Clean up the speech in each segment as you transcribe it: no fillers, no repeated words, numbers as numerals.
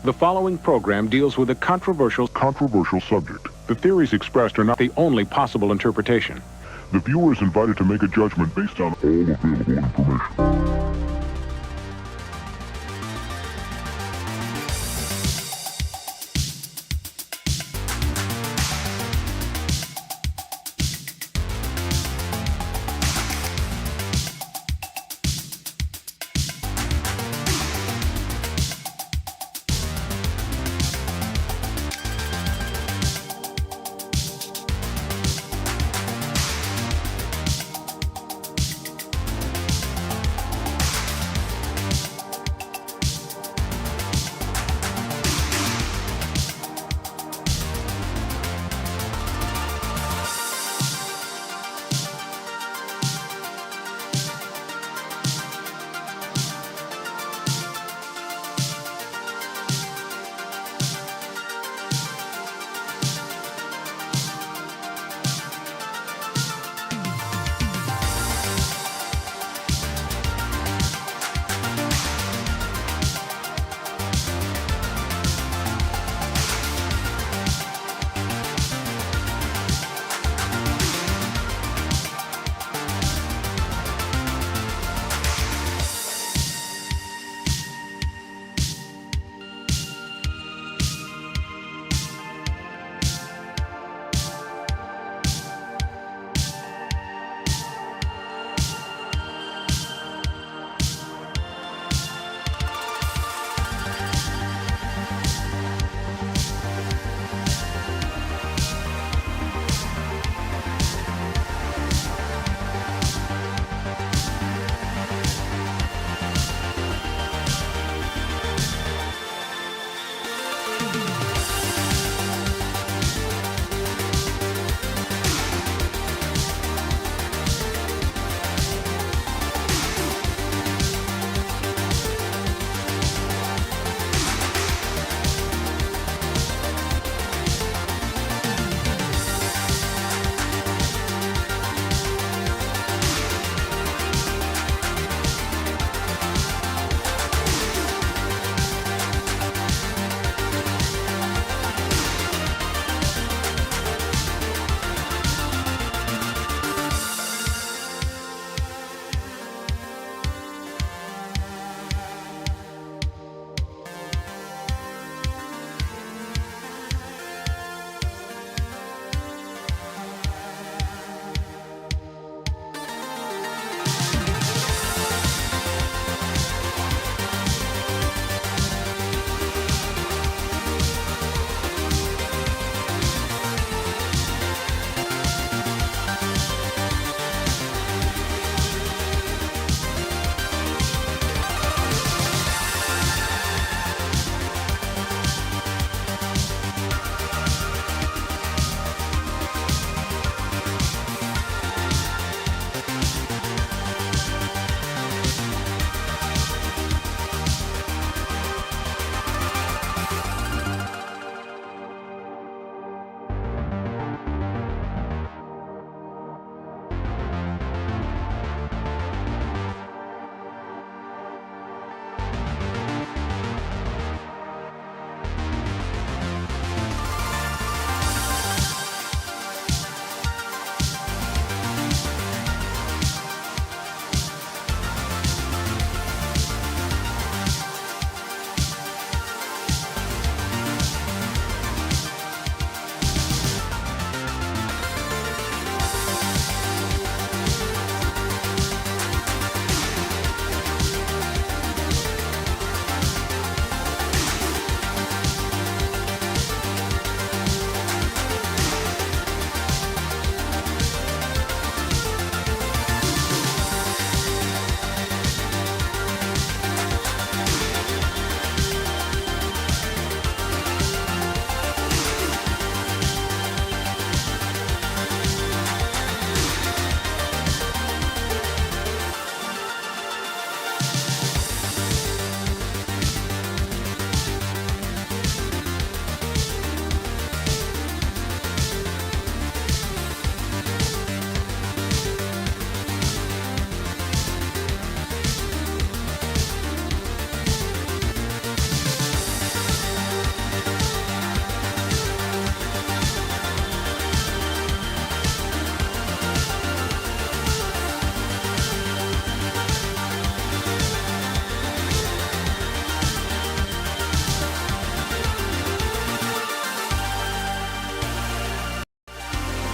The following program deals with a controversial subject. The theories expressed are not the only possible interpretation. The viewer is invited to make a judgment based on all available information.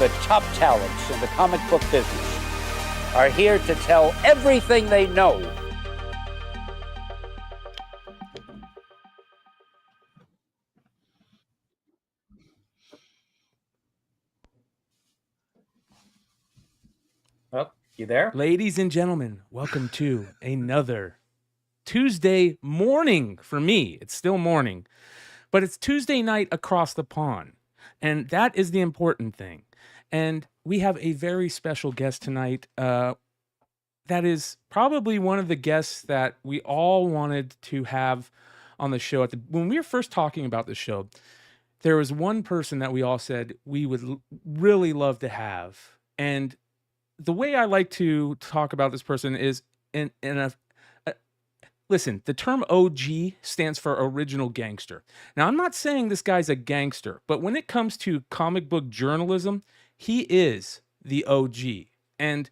the top talents in the comic book business are here to tell everything they know. Oh, you there? Ladies and gentlemen, welcome to another Tuesday morning for me. It's still morning, but it's Tuesday night across the pond. And that is the important thing. And we have a very special guest tonight. That is probably one of the guests that we all wanted to have on the show. When we were first talking about the show, there was one person that we all said we would really love to have. And the way I like to talk about this person is listen, the term OG stands for original gangster. Now, I'm not saying this guy's a gangster, but when it comes to comic book journalism, he is the OG. And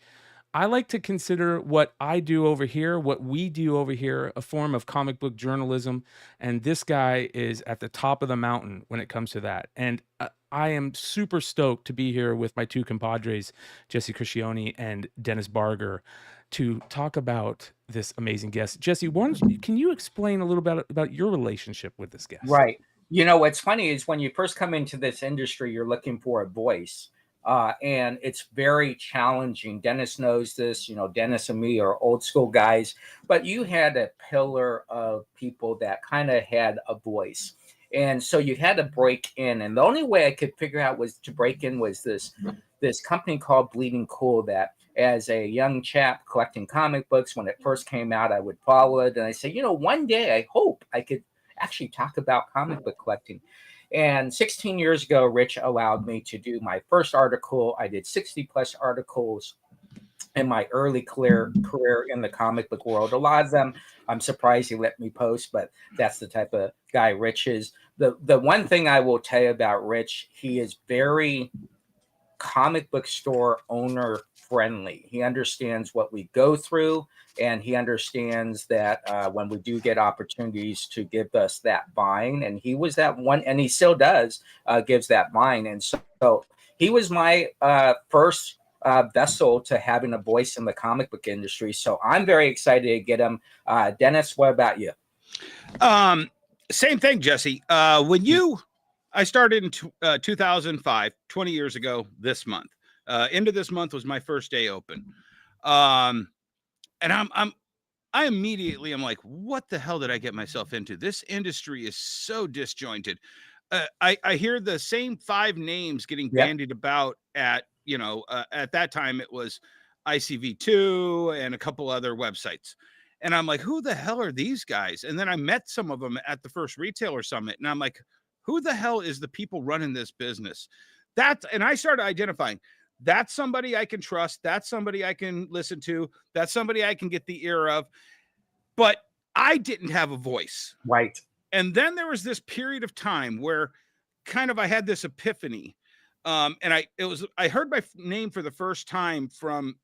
I like to consider what I do over here, what we do over here, a form of comic book journalism. And this guy is at the top of the mountain when it comes to that. And I am super stoked to be here with my two compadres, Jesse Criscione and Dennis Barger, to talk about this amazing guest. Jesse, can you explain a little bit about your relationship with this guest? Right. You know, what's funny is when you first come into this industry, you're looking for a voice. And it's very challenging. Dennis knows this. You know, Dennis and me are old school guys, but you had a pillar of people that kind of had a voice. And so you had to break in. And the only way I could figure out was to break in was this company called Bleeding Cool that as a young chap collecting comic books, when it first came out, I would follow it. And I say, you know, one day I hope I could actually talk about comic book collecting. And 16 years ago, Rich allowed me to do my first article. I did 60 plus articles in my early career in the comic book world. A lot of them, I'm surprised he let me post, but that's the type of guy Rich is. The one thing I will tell you about Rich, he is very comic book store owner friendly. He understands what we go through, and he understands that when we do get opportunities to give us that buying, and he was that one, and he still does, gives that buying. And so he was my first vessel to having a voice in the comic book industry. So I'm very excited to get him. Dennis, what about you? Same thing, Jesse. I started in 2005, 20 years ago this month. End of this month was my first day open. And I immediately am like, what the hell did I get myself into? This industry is so disjointed. I hear the same 5 names getting bandied about at that time it was ICV2 and a couple other websites. And I'm like, who the hell are these guys? And then I met some of them at the first retailer summit. And I'm like, who the hell is the people running this business? And I started identifying, that's somebody I can trust. That's somebody I can listen to. That's somebody I can get the ear of. But I didn't have a voice. Right. And then there was this period of time where kind of I had this epiphany. And I heard my name for the first time from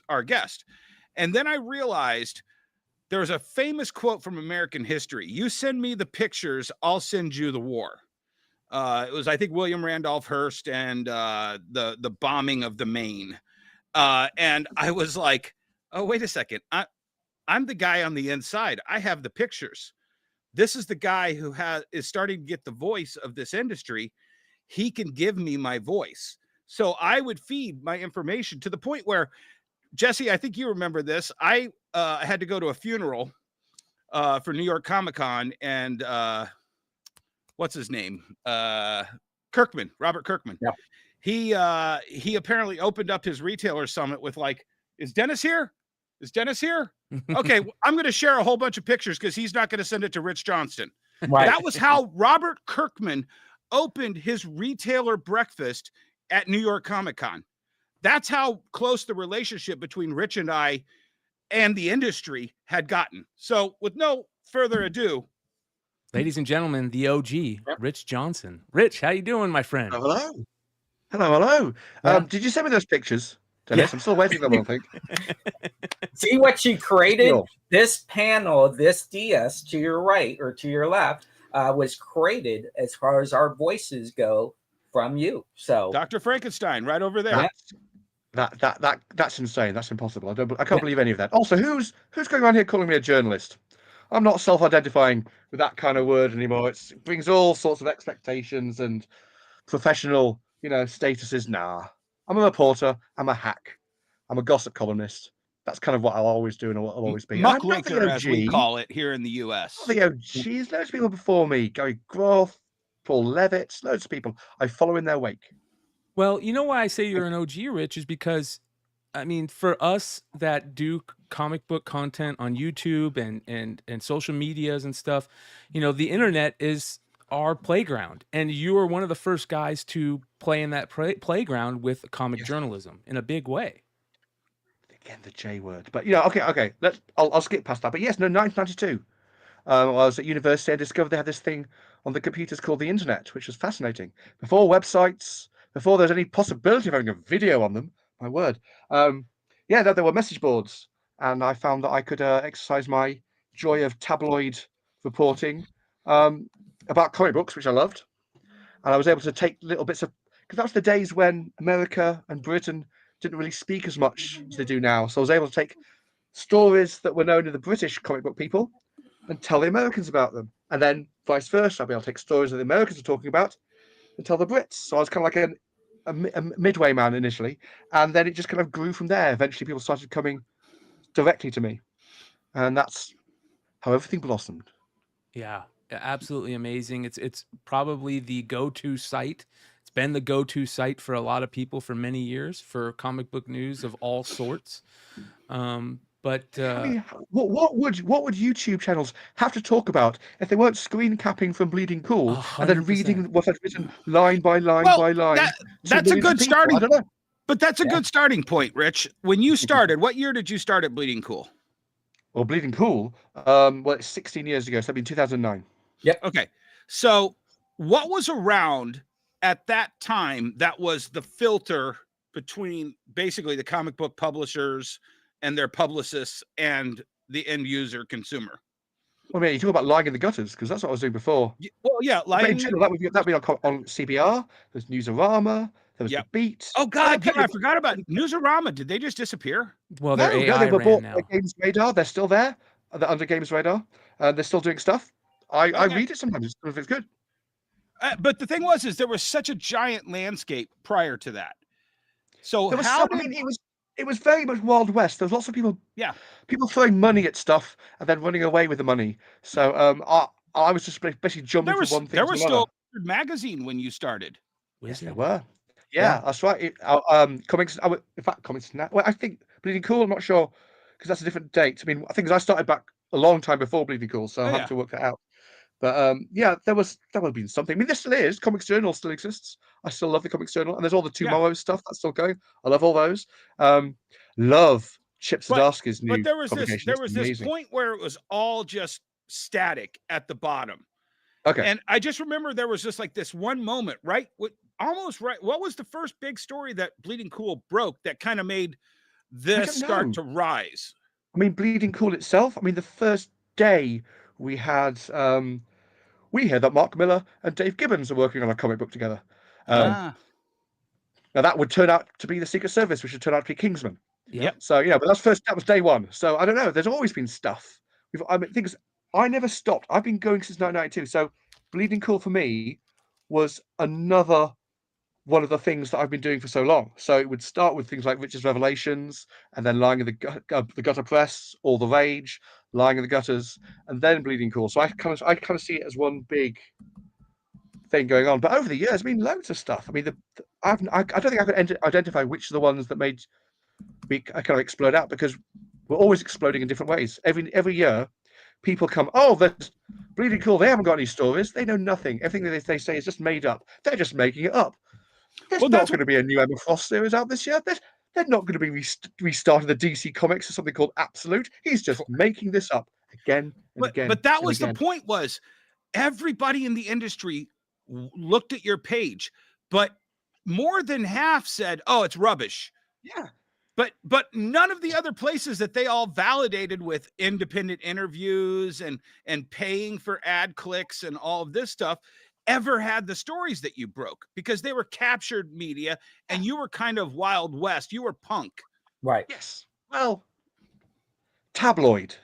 our guest. And then I realized there's a famous quote from American history. You send me the pictures, I'll send you the war. It was, I think, William Randolph Hearst and the bombing of the Maine. And I was like, oh, wait a second. I'm the guy on the inside. I have the pictures. This is the guy who is starting to get the voice of this industry. He can give me my voice. So I would feed my information to the point where, Jesse, I think you remember this. I had to go to a funeral for New York Comic Con, and what's his name? Kirkman, Robert Kirkman. Yeah. He apparently opened up his retailer summit with like, is Dennis here? Is Dennis here? Okay, I'm going to share a whole bunch of pictures because he's not going to send it to Rich Johnston. Right. That was how Robert Kirkman opened his retailer breakfast at New York Comic Con. That's how close the relationship between Rich and I and the industry had gotten. So with no further ado, ladies and gentlemen, the OG, Rich Johnston. Rich, how you doing, my friend? Oh, hello. Did you send me those pictures, Dennis? Yeah. I'm still waiting on them, I think. See what you created? Sure. This panel, this DS to your right or to your left, was created as far as our voices go from you. So Dr. Frankenstein, right over there. That's insane. That's impossible. I can't believe any of that. Also, who's going around here calling me a journalist? I'm not self-identifying with that kind of word anymore. It brings all sorts of expectations and professional, statuses. Nah, I'm a reporter. I'm a hack. I'm a gossip columnist. That's kind of what I'll always do and what I'll always be. And I'm not the Muckraker, as we OG. call it here in the U.S. Not the OGs. Loads of people before me. Gary Groth, Paul Levitt, loads of people. I follow in their wake. Well, you know why I say you're an OG, Rich, is because, I mean, for us that do comic book content on YouTube and social medias and stuff, the internet is our playground, and you are one of the first guys to play in that playground with comic journalism in a big way. Again, the J word, but okay. I'll skip past that. But yes, no, 1992. I was at university. I discovered they had this thing on the computers called the internet, which was fascinating. Before websites, before there's any possibility of having a video on them, my word. There were message boards, and I found that I could exercise my joy of tabloid reporting about comic books, which I loved. And I was able to take little bits of, because that was the days when America and Britain didn't really speak as much as they do now. So I was able to take stories that were known to the British comic book people and tell the Americans about them. And then vice versa, I'll be able to take stories that the Americans are talking about and tell the Brits. So I was kind of like a midway man initially. And then it just kind of grew from there. Eventually people started coming directly to me. And that's how everything blossomed. Yeah, absolutely amazing. It's probably the go-to site. It's been the go-to site for a lot of people for many years for comic book news of all sorts. But I mean, what would YouTube channels have to talk about if they weren't screen capping from Bleeding Cool and then 100%. reading what I'd written line by line by line? That's a good starting. I don't know. But that's a good starting point, Rich. When you started, what year did you start at Bleeding Cool? Well, Bleeding Cool, it's 16 years ago, so that'd be 2009. Yep. Okay. So what was around at that time that was the filter between basically the comic book publishers and their publicists and the end user consumer? Well, I mean, you talk about lying in the gutters, because that's what I was doing before. Well, yeah, But in general, that'd be on CBR, there's Newsarama, there was the Beat. Oh God, I forgot about Newsarama. Did they just disappear? Well, their AI they were ran bought now. by Games Radar. They're still there. They're under Games Radar. They're still doing stuff. I read it sometimes if it's good. But the thing was, there was such a giant landscape prior to that. So There was it was very much Wild West. There was lots of people throwing money at stuff and then running away with the money. So I was just basically jumping from one thing to another. There was still a magazine when you started. Yes, there were. Yeah, that's right. Comics. In fact, Comics now. Well, I think Bleeding Cool. I'm not sure because that's a different date. I mean, I think I started back a long time before Bleeding Cool, so I have to work that out. But there would have been something. I mean, there still is. Comics Journal still exists. I still love the Comics Journal, and there's all the Tomorrow stuff that's still going. I love all those. Love Chip Zdarsky's new. But there was this point where it was all just static at the bottom. Okay. And I just remember there was just like this one moment, right? Almost right. What was the first big story that Bleeding Cool broke that kind of made this start to rise? I mean, Bleeding Cool itself. I mean, the first day we had. We hear that Mark Miller and Dave Gibbons are working on a comic book together. Now that would turn out to be the Secret Service, which would turn out to be Kingsman. Yep. So but that was day one. So I don't know. There's always been stuff. Things. I never stopped. I've been going since 1992. So Bleeding Cool for me was another one of the things that I've been doing for so long. So it would start with things like Richard's Revelations, and then Lying in the Gutter Press, All the Rage, Lying in the Gutters, and then Bleeding Cool. So I kind of see it as one big thing going on. But over the years, there's been loads of stuff. I mean, I don't think I could identify which of the ones that made me kind of explode out, because we're always exploding in different ways. Every year, people come, oh, there's Bleeding Cool. They haven't got any stories. They know nothing. Everything that they say is just made up. They're just making it up. There's not going to be a new Emma Frost series out this year. They're not going to be restarting the DC Comics or something called Absolute. He's just making this up again and again. But that was the point, was everybody in the industry looked at your page, but more than half said, oh, it's rubbish. Yeah. But none of the other places that they all validated with independent interviews and paying for ad clicks and all of this stuff, ever had the stories that you broke because they were captured media and you were kind of Wild West. You were punk. Right. Yes. Well, tabloid.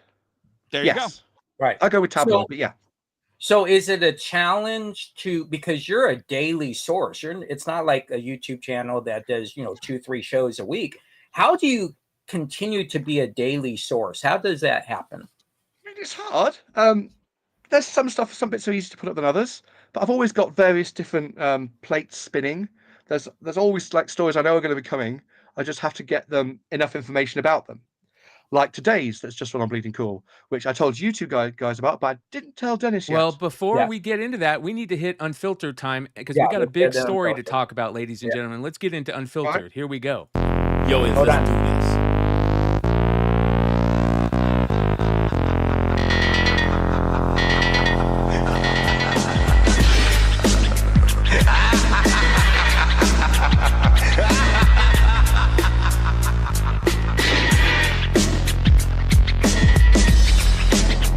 There you go. Yes. Right. I go with tabloid, So- but yeah. So is it a challenge because you're a daily source? It's not like a YouTube channel that does, 2-3 shows a week. How do you continue to be a daily source? How does that happen? It's hard. There's some stuff, some bits are easier to put up than others, but I've always got various different plates spinning. There's always like stories I know are going to be coming. I just have to get them enough information about them. Like today's, that's just what I'm Bleeding Cool, which I told you two guys about, but I didn't tell Dennis yet. Well, before Yeah. we get into that, we need to hit unfiltered time because Yeah, we got a let's big get to story to Unfiltered. talk about, ladies and Yeah. gentlemen. Let's get into unfiltered. Here we go. Yo, Hold let's on. do this.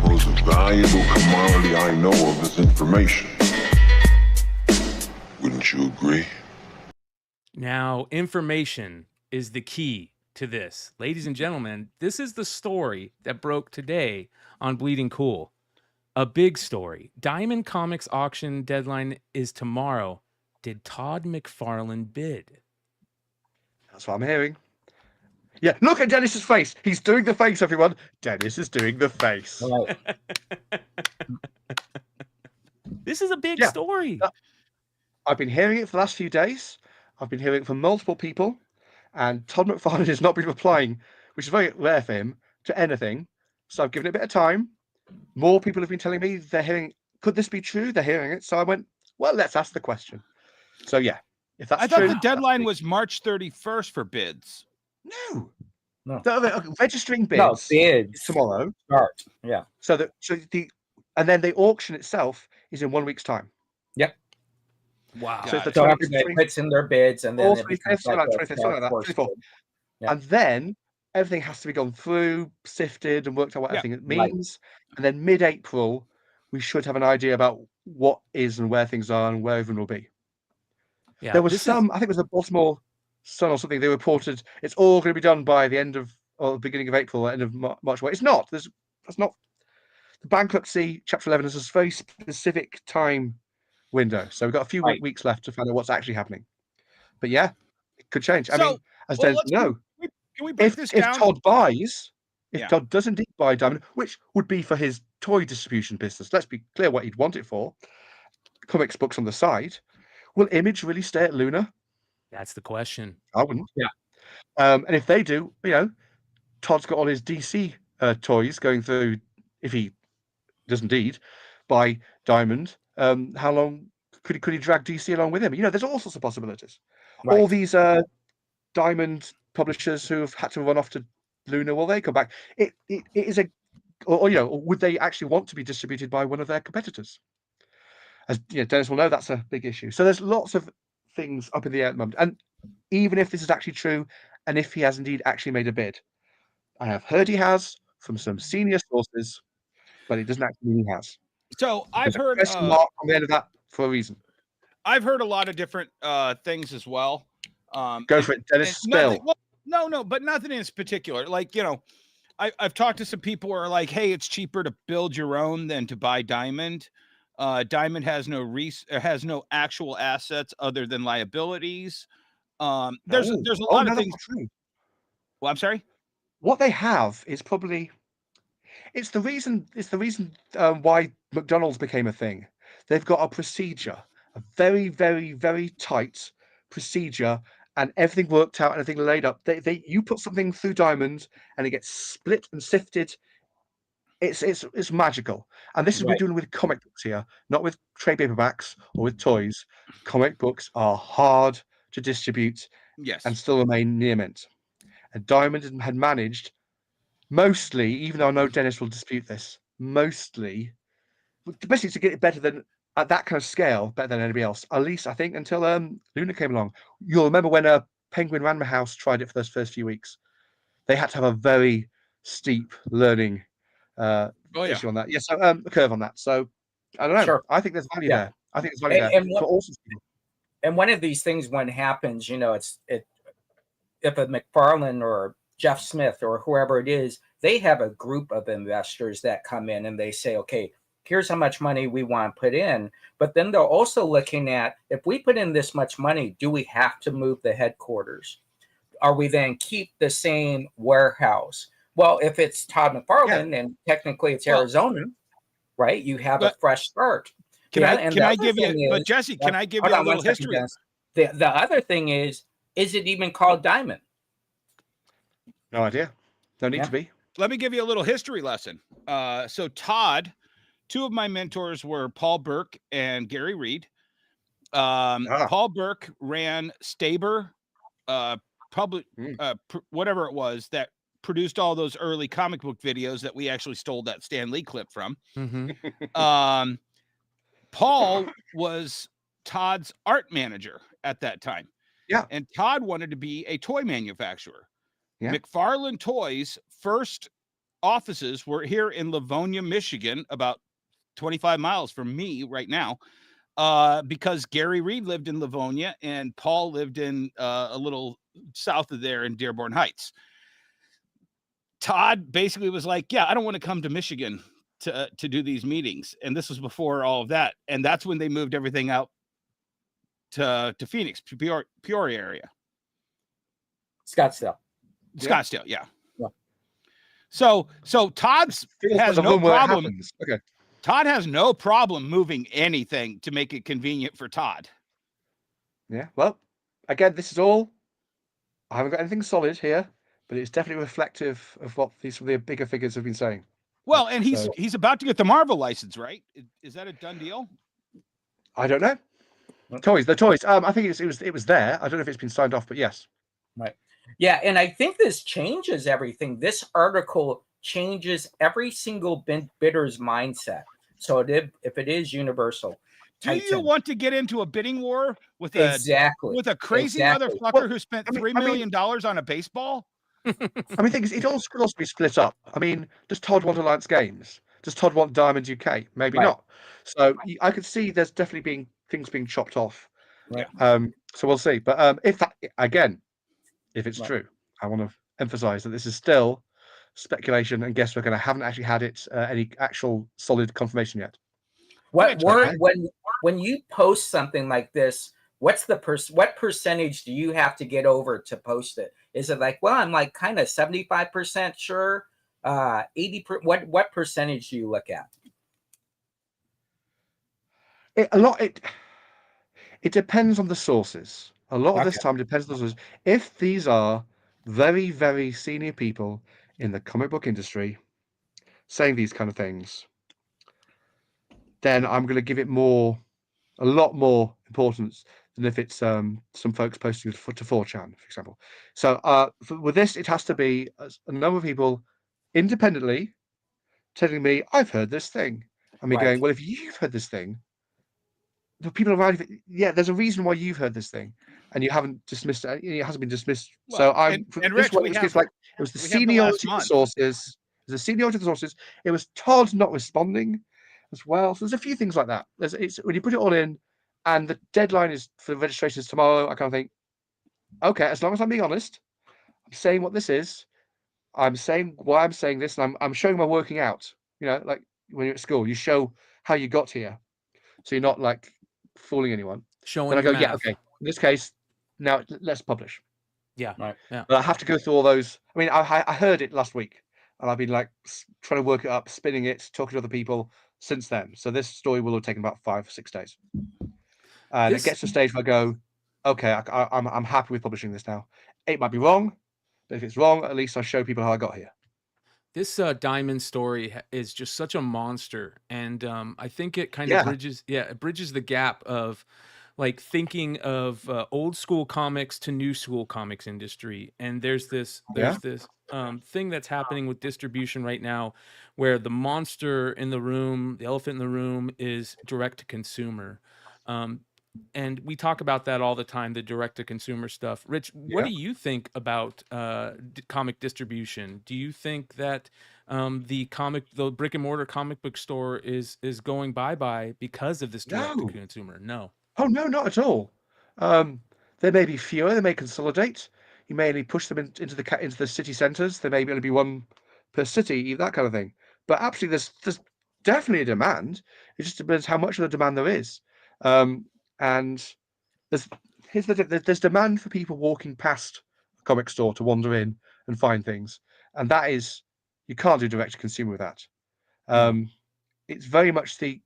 Most valuable commodity I know of is information. Wouldn't you agree? Now, information is the key to this. Ladies and gentlemen, this is the story that broke today on Bleeding Cool. A big story. Diamond Comics auction deadline is tomorrow. Did Todd McFarlane bid? That's what I'm hearing. Yeah, look at Dennis's face. He's doing the face, everyone. Dennis is doing the face. Right. This is a big Yeah. story. I've been hearing it for the last few days. I've been hearing it from multiple people, and Todd McFarlane has not been replying, which is very rare for him, to anything. So I've given it a bit of time. More people have been telling me they're hearing, could this be true? They're hearing it. So I went, well, let's ask the question. So yeah, if that's I thought true, the that's deadline big. was March 31st for bids. No. No. Okay, registering bids No, bids is tomorrow. start. Yeah. And then the auction itself is in 1 week's time. Yep. Wow. So it's the So 20 everybody puts in their bids, and then Or it 25th, becomes something like like a 25th, something like that, course 24th. bid. Yeah. And then everything has to be gone through, sifted, and worked out what Yeah, everything right. means. And then mid-April, we should have an idea about what is and where things are and where everyone will be. Yeah, There was this is- some, I think it was the Baltimore Sun or something, they reported it's all going to be done by the end of, or the beginning of April, end of March. Well, it's not. That's not. The bankruptcy, Chapter 11, is a very specific time window. So we've got a few Right. weeks left to find out what's actually happening. But yeah, it could change. I So, mean, as well, Dennis know, Can we break if this down? Todd buys, if Yeah. Todd does indeed buy Diamond, which would be for his toy distribution business, let's be clear what he'd want it for. Comics books on the side. Will Image really stay at Luna? that's the question. I wouldn't. Yeah. And if they do, Todd's got all his DC toys going through. If he does indeed buy Diamond, how long could he drag DC along with him? There's all sorts of possibilities. Right. All these Diamond publishers who have had to run off to Luna, will they come back? It is or would they actually want to be distributed by one of their competitors? As Dennis will know, that's a big issue. So there's lots of things up in the air at the moment. And even if this is actually true, and if he has indeed actually made a bid, I have heard he has from some senior sources, but it doesn't actually mean he has. So I've There's a heard question mark on the end of that for a reason. I've heard a lot of different things as well. Go for it, Dennis. Spill. But nothing in particular. Like, I've talked to some people who are like, hey, it's cheaper to build your own than to buy Diamond. Diamond has no actual assets other than liabilities. There's a lot of things. That's not true. Well, I'm sorry. What they have is probably it's the reason why McDonald's became a thing. They've got a procedure, a very, very, very tight procedure, and everything worked out and everything laid up. You put something through Diamond and it gets split and sifted. It's magical. And this is what we're doing with comic books here, not with trade paperbacks or with toys. Comic books are hard to distribute Yes. and still remain near mint. And Diamond had managed mostly, even though I know Dennis will dispute this, basically to get it better than at that kind of scale, better than anybody else. At least I think until Luna came along. You'll remember when Penguin Random House tried it for those first few weeks. They had to have a very steep learning issue on that. Yes, a curve on that. So I don't know. Sure. I think there's value Yeah. there. I think it's value there And for all sorts of people. and one of these things when it happens, if a McFarlane or Jeff Smith or whoever it is, they have a group of investors that come in and they say, okay, here's how much money we want to put in. But then they're also looking at, if we put in this much money, do we have to move the headquarters? Are we then keep the same warehouse? Well, if it's Todd McFarlane and technically it's Arizona, right? You have a fresh start. Can I give you, but Jesse, can I give you a little history? The other thing is it even called Diamond? No idea. No need to be. Let me give you a little history lesson. So Todd, two of my mentors were Paul Burke and Gary Reed. Paul Burke ran Staber, whatever it was that produced all those early comic book videos that we actually stole that Stan Lee clip from. Paul was Todd's art manager at that time. Yeah. And Todd wanted to be a toy manufacturer. Yeah. McFarlane Toys' first offices were here in Livonia, Michigan, about 25 miles from me right now, because Gary Reed lived in Livonia and Paul lived in a little south of there in Dearborn Heights. Todd basically was like, yeah, I don't want to come to Michigan to do these meetings. And this was before all of that. And that's when they moved everything out to Phoenix, Peoria area. Scottsdale, yeah. So Todd has no problem. Okay. Todd has no problem moving anything to make it convenient for Todd. Yeah. Well, again, this is all. I haven't got anything solid here, but it's definitely reflective of what some of the bigger figures have been saying. Well, and he's about to get the Marvel license, right? Is that a done deal? I don't know. The toys. I think it was there. I don't know if it's been signed off, but yes. Right. Yeah, and I think this changes everything. This article changes every single bidder's mindset. So if it is Universal, do you want to get into a bidding war with a crazy motherfucker who spent $3 million on a baseball? I mean, it all could also be split up. I mean, does Todd want Alliance Games? Does Todd want Diamond UK? Maybe not. So I could see there's definitely things being chopped off. Right. So we'll see. But if it's true, I want to emphasize that this is still speculation and guesswork, and I haven't actually had any actual solid confirmation yet. When you post something like this, what percentage do you have to get over to post it? Is it like, well, I'm like kind of 75% sure, 80%? What percentage do you look at? It depends on the sources. A lot of this time depends on the sources. If these are very, very senior people in the comic book industry saying these kind of things, then I'm going to give it a lot more importance than if it's some folks posting to 4chan, for example. So with this, it has to be a number of people independently telling me, I've heard this thing. And me going, well, if you've heard this thing, the people around you, there's a reason why you've heard this thing, and you haven't dismissed it. It hasn't been dismissed. Well, so and Rich, it was the seniority of the sources. It was the seniority of the sources. It was Todd not responding as well. So there's a few things like that. It's when you put it all in, and the deadline is for registrations tomorrow. I kind of think, okay, as long as I'm being honest, I'm saying what this is. I'm saying why I'm saying this, and I'm showing my working out. You know, like when you're at school, you show how you got here, so you're not like fooling anyone. Showing. Then I go, yeah, okay. In this case, now let's publish. Yeah, right. Yeah. But I have to go through all those. I mean, I heard it last week, and I've been like trying to work it up, spinning it, talking to other people since then. So this story will have taken about 5 or 6 days, and it gets to a stage where I go, okay, I'm happy with publishing this now. It might be wrong, but if it's wrong, at least I show people how I got here. This Diamond story is just such a monster, and I think it kind of bridges the gap of like thinking of old school comics to new school comics industry. And there's this thing that's happening with distribution right now, where the monster in the room, the elephant in the room, is direct to consumer. And we talk about that all the time, the direct to consumer stuff. Rich, what do you think about comic distribution? Do you think that the brick and mortar comic book store is going bye-bye because of this direct to No. consumer. No. Oh no, not at all. There may be fewer. They may consolidate. You may only push them into the city centres. There may only be one per city, that kind of thing. But absolutely, there's definitely a demand. It just depends how much of the demand there is. And there's demand for people walking past a comic store to wander in and find things, and that is, you can't do direct to consumer with that. No. It's very much to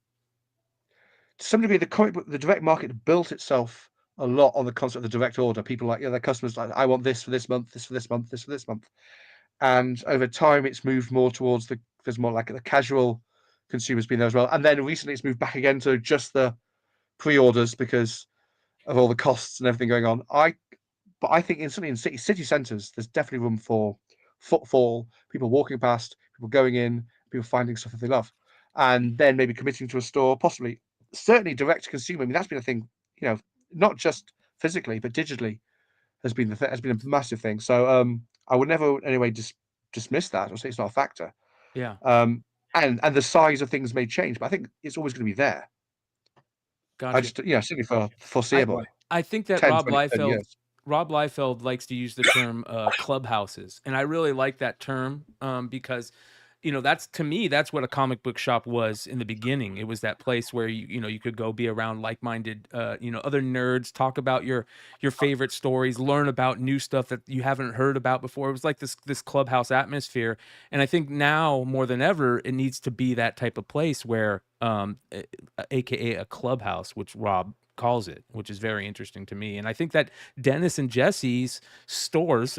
some degree the direct market built itself a lot on the concept of the direct order. People like, their customers like, I want this for this month, this for this month, this for this month. And over time, it's moved more towards there's more like the casual consumers being there as well. And then recently, it's moved back again to just the pre-orders because of all the costs and everything going on. But I think certainly in city centres, there's definitely room for footfall, people walking past, people going in, people finding stuff that they love, and then maybe committing to a store, possibly, certainly direct to consumer. I mean, that's been a thing, not just physically but digitally has been a massive thing. So I would never in any way dismiss that or say it's not a factor. Yeah. And the size of things may change, but I think it's always going to be there. Gotcha. I just certainly for foreseeable. I think that 10, Rob 20, 30 Liefeld years. Rob Liefeld likes to use the term clubhouses, and I really like that term because that's, to me, that's what a comic book shop was in the beginning. It was that place where you could go be around like-minded other nerds, talk about your favorite stories, learn about new stuff that you haven't heard about before. It was like this clubhouse atmosphere, and I think now more than ever it needs to be that type of place where aka a clubhouse, which Rob calls it, which is very interesting to me. And I think that Dennis and Jesse's stores,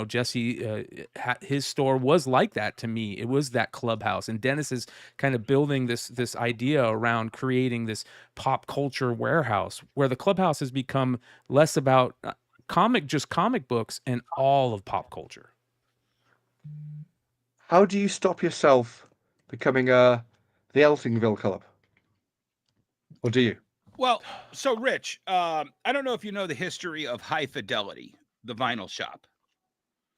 Jesse, his store was like that to me. It was that clubhouse, and Dennis is kind of building this idea around creating this pop culture warehouse where the clubhouse has become less about comic books and all of pop culture. How do you stop yourself becoming the Eltingville Club? Or do you? Well, so Rich, I don't know if you know the history of High Fidelity, the vinyl shop.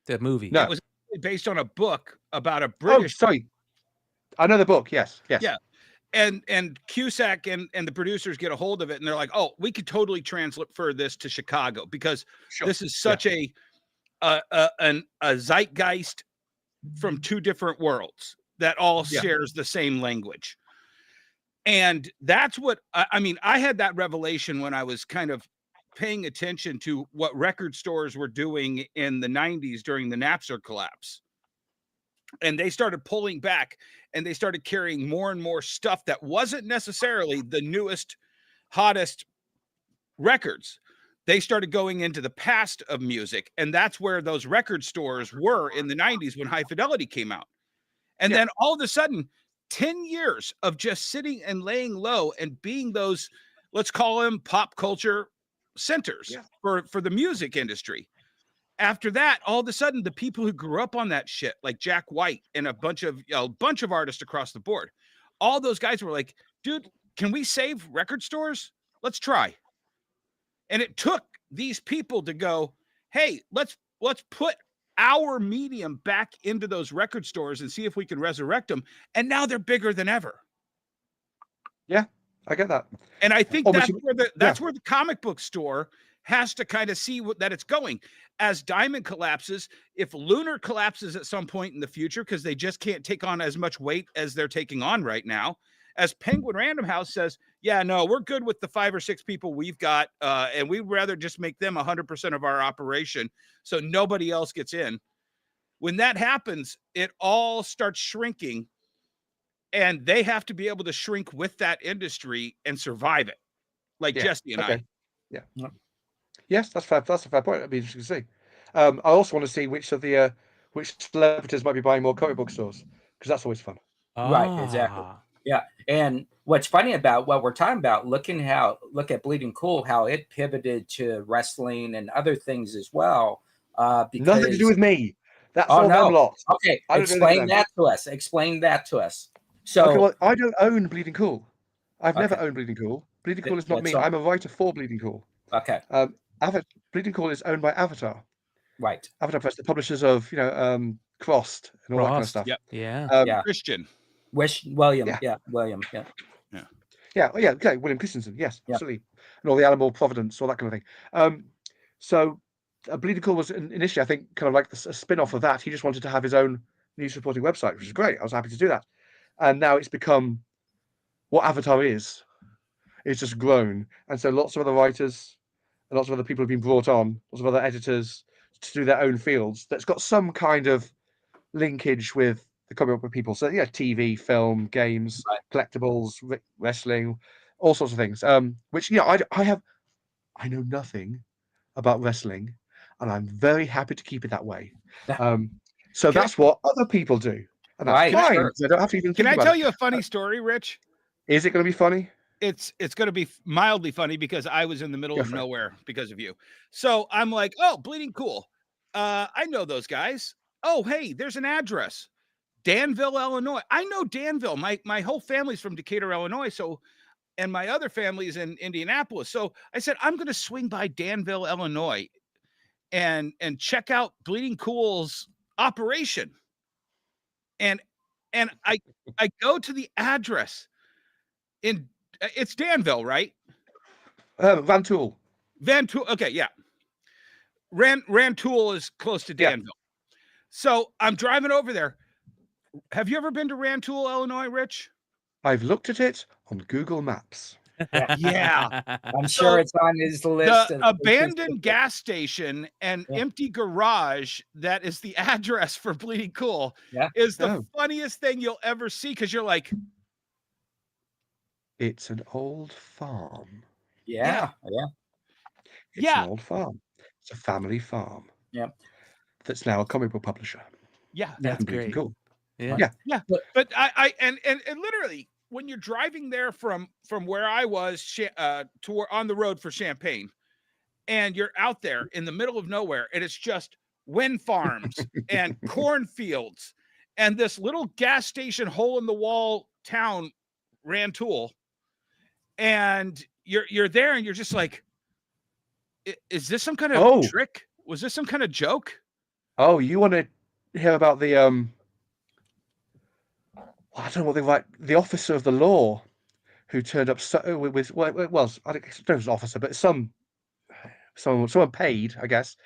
That movie. No. It was based on a book about a Oh, British. sorry. I know the book. Yes. Yeah. And Cusack and the producers get a hold of it, and they're like, "Oh, we could totally transfer this to Chicago because this is such a zeitgeist from two different worlds that all shares the same language." And that's what I mean. I had that revelation when I was kind of paying attention to what record stores were doing in the 90s during the Napster collapse. And they started pulling back, and they started carrying more and more stuff that wasn't necessarily the newest, hottest records. They started going into the past of music, and that's where those record stores were in the 90s when High Fidelity came out. And then all of a sudden, 10 years of just sitting and laying low and being those, let's call them pop culture centers for the music industry. After that, all of a sudden, the people who grew up on that shit, like Jack White and a bunch of artists across the board, all those guys were like, dude, can we save record stores? Let's try. And it took these people to go, hey, let's put our medium back into those record stores and see if we can resurrect them. And now they're bigger than ever. Yeah, I get that. And I think that's where the comic book store has to kind of see that it's going. As Diamond collapses, if Lunar collapses at some point in the future, because they just can't take on as much weight as they're taking on right now, as Penguin Random House says, yeah, no, we're good with the 5 or 6 people we've got, and we'd rather just make them 100% of our operation so nobody else gets in. When that happens, it all starts shrinking, and they have to be able to shrink with that industry and survive it, like Jesse and I. Yeah. Yes, that's fair. That's a fair point. That'd be interesting to see. I also want to see which celebrities might be buying more comic book stores, because that's always fun. Right, exactly. Yeah, and what's funny about what we're talking about, look at Bleeding Cool, how it pivoted to wrestling and other things as well. Because, nothing to do with me. That's all them lot. Okay, explain that to us. Explain that to us. So, okay, well, I don't own Bleeding Cool. I've never owned Bleeding Cool. Bleeding Cool is not me. I'm a writer for Bleeding Cool. Okay. Bleeding Cool is owned by Avatar. Right. Avatar Press, the publishers of, crossed and all that kind of Crossed. stuff. Yep. Yeah. Yeah. Christian. William. Yeah. Yeah. William. Yeah. Okay, William Christensen, yes, Yeah. absolutely, and all the animal providence, all that kind of thing. So Bleeding Cool was initially, I think, kind of like a spin-off of that. He just wanted to have his own news reporting website, which is great. I was happy to do that, and now it's become what Avatar is. It's just grown, and so lots of other writers and lots of other people have been brought on, lots of other editors to do their own fields. That's got some kind of linkage with the comic book people. So yeah, TV, film, games, Right. collectibles, wrestling, all sorts of things. Which I know nothing about wrestling, and I'm very happy to keep it that way. So that's what other people do, and that's Right, fine. sure. I don't have to even Can think I about tell it. you a funny story, Rich? Is it going to be funny? It's going to be mildly funny because I was in the middle Go of for it. nowhere because of you. So I'm like, oh, Bleeding Cool. I know those guys. Oh, hey, there's an address. Danville, Illinois. I know Danville. My whole family's from Decatur, Illinois. So, and my other family's in Indianapolis. So I said, I'm going to swing by Danville, Illinois and check out Bleeding Cool's operation. And I go to the address in it's Danville, right? Rantoul. Rantoul. Okay, yeah. Rantoul is close to Danville. Yeah. So I'm driving over there. Have you ever been to Rantoul, Illinois, Rich? I've looked at it on Google Maps. Yeah. I'm sure it's on his list. The abandoned gas station and empty garage that is the address for Bleeding Cool is the funniest thing you'll ever see, because you're like, it's an old farm. Yeah. It's an old farm. It's a family farm. Yeah. That's now a comic book publisher. Yeah. That's great. Cool. Yeah. But I literally, when you're driving there from where I was on the road for Champaign, and you're out there in the middle of nowhere, and it's just wind farms and cornfields and this little gas station hole in the wall town, Rantoul, and you're there and you're just like, is this some kind of trick? Was this some kind of joke? Oh, you want to hear about the I don't know what they write. The officer of the law, who turned up with I don't know if it was an officer, but someone paid, I guess,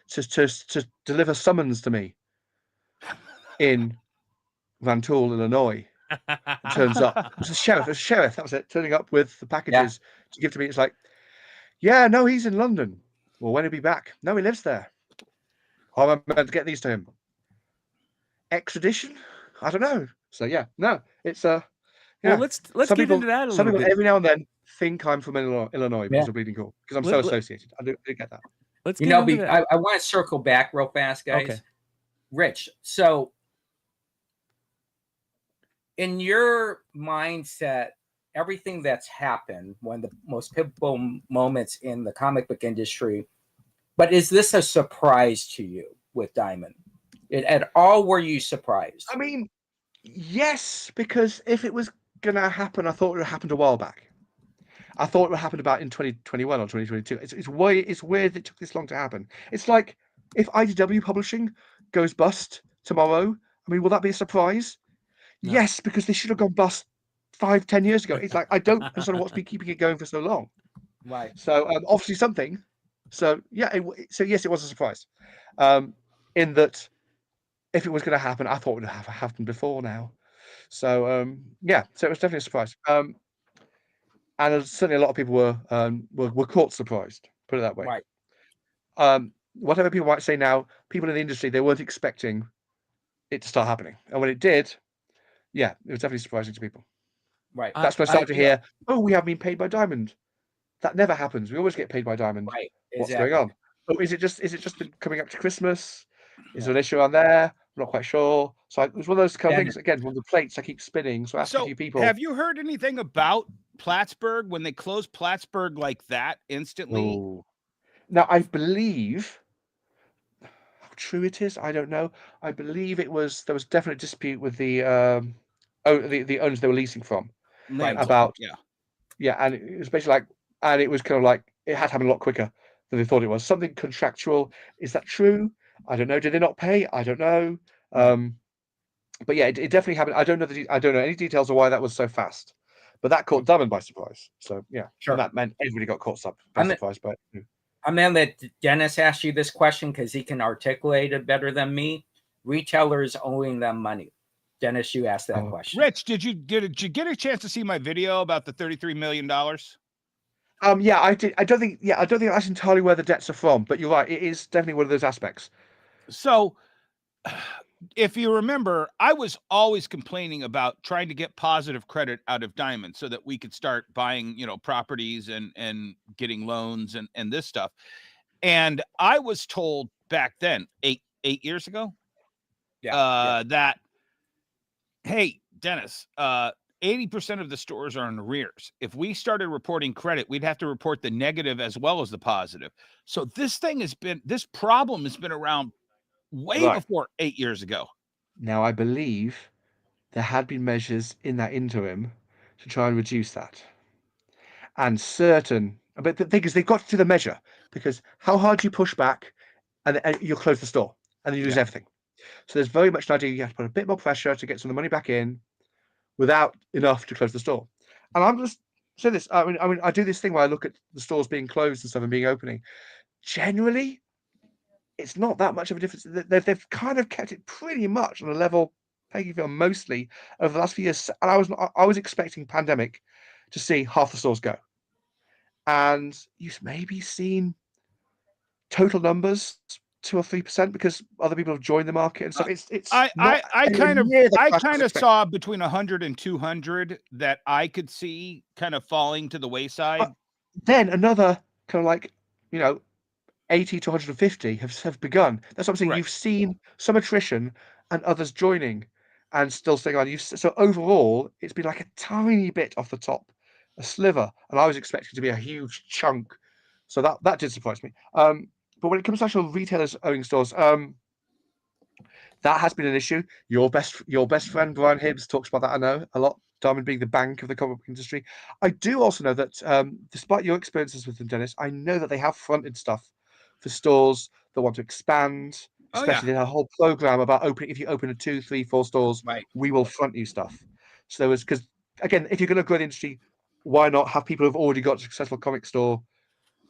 to deliver summons to me in Rantoul, Illinois. Turns up. It was a sheriff. That was it. Turning up with the packages to give to me. It's like, yeah, no, he's in London. Well, when he'll be back? No, he lives there. How am I meant to get these to him? Extradition? I don't know. So it's Well, let's get into that a little bit. Some people every now and then think I'm from Illinois because of Bleeding Cool, because I'm so associated. I do get that. Let's get into that. I want to circle back real fast, guys. Okay. Rich, so in your mindset, everything that's happened, one of the most pivotal moments in the comic book industry, but is this a surprise to you with Diamond? At all, were you surprised? I mean, yes, because if it was going to happen, I thought it would have happened a while back. I thought it would happen about in 2021 or 2022. It's weird it took this long to happen. It's like if IDW Publishing goes bust tomorrow, I mean, will that be a surprise? No. Yes, because they should have gone bust 5-10 years ago. It's like, I don't understand what's been keeping it going for so long. Right. So obviously something. So yes, it was a surprise. In that, if it was going to happen, I thought it would have happened before now. So so it was definitely a surprise. And certainly a lot of people were caught surprised. Put it that way. Right. Whatever people might say now, people in the industry, they weren't expecting it to start happening, and when it did, it was definitely surprising to people. Right. That's when I started to hear, "Oh, we have been paid by Diamond." That never happens. We always get paid by Diamond. Right. What's going on? Oh, is it just coming up to Christmas? Is there an issue on there? I'm not quite sure. So it was one of those kind of things. Again, one of the plates I keep spinning. So I asked a few people. Have you heard anything about Plattsburgh when they closed Plattsburgh like that instantly? Oh. Now I believe, how true it is, I don't know. I believe there was definite dispute with the owners they were leasing from. Right. About and it was basically like, and it was kind of like it had happened a lot quicker than they thought it was. Something contractual. Is that true? I don't know. Did they not pay? I don't know. But yeah, it definitely happened. I don't know any details of why that was so fast, but that caught Diamond by surprise. So yeah, Sure. and that meant everybody got caught by surprise by it. I'm going to let Dennis ask you this question because he can articulate it better than me. Retailers owing them money. Dennis, you asked that question. Rich, did you get a chance to see my video about the $33 million? Yeah, I did. I don't think that's entirely where the debts are from, but you're right. It is definitely one of those aspects. So, if you remember, I was always complaining about trying to get positive credit out of Diamond so that we could start buying, properties and getting loans and this stuff. And I was told back then, eight years ago, that, hey, Dennis, 80% of the stores are in arrears. If we started reporting credit, we'd have to report the negative as well as the positive. So this problem has been around way before 8 years ago. Now, I believe there had been measures in that interim to try and reduce that. But the thing is, they've got to do the measure, because how hard do you push back and you'll close the store and then you lose everything. So there's very much an idea you have to put a bit more pressure to get some of the money back in without enough to close the store. And I'm just say this. I mean, I do this thing where I look at the stores being closed and stuff and being opening. Generally, it's not that much of a difference. They've kind of kept it pretty much on a level playing field mostly over the last few years. And I was expecting pandemic to see half the stores go, and you've maybe seen total numbers 2 or 3% because other people have joined the market and stuff. I kind of saw between 100 and 200 that I could see kind of falling to the wayside. Then another kind of like 80 to 150 have begun. That's what I'm saying. Right. You've seen some attrition and others joining and still staying on. So overall, it's been like a tiny bit off the top, a sliver, and I was expecting it to be a huge chunk. So that did surprise me. But when it comes to actual retailers owning stores, that has been an issue. Your best friend Brian Hibbs talks about that, I know, a lot. Diamond being the bank of the comic book industry. I do also know that despite your experiences with them, Dennis, I know that they have fronted stuff for stores that want to expand, especially in a whole program about opening. If you open a 2, 3, 4 stores, we will front you stuff. So there was, because again, if you're going to grow the industry, why not have people who've already got a successful comic store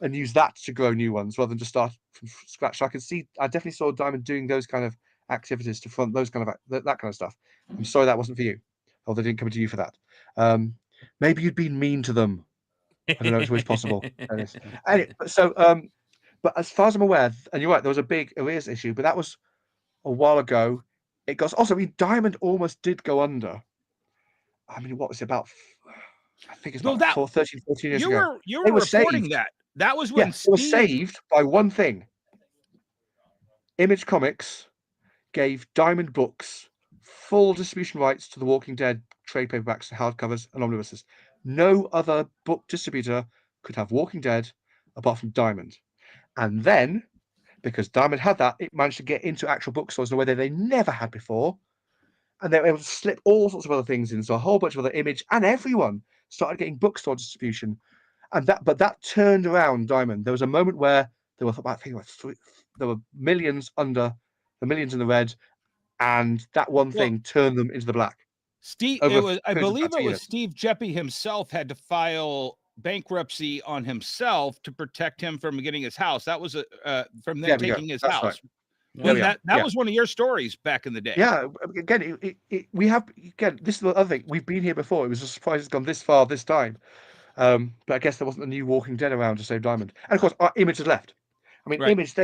and use that to grow new ones rather than just start from scratch? So I definitely saw Diamond doing those kind of activities to front those kind of that kind of stuff. I'm sorry that wasn't for you, or they didn't come to you for that. Maybe you'd been mean to them. I don't know. It's always possible. Anyway, so but as far as I'm aware, and you're right, there was a big arrears issue, but that was a while ago. It got also. I mean, Diamond almost did go under. I mean, what was it about? I think it's about 13, 14 years ago. You were reporting that. That was when it was saved by one thing. Image Comics gave Diamond Books full distribution rights to the Walking Dead trade paperbacks, hardcovers, and omnibuses. No other book distributor could have Walking Dead apart from Diamond. And then, because Diamond had that, it managed to get into actual bookstores in a way that they never had before. And they were able to slip all sorts of other things in. So a whole bunch of other Image and everyone started getting bookstore distribution. But that turned around Diamond. There was a moment where there were millions under, the millions in the red, and that one thing turned them into the black. I believe it was Steve Jeppy himself had to file bankruptcy on himself to protect him from getting his house. That was from them taking his house. Right. That was one of your stories back in the day. Yeah. Again, this is the other thing. We've been here before. It was a surprise it's gone this far this time. But I guess there wasn't a new Walking Dead around to save Diamond. And of course, our Image has left. I mean, Image,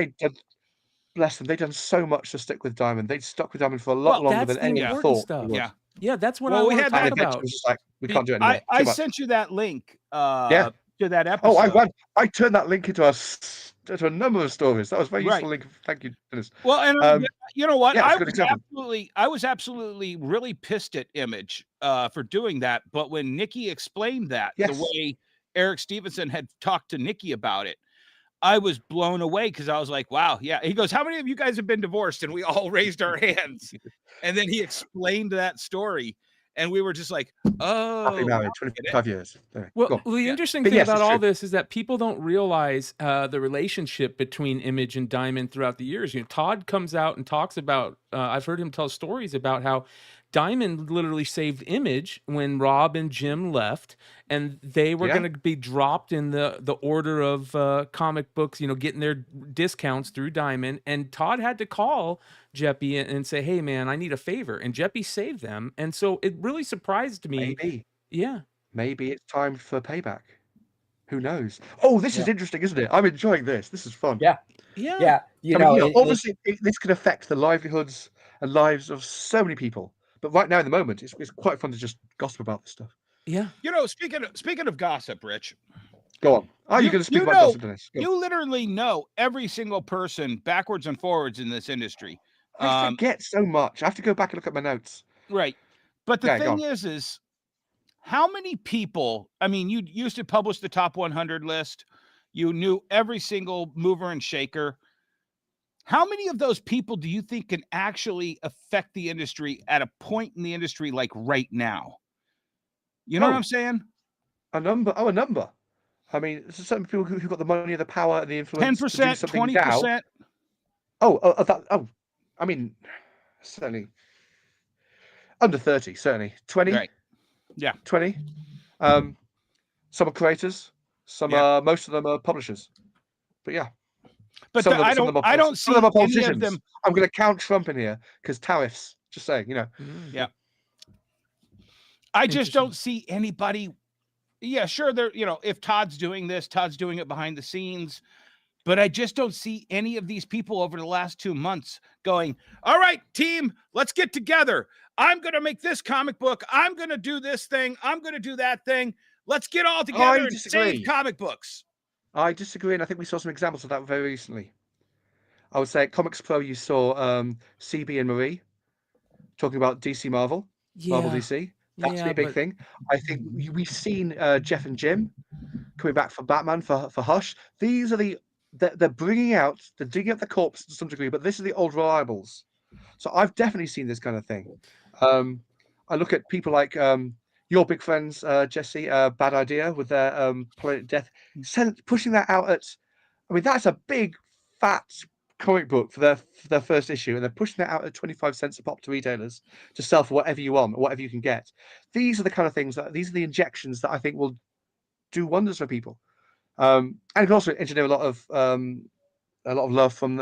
bless them, they've done so much to stick with Diamond. They'd stuck with Diamond for a lot longer than anyone thought. Stuff. Yeah, that's what I want to talk about. It was just like, we can't do it anymore. I sent you that link to that episode. Oh, I turned that link into a number of stories. That was a very useful link. Thank you, Dennis. Well, and you know what? I was absolutely really pissed at Image for doing that. But when Nikki explained that, the way Eric Stevenson had talked to Nikki about it, I was blown away because I was like, wow, yeah. He goes, how many of you guys have been divorced? And we all raised our hands. And then he explained that story. and we were just like, Happily oh, married, now I get it. 25 years. Anyway, Well, go on. the Yeah. interesting But thing yes, about it's all true. this is that people don't realize the relationship between Image and Diamond throughout the years. Todd comes out and talks about. I've heard him tell stories about how Diamond literally saved Image when Rob and Jim left, and they were Yeah. going to be dropped in the order of comic books. Getting their discounts through Diamond, and Todd had to call Jeppy and say, "Hey, man, I need a favor," and Jeppy saved them, and so it really surprised me. Yeah. Maybe it's time for payback. Who knows? Oh, this is interesting, isn't it? I'm enjoying this. This is fun. Yeah. Yeah. Yeah. I mean, obviously, this can affect the livelihoods and lives of so many people. But right now, in the moment, it's quite fun to just gossip about this stuff. Yeah. Speaking of gossip, Rich. Go on. Oh, you're going to speak about gossip, Dennis. Go. You literally know every single person backwards and forwards in this industry. I forget so much. I have to go back and look at my notes. Right. But the Yeah, thing is how many people, I mean, you used to publish the top 100 list. You knew every single mover and shaker. How many of those people do you think can actually affect the industry at a point in the industry like right now? You know what I'm saying? A number. Oh, a number. I mean, there's certain people who've got the money, the power, and the influence 10%, to do something 20%. now. I mean, certainly under 30, certainly 20. Right. Yeah. 20. Some are creators. Some are. Most of them are publishers. But yeah. But some of them, I some of them I are, don't some see of them are any politicians. of them. I'm going to count Trump in here because tariffs. Just saying, you know. Yeah. I just don't see anybody. Yeah, sure. There, if Todd's doing this, Todd's doing it behind the scenes. But I just don't see any of these people over the last 2 months going, all right, team, let's get together. I'm going to make this comic book. I'm going to do this thing. I'm going to do that thing. Let's get all together and save comic books. I disagree, and I think we saw some examples of that very recently. I would say at Comics Pro, you saw CB and Marie talking about DC Marvel, Marvel DC. That's a big thing. I think we've seen Jeff and Jim coming back for Batman for Hush. These are they're digging out the corpse to some degree, but this is the old reliables. So I've definitely seen this kind of thing. I look at people like your big friends, Jesse, Bad Idea with their Planet Death, pushing that out at. I mean, that's a big, fat comic book for their first issue, and they're pushing that out at 25 cents a pop to retailers to sell for whatever you want, or whatever you can get. These are the kind of things these are the injections that I think will do wonders for people, and it can also engineer a lot of love from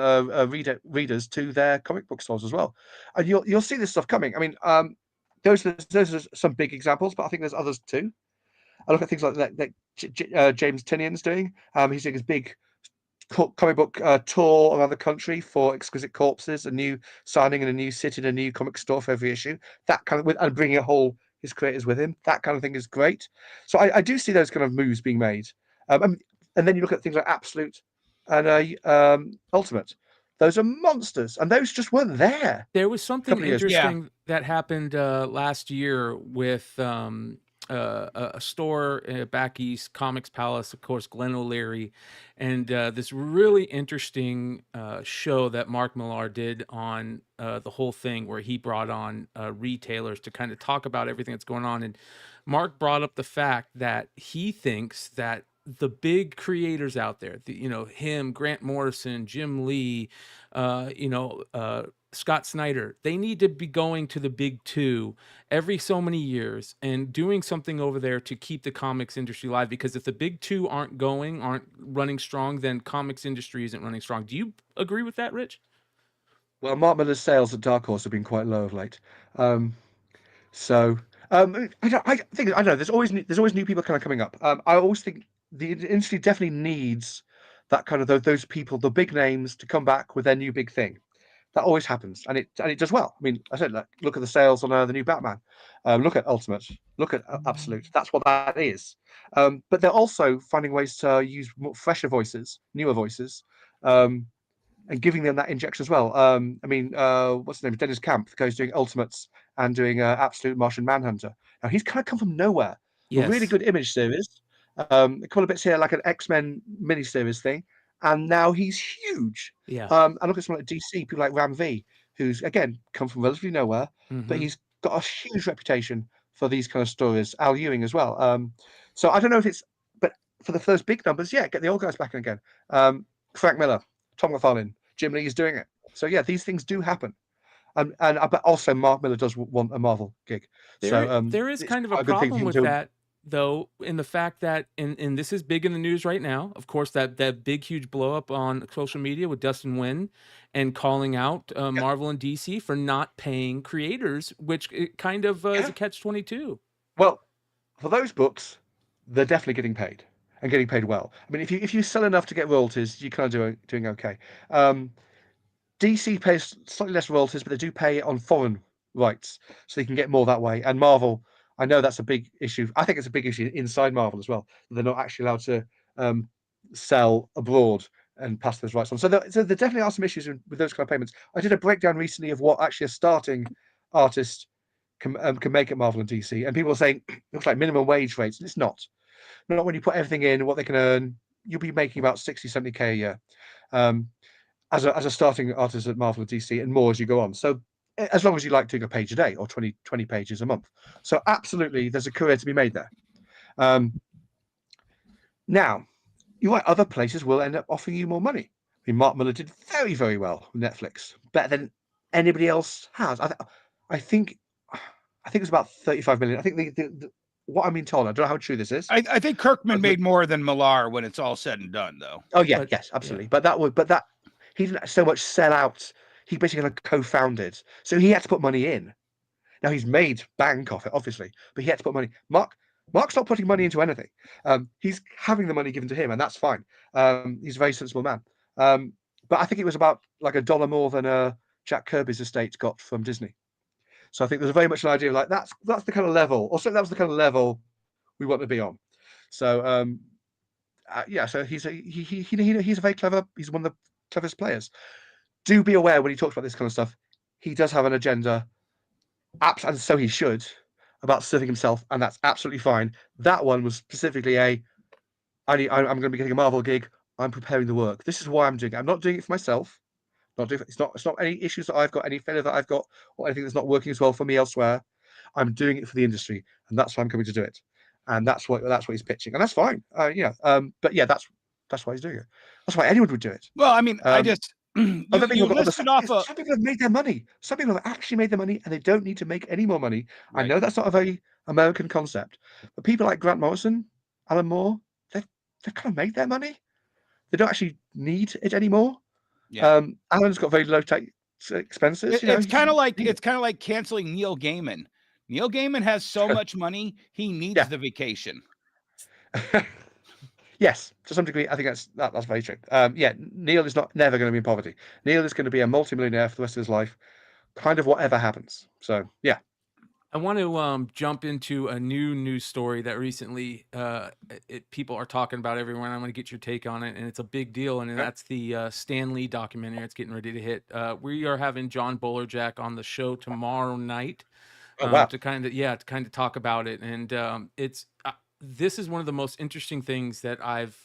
readers to their comic book stores as well. And you'll see this stuff coming. I mean, those are some big examples, but I think there's others too. I look at things like that James Tinian's doing. He's doing his big comic book tour around the country for Exquisite Corpses, a new signing in a new city, in a new comic store for every issue. That kind of, and bringing his creators with him. That kind of thing is great. So I do see those kind of moves being made. And then you look at things like Absolute and Ultimate. Those are monsters, and those just weren't there. There was something interesting that happened last year with a store back east, Comics Palace, of course, Glenn O'Leary, and this really interesting show that Mark Millar did on the whole thing, where he brought on retailers to kind of talk about everything that's going on. And Mark brought up the fact that he thinks that the big creators out there, him, Grant Morrison, Jim Lee, Scott Snyder, they need to be going to the big two every so many years and doing something over there to keep the comics industry alive. Because if the big two aren't running strong, then comics industry isn't running strong. Do you agree with that, Rich? Well, Mark Millar's sales at Dark Horse have been quite low of late. I think there's always new people kind of coming up. I always think the industry definitely needs that kind of those people, the big names, to come back with their new big thing. That always happens, and it does well. I mean, I said, look at the sales on the new Batman. Look at Ultimate. Look at Absolute. That's what that is. But they're also finding ways to use fresher voices, newer voices, and giving them that injection as well. I mean, what's his name? Dennis Camp, the guy who's doing Ultimates and doing Absolute Martian Manhunter. Now he's kind of come from nowhere. Yes. A really good Image series. A couple of bits here, like an X-Men miniseries thing. And now he's huge. Yeah. I look at someone like DC, people like Ram V, who's again come from relatively nowhere, but he's got a huge reputation for these kind of stories. Al Ewing as well. So I don't know if it's, but for those big numbers, yeah, get the old guys back in again. Frank Miller, Tom McFarlane, Jim Lee is doing it. So yeah, these things do happen. But also Mark Miller does want a Marvel gig. There is it's kind of a quite good thing for problem him with to- that, though, in the fact that, and this is big in the news right now, of course, that big, huge blow up on social media with Dustin Nguyen and calling out Marvel and DC for not paying creators, which it kind of is a catch-22. Well, for those books, they're definitely getting paid and getting paid well. I mean, if you sell enough to get royalties, you're kind of doing okay. DC pays slightly less royalties, but they do pay on foreign rights, so you can get more that way. And Marvel, I know that's a big issue. I think it's a big issue inside Marvel as well. They're not actually allowed to sell abroad and pass those rights on. So there definitely are some issues with those kind of payments. I did a breakdown recently of what actually a starting artist can make at Marvel and DC, and people are saying it looks like minimum wage rates. And it's not when you put everything in, what they can earn. You'll be making about 60-70K a year. As a starting artist at Marvel and DC, and more as you go on. So as long as you like doing a page a day or 20 pages a month. So absolutely, there's a career to be made there. Now, you're right, other places will end up offering you more money. I mean, Mark Miller did very, very well with Netflix, better than anybody else has. I think it was about 35 million. I think what I'm being told, I don't know how true this is. I think Kirkman made more than Millar when it's all said and done, though. Oh yeah, yes, absolutely. Yeah. But he didn't so much sell out. He basically kind of co-founded, so he had to put money in. Now he's made bank off it, obviously, but he had to put money. Mark's not putting money into anything. He's having the money given to him, and that's fine. He's a very sensible man. But I think it was about like $1 more than Jack Kirby's estate got from Disney. So I think there's very much an idea of like that's the kind of level, or certainly that was the kind of level we want to be on. So yeah, so he's a very clever. He's one of the cleverest players. Do be aware when he talks about this kind of stuff, he does have an agenda, and so he should, about serving himself, and that's absolutely fine. That one was specifically I'm going to be getting a Marvel gig. I'm preparing the work. This is why I'm doing it. I'm not doing it for myself. It's not any issues that I've got, any failure that I've got, or anything that's not working as well for me elsewhere. I'm doing it for the industry, and that's why I'm coming to do it. And that's what he's pitching, and that's fine. But yeah, that's why he's doing it. That's why anyone would do it. Well, I mean, I just you listed off some people have made their money. Some people have actually made their money, and they don't need to make any more money. Right. I know that's not a very American concept, but people like Grant Morrison, Alan Moore, they've kind of made their money. They don't actually need it anymore. Yeah. Alan's got very low tech expenses. It's kind of like canceling Neil Gaiman. Neil Gaiman has so much money, he needs the vacation. Yes, to some degree, I think that's very true. Yeah, Neil is never going to be in poverty. Neil is going to be a multimillionaire for the rest of his life, kind of whatever happens. So yeah. I want to jump into a new news story that recently people are talking about everywhere, and I want to get your take on it. And it's a big deal, and that's the Stan Lee documentary. It's getting ready to hit. We are having John Bolerjack on the show tomorrow night to kind of talk about it. And this is one of the most interesting things that I've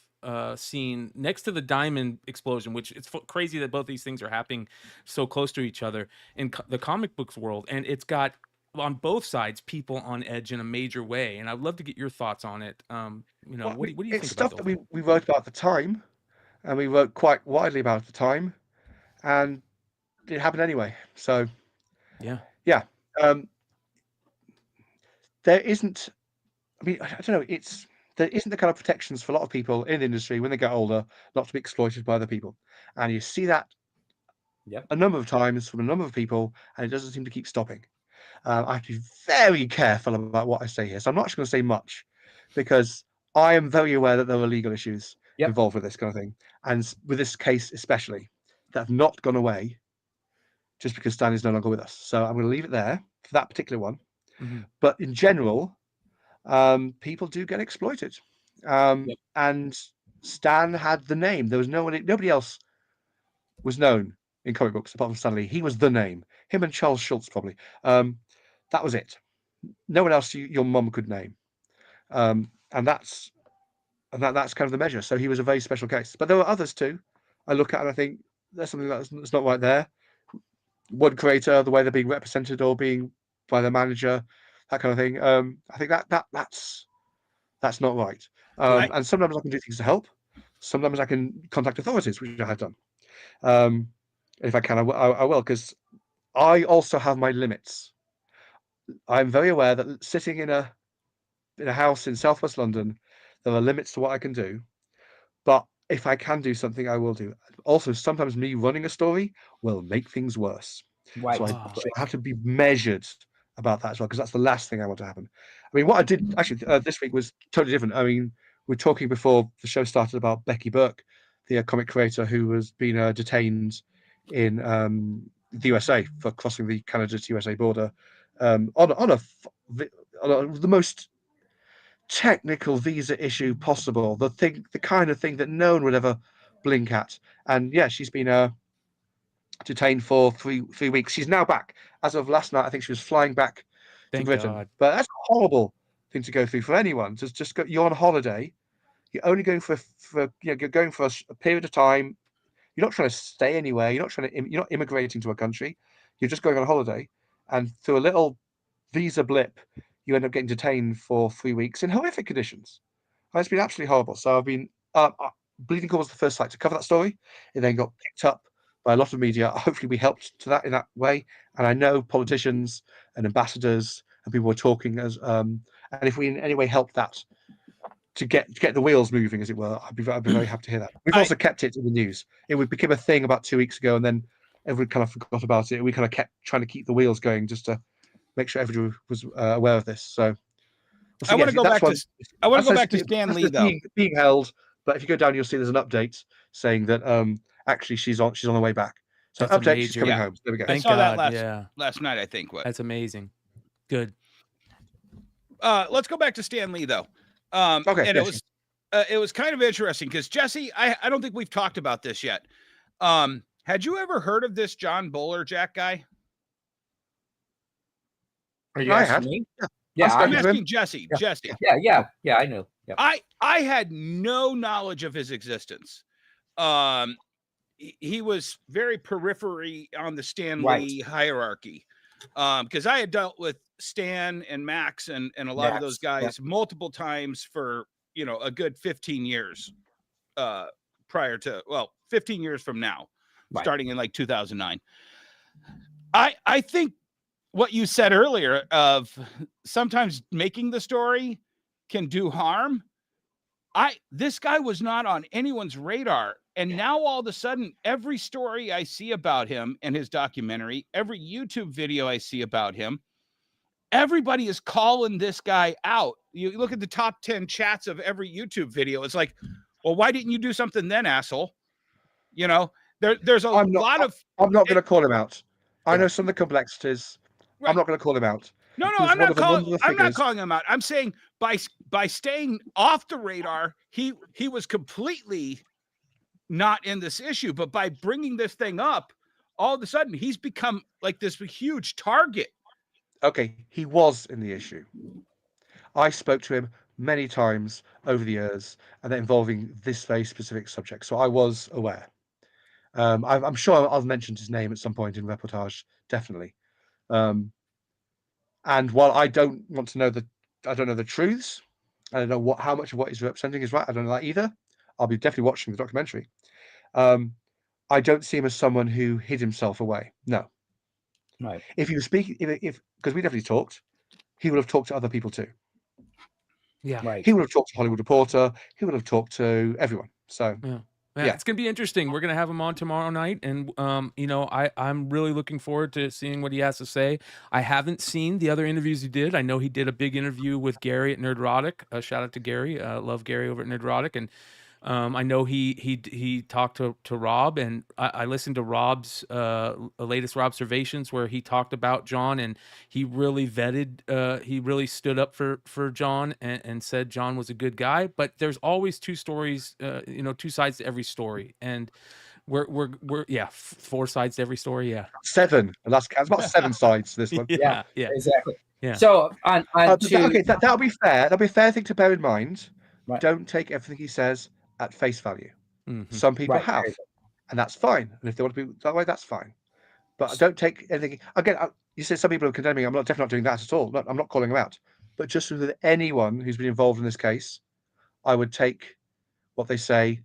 seen next to the diamond explosion, which it's crazy that both these things are happening so close to each other in the comic books world, and it's got on both sides people on edge in a major way. And I'd love to get your thoughts on it. What do you think? It's stuff that we wrote about at the time, and we wrote quite widely about at the time, and it happened anyway. So yeah. There isn't. I mean, I don't know. There isn't the kind of protections for a lot of people in the industry when they get older not to be exploited by other people, and you see that a number of times from a number of people, and it doesn't seem to keep stopping. I have to be very careful about what I say here, so I'm not actually going to say much because I am very aware that there are legal issues involved with this kind of thing, and with this case especially, that have not gone away just because Stan is no longer with us. So I'm going to leave it there for that particular one. Mm-hmm. But in general, people do get exploited, and Stan had the name. There was nobody else was known in comic books apart from Stan Lee. He was the name. Him and Charles Schultz probably. That was it. No one else your mum could name, and that's kind of the measure. So he was a very special case. But there were others too. I look at and I think there's something that's not right there. One creator, the way they're being represented or being by the manager, that kind of thing. I think that's not right. And sometimes I can do things to help. Sometimes I can contact authorities, which I have done. If I can, I will, because I also have my limits. I'm very aware that sitting in a house in Southwest London, there are limits to what I can do. But if I can do something, I will do. Also, sometimes me running a story will make things worse. Right. So I have to be measured about that as well, because that's the last thing I want to happen. I mean, what I did actually this week was totally different. I mean, we were talking before the show started about Becky Burke, the comic creator who was being detained in the USA for crossing the Canada to USA border on the most technical visa issue possible, the kind of thing that no one would ever blink at. And yeah, she's been detained for three weeks. She's now back. As of last night, I think she was flying back to Thank Britain. God. But that's a horrible thing to go through for anyone. Just go, you're on holiday. You're only going for you're going for a period of time. You're not trying to stay anywhere. You're not immigrating to a country. You're just going on holiday, and through a little visa blip, you end up getting detained for 3 weeks in horrific conditions. And it's been absolutely horrible. So I've been Bleeding Cool was the first site to cover that story. It then got picked up by a lot of media. Hopefully, we helped to that in that way. And I know politicians and ambassadors and people were talking as and if we in any way help that to get the wheels moving, as it were, I'd be very happy to hear that. We've also kept it in the news. It became a thing about 2 weeks ago, and then everyone kind of forgot about it. We kind of kept trying to keep the wheels going just to make sure everybody was aware of this. So I want to go back to Stan Lee though. Being held, but if you go down, you'll see there's an update saying that actually she's on the way back. So That's update, amazing. she's coming home. There we go. I saw that last night, I think. That's amazing. Good. Let's go back to Stan Lee though. Okay, and it was kind of interesting because Jesse, I don't think we've talked about this yet. Had you ever heard of this John Bowler Jack guy? Are you asking me? Yeah, I'm asking Jesse. Yeah. Jesse. Yeah, I knew. Yeah. I had no knowledge of his existence. He was very periphery on the Stan Lee hierarchy. Because I had dealt with Stan and Max and a lot of those guys multiple times for a good 15 years prior to 15 years from now, starting in like 2009. I think what you said earlier of sometimes making the story can do harm. This guy was not on anyone's radar. And now all of a sudden, every story I see about him and his documentary, every YouTube video I see about him, everybody is calling this guy out. You look at the top 10 chats of every YouTube video. It's like, well, why didn't you do something then, asshole? There's a lot of... I'm not going to call him out. I know some of the complexities. Right. I'm not going to call him out. No, I'm not calling him out. I'm saying by staying off the radar, he was completely not in this issue, but by bringing this thing up, all of a sudden he's become like this huge target. Okay, he was in the issue. I spoke to him many times over the years, and that involving this very specific subject. So I was aware. I'm sure I've mentioned his name at some point in reportage, definitely. And while I don't want to know I don't know the truths. I don't know how much of what he's representing is right. I don't know that either. I'll be definitely watching the documentary. I don't see him as someone who hid himself away. No. Right. If he was speaking, because we definitely talked, he would have talked to other people too. Yeah. Right. He would have talked to Hollywood Reporter. He would have talked to everyone. So. Yeah, it's gonna be interesting. We're gonna have him on tomorrow night, and I'm really looking forward to seeing what he has to say. I haven't seen the other interviews he did. I know he did a big interview with Gary at Nerdrotic. Shout out to Gary. Love Gary over at Nerdrotic, and I know he talked to Rob, and I listened to Rob's latest observations where he talked about John, and he really vetted. He really stood up for John and said John was a good guy. But there's always two stories, two sides to every story, and we're 4 sides to every story. Yeah, 7. And that's about 7 sides to this one. Yeah, exactly. Yeah. So that'll be fair. That'll be a fair thing to bear in mind. Right. Don't take everything he says at face value. Mm-hmm. Some people have, and that's fine. And if they want to be that way, that's fine. But don't take anything. Again, you said some people are condemning. I'm definitely not doing that at all. I'm not calling them out. But just with anyone who's been involved in this case, I would take what they say.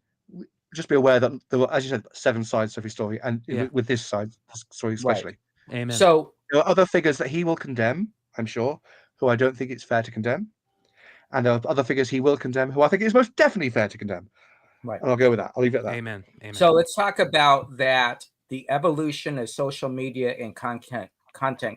Just be aware that there were, as you said, 7 sides to every story, and with this side, this story especially. Amen. So There are other figures that he will condemn, I'm sure, who I don't think it's fair to condemn. And there are other figures he will condemn who I think it is most definitely fair to condemn. right. And I'll go with that. I'll leave it at that. Amen. Amen. So let's talk about that, the evolution of social media and content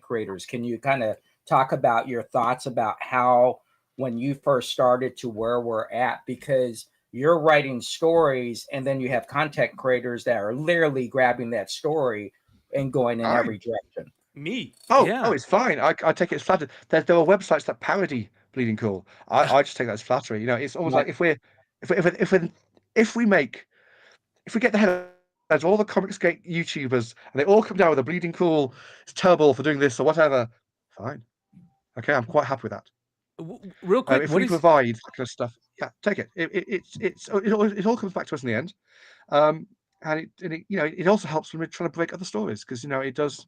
creators. Can you kind of talk about your thoughts about how when you first started to where we're at? Because you're writing stories and then you have content creators that are literally grabbing that story and going in every direction. Me. Oh, yeah. oh, it's fine. I take it as flattery. There are websites that parody Bleeding Cool. I just take that as flattery. You know, it's almost like if we get the head of all the Comicsgate YouTubers and they all come down with a Bleeding Cool, it's terrible for doing this or whatever. Fine. Okay, I'm quite happy with that. Real quick, If we provide that kind of stuff, yeah, take it. It all comes back to us in the end, and it also helps when we're trying to break other stories because it does.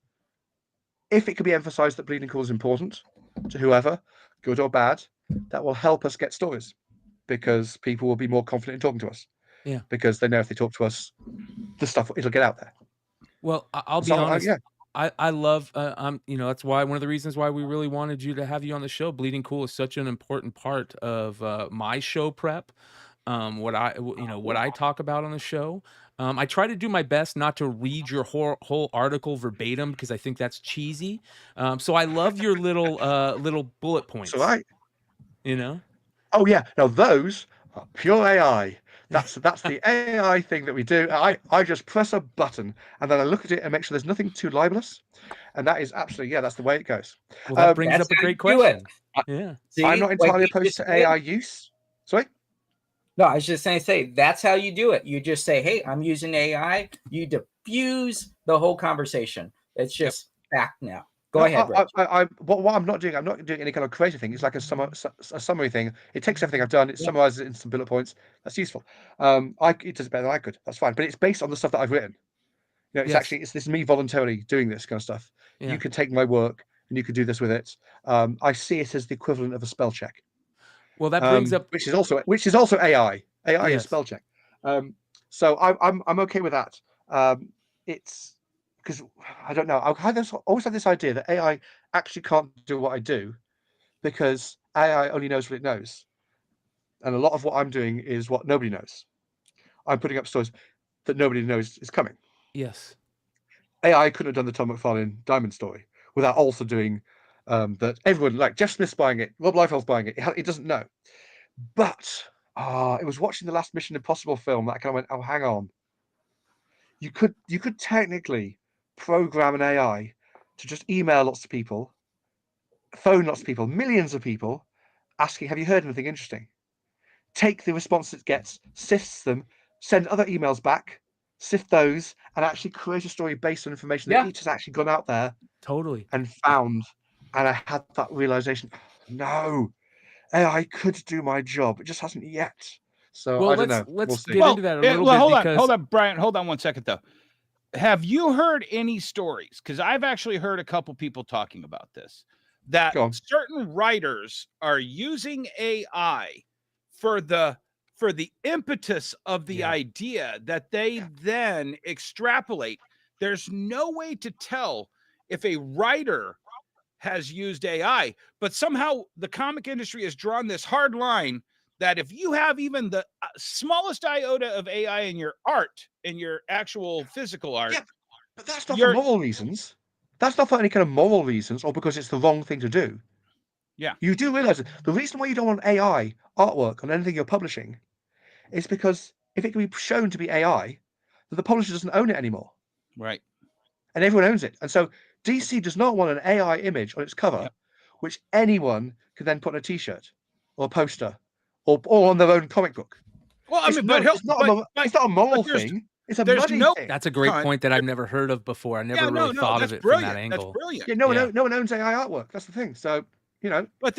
If it could be emphasised that Bleeding Cool is important to whoever, good or bad, that will help us get stories because people will be more confident in talking to us. Yeah, because they know if they talk to us, the stuff it'll get out there. Well, I'll be honest. I love, that's why one of the reasons why we really wanted you to have you on the show. Bleeding Cool is such an important part of my show prep. What I talk about on the show. I try to do my best not to read your whole article verbatim because I think that's cheesy. So I love your little bullet points. So Oh yeah. Now those are pure AI. That's the AI thing that we do. I just press a button and then I look at it and make sure there's nothing too libelous. And that is absolutely, that's the way it goes. Well, that brings up a great question. Yeah. See, I'm not entirely opposed to AI use. Sorry? No, I was just going to say, that's how you do it. You just say, hey, I'm using AI. You diffuse the whole conversation. It's just fact now. Go ahead, Rich. What I'm not doing any kind of creative thing. It's like a summary thing. It takes everything I've done. It summarizes it in some bullet points. That's useful. It does better than I could. That's fine. But it's based on the stuff that I've written. It's this me voluntarily doing this kind of stuff. Yeah. You can take my work and you can do this with it. I see it as the equivalent of a spell check. Well, that brings up which is also AI. AI is spell check. So I'm okay with that. It's because I don't know. I always had this idea that AI actually can't do what I do because AI only knows what it knows, and a lot of what I'm doing is what nobody knows. I'm putting up stories that nobody knows is coming. Yes. AI couldn't have done the Tom McFarlane Diamond story without also doing that. Everyone, like Jeff Smith's buying it, Rob Liefeld's buying it. It doesn't know. But it was watching the last Mission Impossible film that I kind of went, oh, hang on. You could technically program an AI to just email lots of people, phone lots of people, millions of people, asking, have you heard anything interesting? Take the response it gets, sifts them, send other emails back, sift those, and actually create a story based on information that each has actually gone out there and found. And I had that realization, no, AI could do my job. It just hasn't yet. So I don't know. Let's get into that a little bit. Hold on, Brian. Hold on one second, though. Have you heard any stories? Because I've actually heard a couple people talking about this, that certain writers are using AI for the impetus of the idea that they then extrapolate. There's no way to tell if a writer has used AI, but somehow the comic industry has drawn this hard line that if you have even the smallest iota of AI in your art, in your actual physical art, but that's not for moral reasons. That's not for any kind of moral reasons or because it's the wrong thing to do. Yeah. You do realize that the reason why you don't want AI artwork on anything you're publishing is because if it can be shown to be AI, then the publisher doesn't own it anymore. Right. And everyone owns it. And so DC does not want an AI image on its cover, which anyone can then put on a t-shirt or a poster or on their own comic book. Well, I mean, it's not a moral thing. It's a money thing. That's a great point that I've never heard of before. I never really thought of it from that angle. That's brilliant. Yeah, no one owns AI artwork. That's the thing. So, but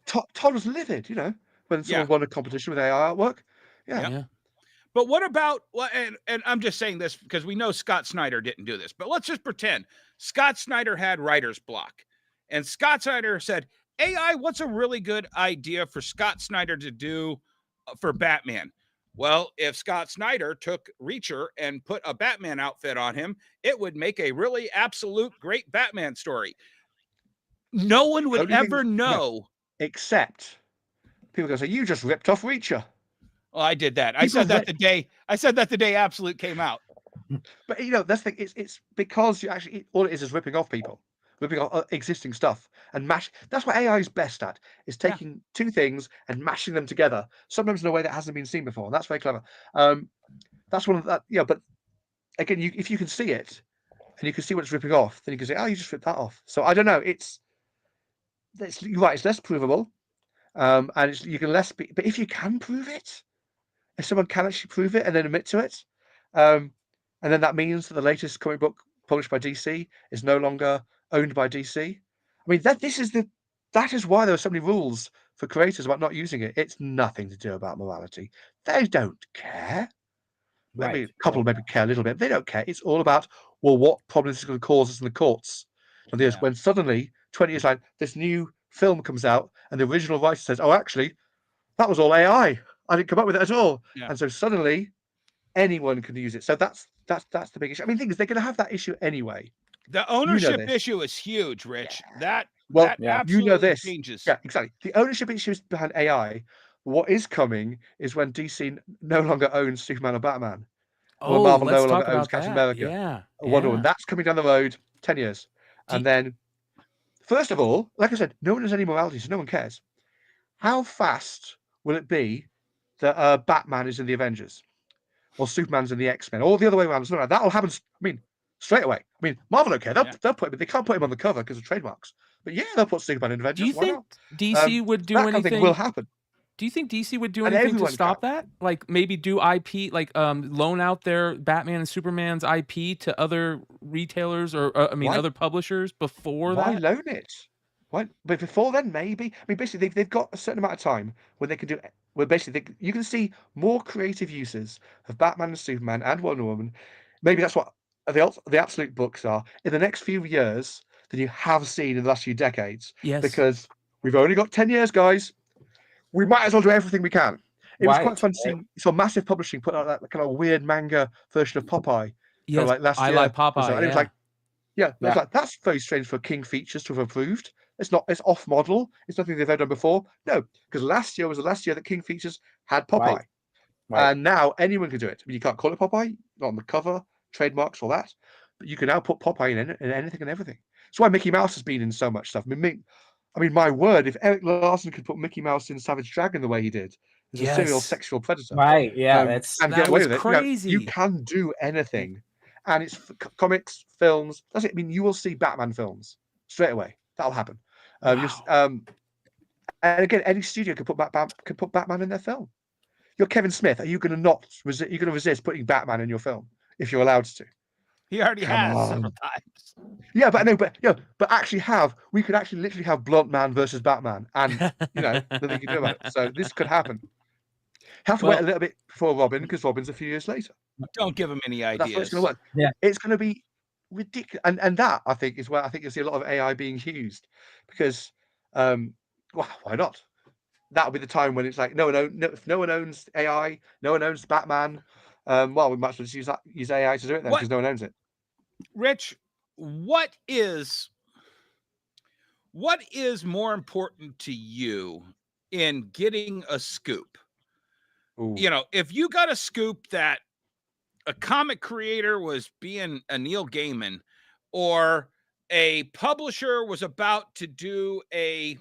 Todd was livid, when someone won a competition with AI artwork. Yeah. But what about, and I'm just saying this because we know Scott Snyder didn't do this, but let's just pretend Scott Snyder had writer's block. And Scott Snyder said, AI, what's a really good idea for Scott Snyder to do for Batman? Well, if Scott Snyder took Reacher and put a Batman outfit on him, it would make a really absolute great Batman story. No one would ever know. Except people go say, you just ripped off Reacher. Well, I did that. I said that the day Absolute came out. But that's the thing. It's because you actually all it is ripping off people, ripping off existing stuff and mash. That's what AI is best at: is taking two things and mashing them together, sometimes in a way that hasn't been seen before. And that's very clever. That's one of that. But again, if you can see it and you can see what it's ripping off, then you can say, oh, you just ripped that off. So I don't know. You're right. It's less provable, and you can less. But if you can prove it. If someone can actually prove it and then admit to it, and then that means that the latest comic book published by DC is no longer owned by DC. I mean, that is why there are so many rules for creators about not using it. It's nothing to do about morality. They don't care. Maybe a couple maybe care a little bit. They don't care. It's all about, well, what problems is going to cause us in the courts. And when suddenly 20 years later, this new film comes out and the original writer says, oh, actually, that was all AI. I didn't come up with it at all. Yeah. And so suddenly anyone can use it. So that's the big issue. I mean, the thing is, they're going to have that issue anyway. The ownership issue is huge, Rich. Yeah. That absolutely changes. Yeah, exactly. The ownership issues behind AI. What is coming is when DC no longer owns Superman or Batman. Oh, or Marvel let's no talk longer owns about Captain that. America. Yeah. Wonder Woman. That's coming down the road 10 years. And then, first of all, like I said, no one has any morality, so no one cares. How fast will it be that Batman is in the Avengers or Superman's in the X-Men or the other way around? That'll happen. I mean, straight away. I mean, Marvel don't care. They'll put him. They can't put him on the cover because of trademarks. But yeah, they'll put Superman in Avengers. Do you think DC would do anything? Kind of thing will happen. Do you think DC would do anything to stop that? Like maybe do IP, like loan out their Batman and Superman's IP to other retailers or other publishers before that? Why loan it? Why? But before then, maybe. I mean, basically, they've got a certain amount of time when they can do. Where basically you can see more creative uses of Batman and Superman and Wonder Woman. Maybe that's what the Absolute books are in the next few years than you have seen in the last few decades. Yes. Because we've only got 10 years, guys. We might as well do everything we can. It was quite fun to see. So Massive Publishing put out that kind of weird manga version of Popeye. Yes, like last year. I like Popeye. And it was like, it was like, that's very strange for King Features to have approved. It's off model. It's nothing they've ever done before. No, because last year was the last year that King Features had Popeye. Right. And now anyone can do it. I mean, you can't call it Popeye, not on the cover, trademarks, all that. But you can now put Popeye in anything and everything. That's why Mickey Mouse has been in so much stuff. I mean, my word, if Eric Larson could put Mickey Mouse in Savage Dragon the way he did, as a serial sexual predator. Right, yeah. That was crazy. You can do anything. And it's comics, films. That's it. I mean, you will see Batman films straight away. That'll happen. And again, any studio could put Batman in their film. You're Kevin Smith. Are you going to resist putting Batman in your film if you're allowed to? He already has several times. Yeah, but actually we could actually literally have Blunt Man versus Batman, and nothing you can do about it. So this could happen. Have to wait a little bit before Robin, because Robin's a few years later. Don't give him any ideas. That's what it's going to work. Yeah, it's going to be ridiculous, and that I think is where I think you'll see a lot of AI being used, because why not? That'll be the time when it's like if no one owns AI, no one owns Batman. We might as well just use AI to do it then, because no one owns it. Rich, what is more important to you in getting a scoop? Ooh. If you got a scoop that a comic creator was being a Neil Gaiman, or a publisher was about to do a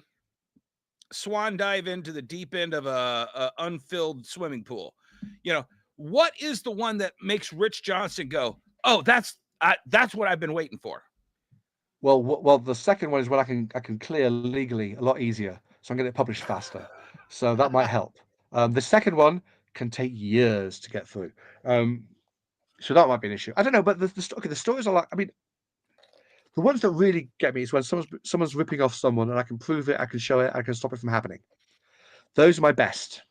swan dive into the deep end of a unfilled swimming pool, what is the one that makes Rich Johnston go, oh, that's what I've been waiting for? Well, the second one is what I can clear legally a lot easier, so I'm going to get it published faster. So that might help. The second one can take years to get through, so that might be an issue. I don't know, but the stories are like, I mean, the ones that really get me is when someone's ripping off someone, and I can prove it, I can show it, I can stop it from happening. Those are my best.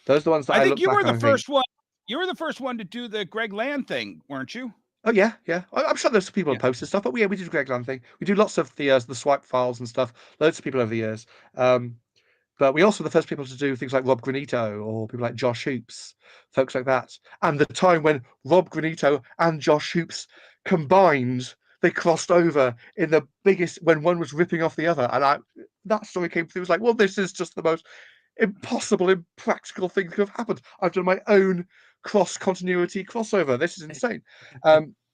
Those are the ones that I think you were the first one. you were the first one to do the Greg Land thing, weren't you? Oh yeah, yeah. I'm sure there's people who posted stuff, but yeah, we did Greg Land thing. We do lots of the swipe files and stuff. Loads of people over the years. But we also were the first people to do things like Rob Granito or people like Josh Hoops, folks like that. And the time when Rob Granito and Josh Hoops combined, they crossed over in the biggest, when one was ripping off the other. And that story came through. It was like, well, this is just the most impossible, impractical thing that could have happened. I've done my own cross-continuity crossover. This is insane.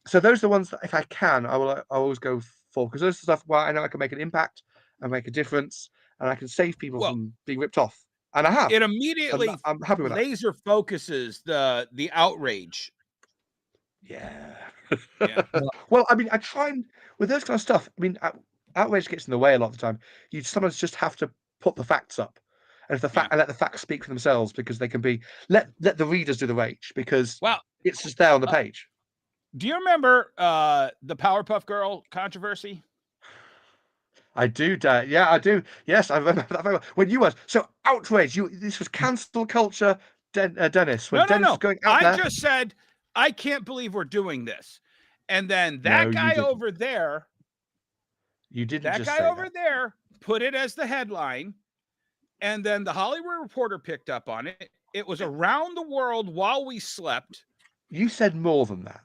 So those are the ones that, if I can, I always go for, because those are stuff where I know I can make an impact and make a difference, and I can save people from being ripped off. And I have. It immediately I'm happy with that. laser focuses the outrage. Yeah. Yeah. Well, I mean, I try and with those kind of stuff. I mean, outrage gets in the way a lot of the time. You sometimes just have to put the facts up, and if the fact and let the facts speak for themselves, because they can be let the readers do the rage, because it's just there on the page. Do you remember the Powerpuff Girl controversy? I do, Dad. Yeah, I do. Yes, I remember that very well. When you were so outraged, this was cancel culture, Dennis. When Dennis was going out I just said, I can't believe we're doing this, and then that guy over there, you didn't. That just guy say over that. there put it as the headline, and then the Hollywood Reporter picked up on it. It was around the world while we slept. You said more than that.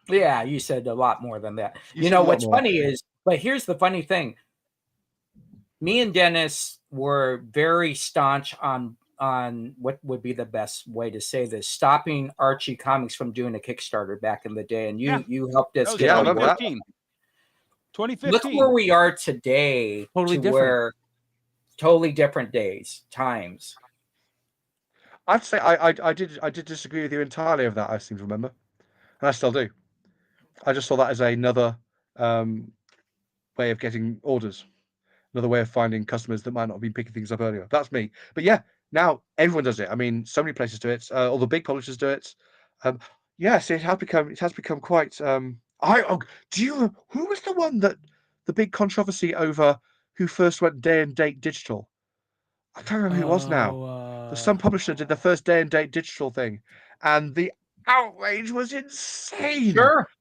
Yeah, you said a lot more than that. You know what's funny is, but here's the funny thing. Me and Dennis were very staunch on what would be the best way to say this, stopping Archie Comics from doing a Kickstarter back in the day, and you helped us get on board. 2015. Look where we are today. Totally different. Where totally different times. I'd say I did disagree with you entirely of that. I seem to remember, and I still do. I just saw that as another way of getting orders, another way of finding customers that might not have been picking things up earlier. That's me. But yeah, now everyone does it. I mean, so many places do it. All the big publishers do it. Yes, it has become quite. Who was the one that the big controversy over who first went day and date digital? I can't remember who it was now. Some publisher did the first day and date digital thing, and the outrage was insane.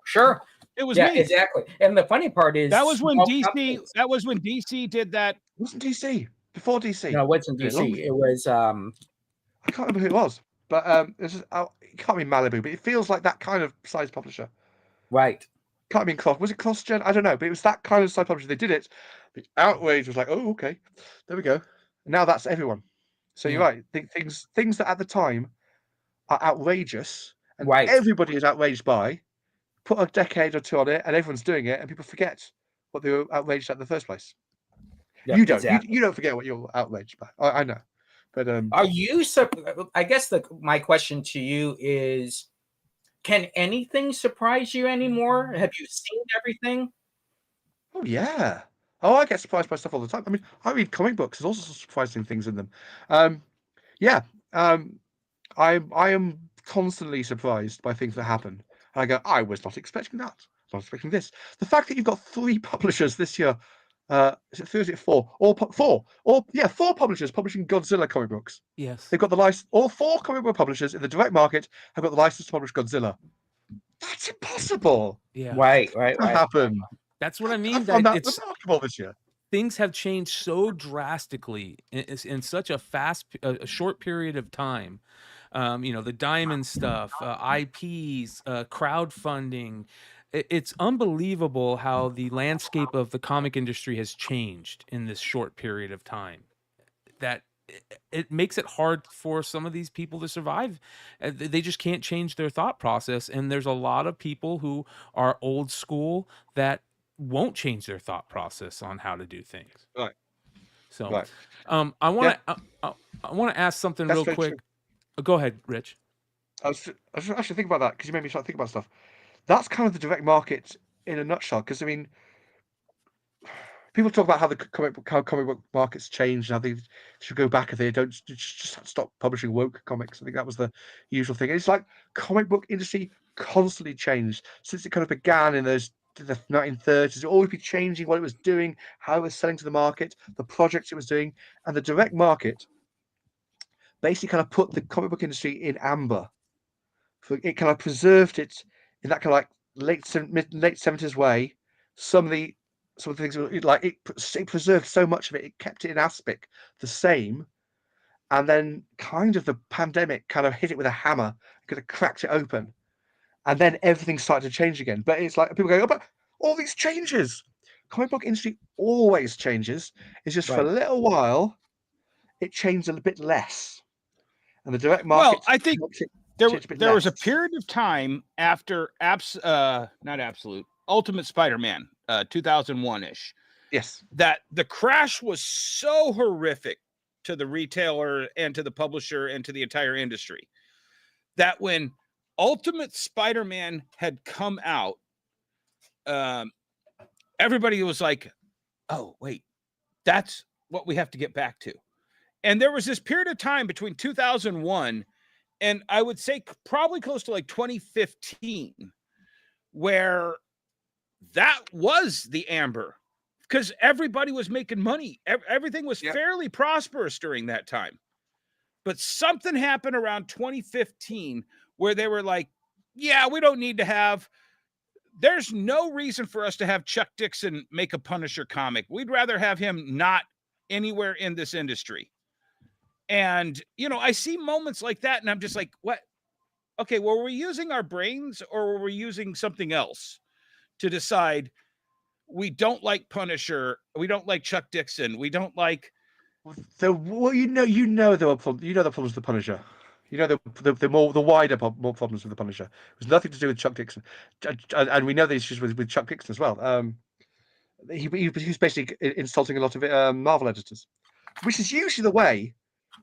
Sure. It was me. Exactly. And the funny part is that was when DC did that. It wasn't DC. Before DC. No, it wasn't DC. It was I can't remember who it was. But it can't be Malibu, but it feels like that kind of size publisher. Right. Can't be Cross. Was it CrossGen? I don't know, but it was that kind of size publisher. They did it. The outrage was like, oh, okay. There we go. And now that's everyone. So you're right. Things that at the time are outrageous and everybody is outraged by, put a decade or two on it and everyone's doing it and people forget what they were outraged at in the first place. Yep, you don't. Exactly. You don't forget what you're outraged by. I know. But are you I guess my question to you is, can anything surprise you anymore? Have you seen everything? Oh yeah. Oh, I get surprised by stuff all the time. I mean, I read comic books. There's also surprising things in them. I am constantly surprised by things that happen. And I go, I was not expecting that. I was not expecting this. The fact that you've got 3 publishers this year, is it 3 or is it 4? Four publishers publishing Godzilla comic books. Yes. They've got the license. All 4 comic book publishers in the direct market have got the license to publish Godzilla. That's impossible. Yeah. Right. Happen. That's what I mean. It's remarkable this year. Things have changed so drastically in such a short period of time. The diamond stuff, IPs, crowdfunding. It's unbelievable how the landscape of the comic industry has changed in this short period of time. That it makes it hard for some of these people to survive. They just can't change their thought process. And there's a lot of people who are old school that won't change their thought process on how to do things. Right. So, I want to ask something real quick. Go ahead, Rich. I was actually thinking about that because you made me start thinking about stuff. That's kind of the direct market in a nutshell. Because I mean, people talk about how the comic book markets change and how they should go back if they don't just stop publishing woke comics. I think that was the usual thing. It's like comic book industry constantly changed since it kind of began in the 1930s. It always be changing what it was doing, how it was selling to the market, the projects it was doing, and the direct market basically kind of put the comic book industry in amber. It kind of preserved it in that kind of like late 70s way. Some of the things like it preserved so much of it. It kept it in aspect the same, and then kind of the pandemic kind of hit it with a hammer, kind of cracked it open, and then everything started to change again. But it's like people go, oh, but all these changes. Comic book industry always changes. It's just for a Right. little while, it changed a bit less, and the direct market Well, I think helped it there change a bit there was a less. period of time after not absolute Ultimate Spider-Man 2001-ish Yes. that the crash was so horrific to the retailer and to the publisher and to the entire industry that when Ultimate Spider-Man had come out, everybody was like, oh wait, that's what we have to get back to. And there was this period of time between 2001 and I would say probably close to like 2015 where that was the amber, because everybody was making money. Everything was fairly prosperous during that time. But something happened around 2015 where they were like, yeah, we don't need to have, there's no reason for us to have Chuck Dixon make a Punisher comic. We'd rather have him not anywhere in this industry. And, you know, I see moments like that and I'm just like, what? Okay, well, were we using our brains or were we using something else to decide we don't like Punisher, we don't like Chuck Dixon, we don't like... Well, you know there were the problems with the Punisher. You know the wider more problems with the Punisher. It was nothing to do with Chuck Dixon, and we know the issues with Chuck Dixon as well. He was basically insulting a lot of Marvel editors, which is usually the way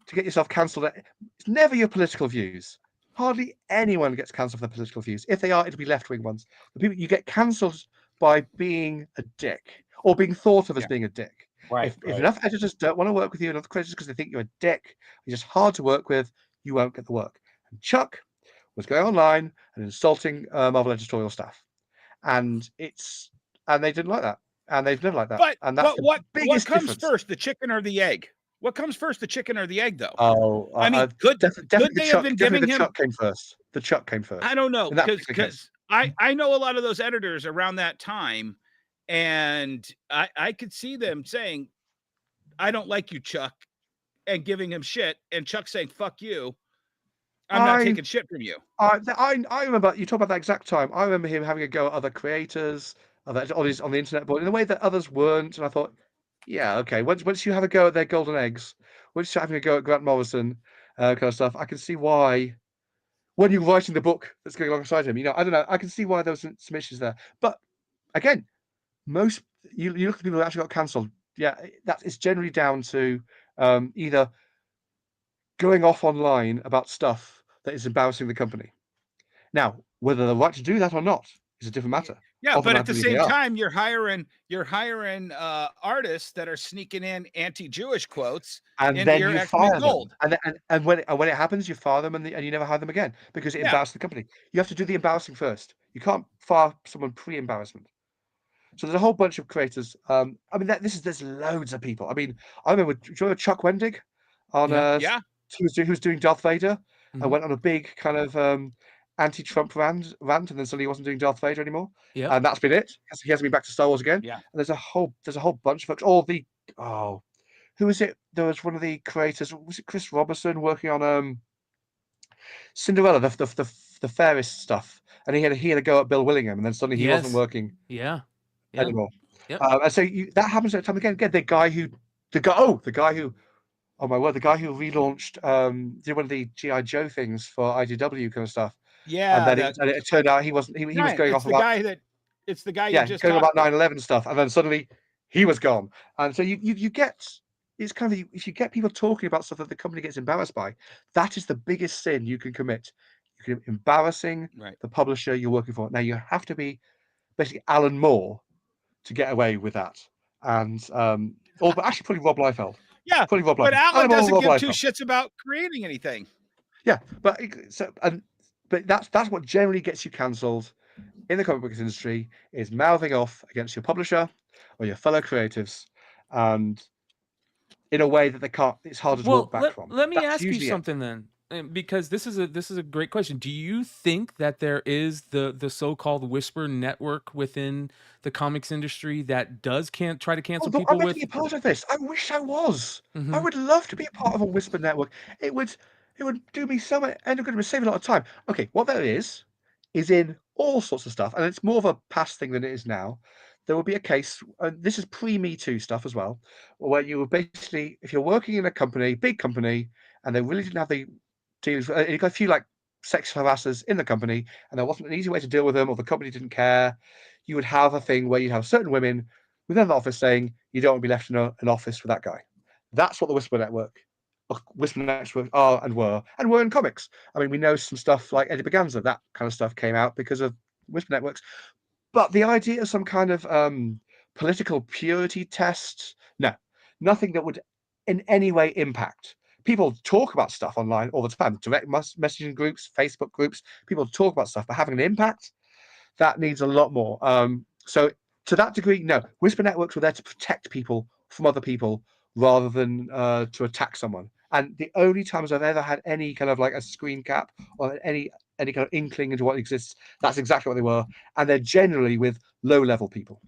to get yourself cancelled. It's never your political views. Hardly anyone gets cancelled for their political views. If they are, it'll be left-wing ones. The people you get cancelled by being a dick or being thought of as being a dick. Right. If enough editors don't want to work with you, enough creditors because they think you're a dick, you're just hard to work with, you won't get the work. And Chuck was going online and insulting Marvel editorial staff, and they didn't like that, and they've never liked that. But and that's what biggest comes difference. first, the chicken or the egg? What comes first, the chicken or the egg, though? Oh, I mean, could they have been giving him? Chuck came first. The Chuck came first. I don't know, because I know a lot of those editors around that time, and I could see them saying, I don't like you, Chuck, and giving him shit, and Chuck saying, fuck you. I'm not taking shit from you. I remember, you talk about that exact time. I remember him having a go at other creators on the internet board in a way that others weren't. And I thought, yeah, okay. Once you have a go at their golden eggs, once you're having a go at Grant Morrison, kind of stuff, I can see why. When you're writing the book that's going alongside him, I don't know. I can see why there was some issues there. But again, most you look at the people who actually got cancelled. Yeah, that is generally down to either going off online about stuff that is embarrassing the company. Now, whether they're right to do that or not is a different matter. Yeah, Often but I at the believe same they are. time, you're hiring artists that are sneaking in anti-Jewish quotes And into then your you X-Men fire them. Gold. And when it happens, you fire them and you never hire them again because it embarrassed the company. You have to do the embarrassing first. You can't fire someone pre-embarrassment. So there's a whole bunch of creators. I mean, there's loads of people. I mean, I remember, do you remember Chuck Wendig on Yeah. who was doing Darth Vader Mhm. and went on a big kind of anti-Trump rant, and then suddenly he wasn't doing Darth Vader anymore. Yep. And that's been it. He hasn't been back to Star Wars again. Yeah. And there's a whole bunch of folks. Who was it? There was one of the creators. Was it Chris Robertson working on Cinderella, the fairest stuff? And he had a go at Bill Willingham, and then suddenly he wasn't working Yeah. anymore. Yep. And so that happens at time again. Again, the guy who oh my word, the guy who relaunched did one of the G.I. Joe things for IDW kind of stuff. Yeah. And then it turned out he wasn't. He was going off about it's the guy you just going talked about 9/11 stuff, and then suddenly he was gone. And so you get, it's kind of, if you get people talking about stuff that the company gets embarrassed by, that is the biggest sin you can commit. You can embarrassing the publisher you're working for. Now you have to be basically Alan Moore to get away with that, and but actually probably Rob Liefeld. Yeah, Probably Rob but Liefeld. Alan doesn't Rob give Liefeld. two shits about creating anything. Yeah, but that's what generally gets you cancelled in the comic book industry, is mouthing off against your publisher or your fellow creatives, and in a way that they can't. It's harder to Well, walk back from. let me That's ask you usually it. something then, because this is a great question. Do you think that there is the so-called whisper network within the comics industry that does can't try to Oh, cancel look, I'm people meant to be with? a part of this. I wish I was. I Mhm. would love to be a part of a whisper network. It would do me so much, and it would save a lot of time. Okay, what there is in all sorts of stuff, and it's more of a past thing than it is now. There will be a case, and this is pre-Me Too stuff as well, where you would basically, if you're working in a company, big company, and they really didn't have the dealings, you got a few like sex harassers in the company, and there wasn't an easy way to deal with them, or the company didn't care, you would have a thing where you have certain women within the office saying you don't want to be left in an office with that guy. That's what the Whisper Network are and were in comics. I mean, we know some stuff like Eddie Berganza, that kind of stuff came out because of Whisper Networks. But the idea of some kind of political purity test, no, nothing that would in any way impact. People talk about stuff online all the time, direct messaging groups, Facebook groups. People talk about stuff, but having an impact, that needs a lot more. So to that degree, no. Whisper networks were there to protect people from other people rather than to attack someone. And the only times I've ever had any kind of like a screen cap or any kind of inkling into what exists, that's exactly what they were. And they're generally with low level people,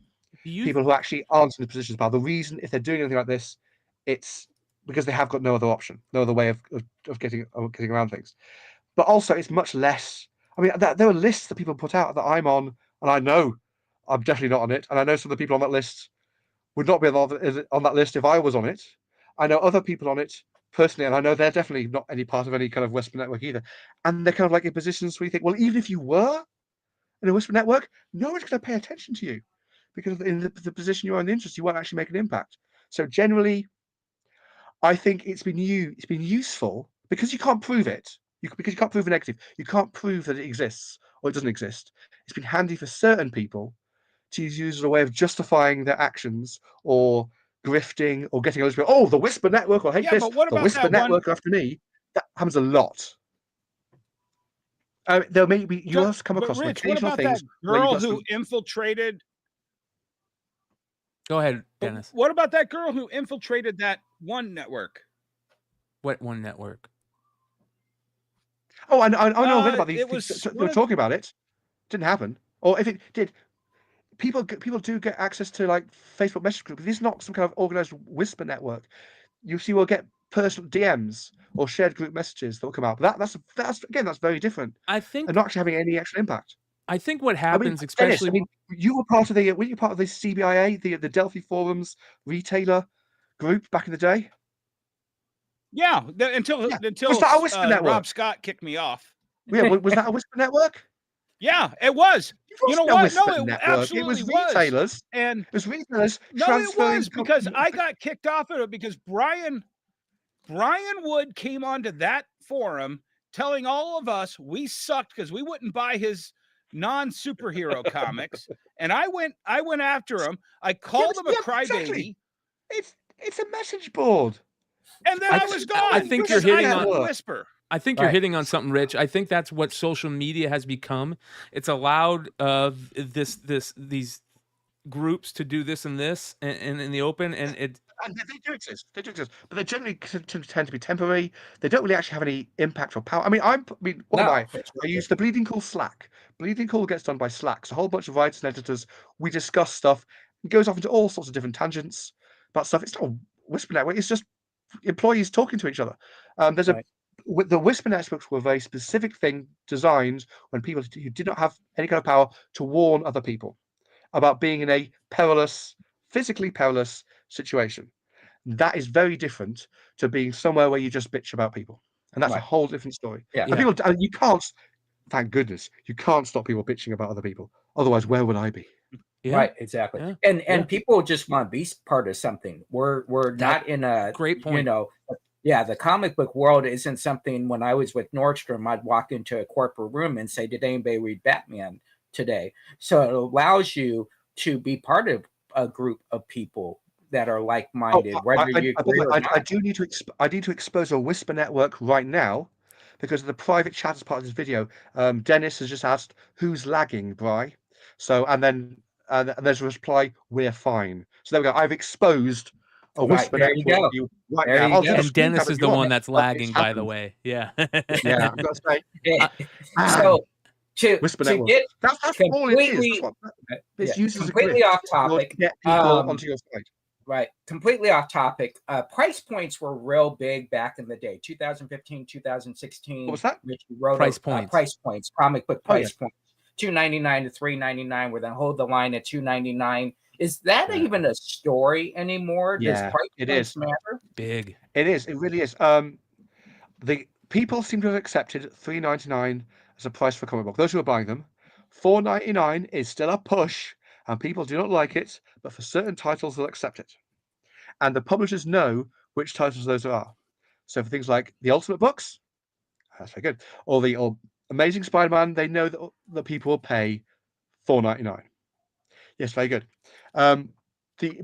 Do you people who actually aren't in the positions of power. The reason, if they're doing anything like this, it's because they have got no other option, no other way of getting around things. But also, it's much less. I mean, there are lists that people put out that I'm on, and I know I'm definitely not on it. And I know some of the people on that list would not be on that list if I was on it. I know other people on it personally, and I know they're definitely not any part of any kind of Whisper network either. And they're kind of like in positions where you think, well, even if you were in a Whisper network, no one's going to pay attention to you because in the position you are in the interest, you won't actually make an impact. So generally, I think it's been useful because you can't prove it. Because you can't prove a negative. You can't prove that it exists or it doesn't exist. It's been handy for certain people to use as a way of justifying their actions or grifting or getting others to go, oh, the Whisper Network will hate Yeah, this. but what The about Whisper that one? Network after me. That happens a lot. There may be you have come But across some Rich, what occasional about that things where you've girl got who some. infiltrated? go ahead, Dennis? What about that girl who infiltrated that one network? What one network? Oh, I know. I read about these It things. was They were talking about it. Didn't happen. Or if it did, people do get access to like Facebook message groups. This is not some kind of organized Whisper network. You see, we'll get personal DMs or shared group messages that will come out. But that's again, that's very different I and think not actually having any actual impact. what I mean, happens, Dennis, especially. you were part of the CBIA, the Delphi Forums retailer group back in the day? Yeah, until Yeah. Was that a Whisper network? Rob Scott kicked me off. Yeah, was that a Whisper network? Yeah, it was. You know A what? Whisper No, it network. absolutely It was retailers. And It was retailers no, it transferring. was because I got kicked off of it because Brian Wood came onto that forum telling all of us we sucked because we wouldn't buy his non-superhero comics. And I went after him. I called him a crybaby. Exactly. It's a message board. And then I was gone. I think you're because hitting I on couldn't whisper. I think you're hitting on something, Rich. I think that's what social media has become. It's allowed these groups to do this and this and in the open, and it. And they do exist. They do exist, but they generally tend to be temporary. They don't really actually have any impact or power. I mean, what am I? I use the Bleeding Cool Slack. Bleeding Cool gets done by Slack. It's a whole bunch of writers and editors. We discuss stuff. It goes off into all sorts of different tangents about stuff. It's not a Whisper network. It's just employees talking to each other. The Whisper networks were a very specific thing designed when people who did not have any kind of power to warn other people about being in a physically perilous situation. That is very different to being somewhere where you just bitch about people, and that's a whole different story. Yeah. And you can't. Thank goodness you can't stop people bitching about other people. Otherwise, where would I be? Yeah. Right, exactly. Yeah. And people just want to be part of something. We're not in a great point. The comic book world isn't something. When I was with Nordstrom, I'd walk into a corporate room and say, "Did anybody read Batman today?" So it allows you to be part of a group of people that are like-minded. I do need to expose a Whisper network right now because of the private chat as part of this video. Dennis has just asked, "Who's lagging, Bri?" So and there's a reply, "We're fine." So there we go. I've exposed a Right, Whisper there you Net will go. be right There now. you I'll do go. the And screen Dennis grab if is you the want. one that's It's lagging, by the happened. way. Yeah. Yeah, I've got to say, Yeah. man, So Whisper to Network. get That's all it is. That's completely what yeah, it's used as a completely grift off in order topic. to get people onto your site. Right, completely off topic. Price points were real big back in the day, 2015, 2016. What was that? Which wrote Price points. price points, comic book Oh, yeah. price points, $2.99 to $3.99, where then hold the line at $2.99. Is that Yeah. even a story anymore? Does Yeah, price it points is. matter? Big. It is. It really is. The people seem to have accepted $3.99 as a price for a comic book. Those who are buying them, $4.99 is still a push, and people do not like it. But for certain titles, they'll accept it, and the publishers know which titles those are. So for things like the Ultimate books, that's very good, or the Amazing Spider-Man, they know that the people will pay $4.99. Yes, very good. The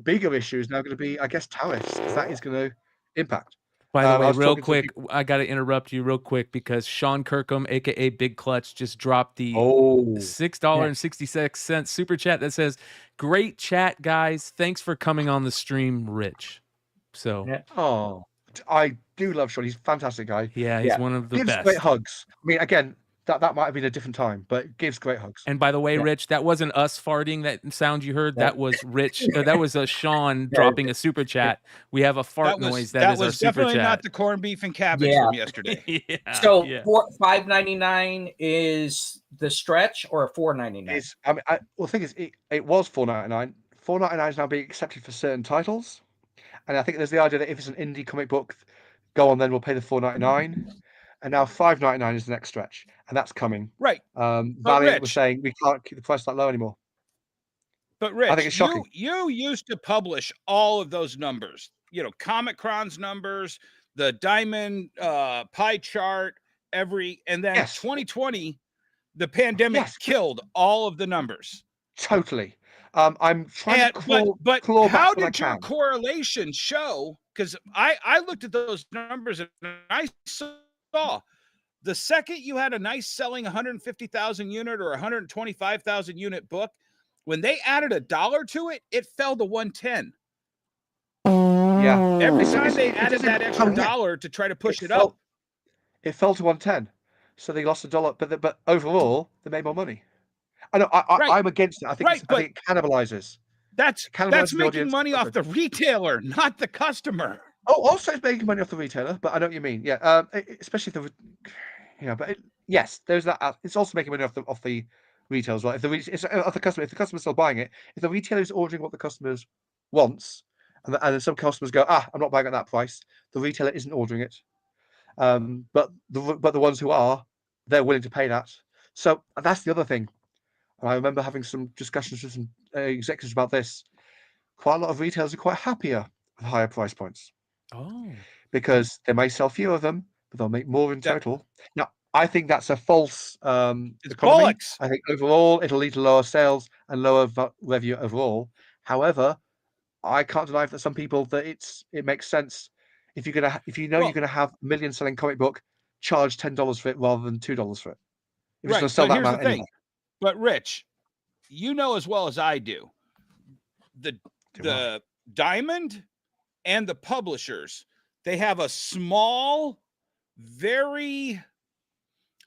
bigger issue is now going to be, I guess, tariffs, because that is going to impact. By the I way, was real talking to quick, I got to interrupt you real quick because Sean Kirkham, aka Big Clutch, just dropped the $6.66 super chat that says, "Great chat, guys. Thanks for coming on the stream, Rich." So Yeah. Oh, I do love Sean. He's a fantastic guy. yeah, he's Yeah. one of the Gives great best. hugs. I mean, again, that might have been a different time, but gives great hugs. And by the way, Yeah. Rich, that wasn't us farting. That sound you heard, Yeah. that was Rich. That was Sean Yeah. dropping a super chat. We have a fart That noise was that is our was super definitely not chat. the corned beef and cabbage Yeah. from yesterday. Yeah, So yeah. $5.99 is the stretch, or $4.99? It's, I mean, the thing is, it was $4.99. $4.99 is now being accepted for certain titles, and I think there's the idea that if it's an indie comic book, go on then, we'll pay the $4.99, and now $5.99 is the next stretch, and that's coming. Right. Valiant was Rich- saying we can't keep the price that low anymore. But I think Rich, it's shocking. you used to publish all of those numbers, Comic-Cron's numbers, the diamond pie chart, and then Yes. 2020, the pandemic Yes. killed all of the numbers. Totally. I'm trying to claw how back when I did your can. correlation show? Because I looked at those numbers and I saw the second you had a nice selling 150,000 unit or 125,000 unit book, when they added $1 to it, it fell to 110. Yeah. Every time they added that extra $1 to try to push it up, it fell to 110. So they lost $1, but overall they made more money. I know I'm against it. I think it cannibalizes. That's Cannibalizes the making audience. money off the retailer, not the customer. Oh, also it's making money off the retailer, but I know what you mean. Yeah, especially if yes, there's that. It's also making money off the retail as well. If the customer's still buying it, if the retailer is ordering what the customers wants, and then some customers go, I'm not buying at that price, the retailer isn't ordering it. But the ones who are, they're willing to pay that. So that's the other thing. And I remember having some discussions with some executives about this. Quite a lot of retailers are quite happier with higher price points. Oh. Because they may sell fewer of them, but they'll make more in total. Now, I think that's a false economy. Bollocks. I think overall it'll lead to lower sales and lower revenue overall. However, I can't deny that some people that it makes sense. If you're gonna have a million selling comic book, charge $10 for it rather than $2 for it. If it's gonna sell that amount anyway. But Rich, you know as well as I do, the Diamond and the publishers, they have a small, very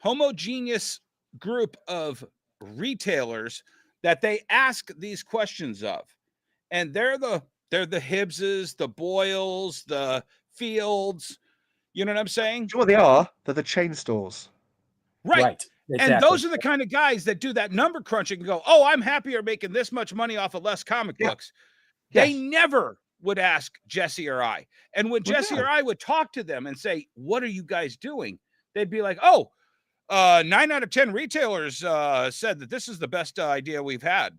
homogeneous group of retailers that they ask these questions of. And they're the Hibbses, the Boyles, the Fields. You know what I'm saying? Do you know what they are? They're the chain stores. Right. Exactly. And those are the kind of guys that do that number crunching and go, oh, I'm happier making this much money off of less comic books. They never would ask Jesse or I. And when Jesse or I would talk to them and say, what are you guys doing? They'd be like, 9 out of 10 retailers said that this is the best idea we've had.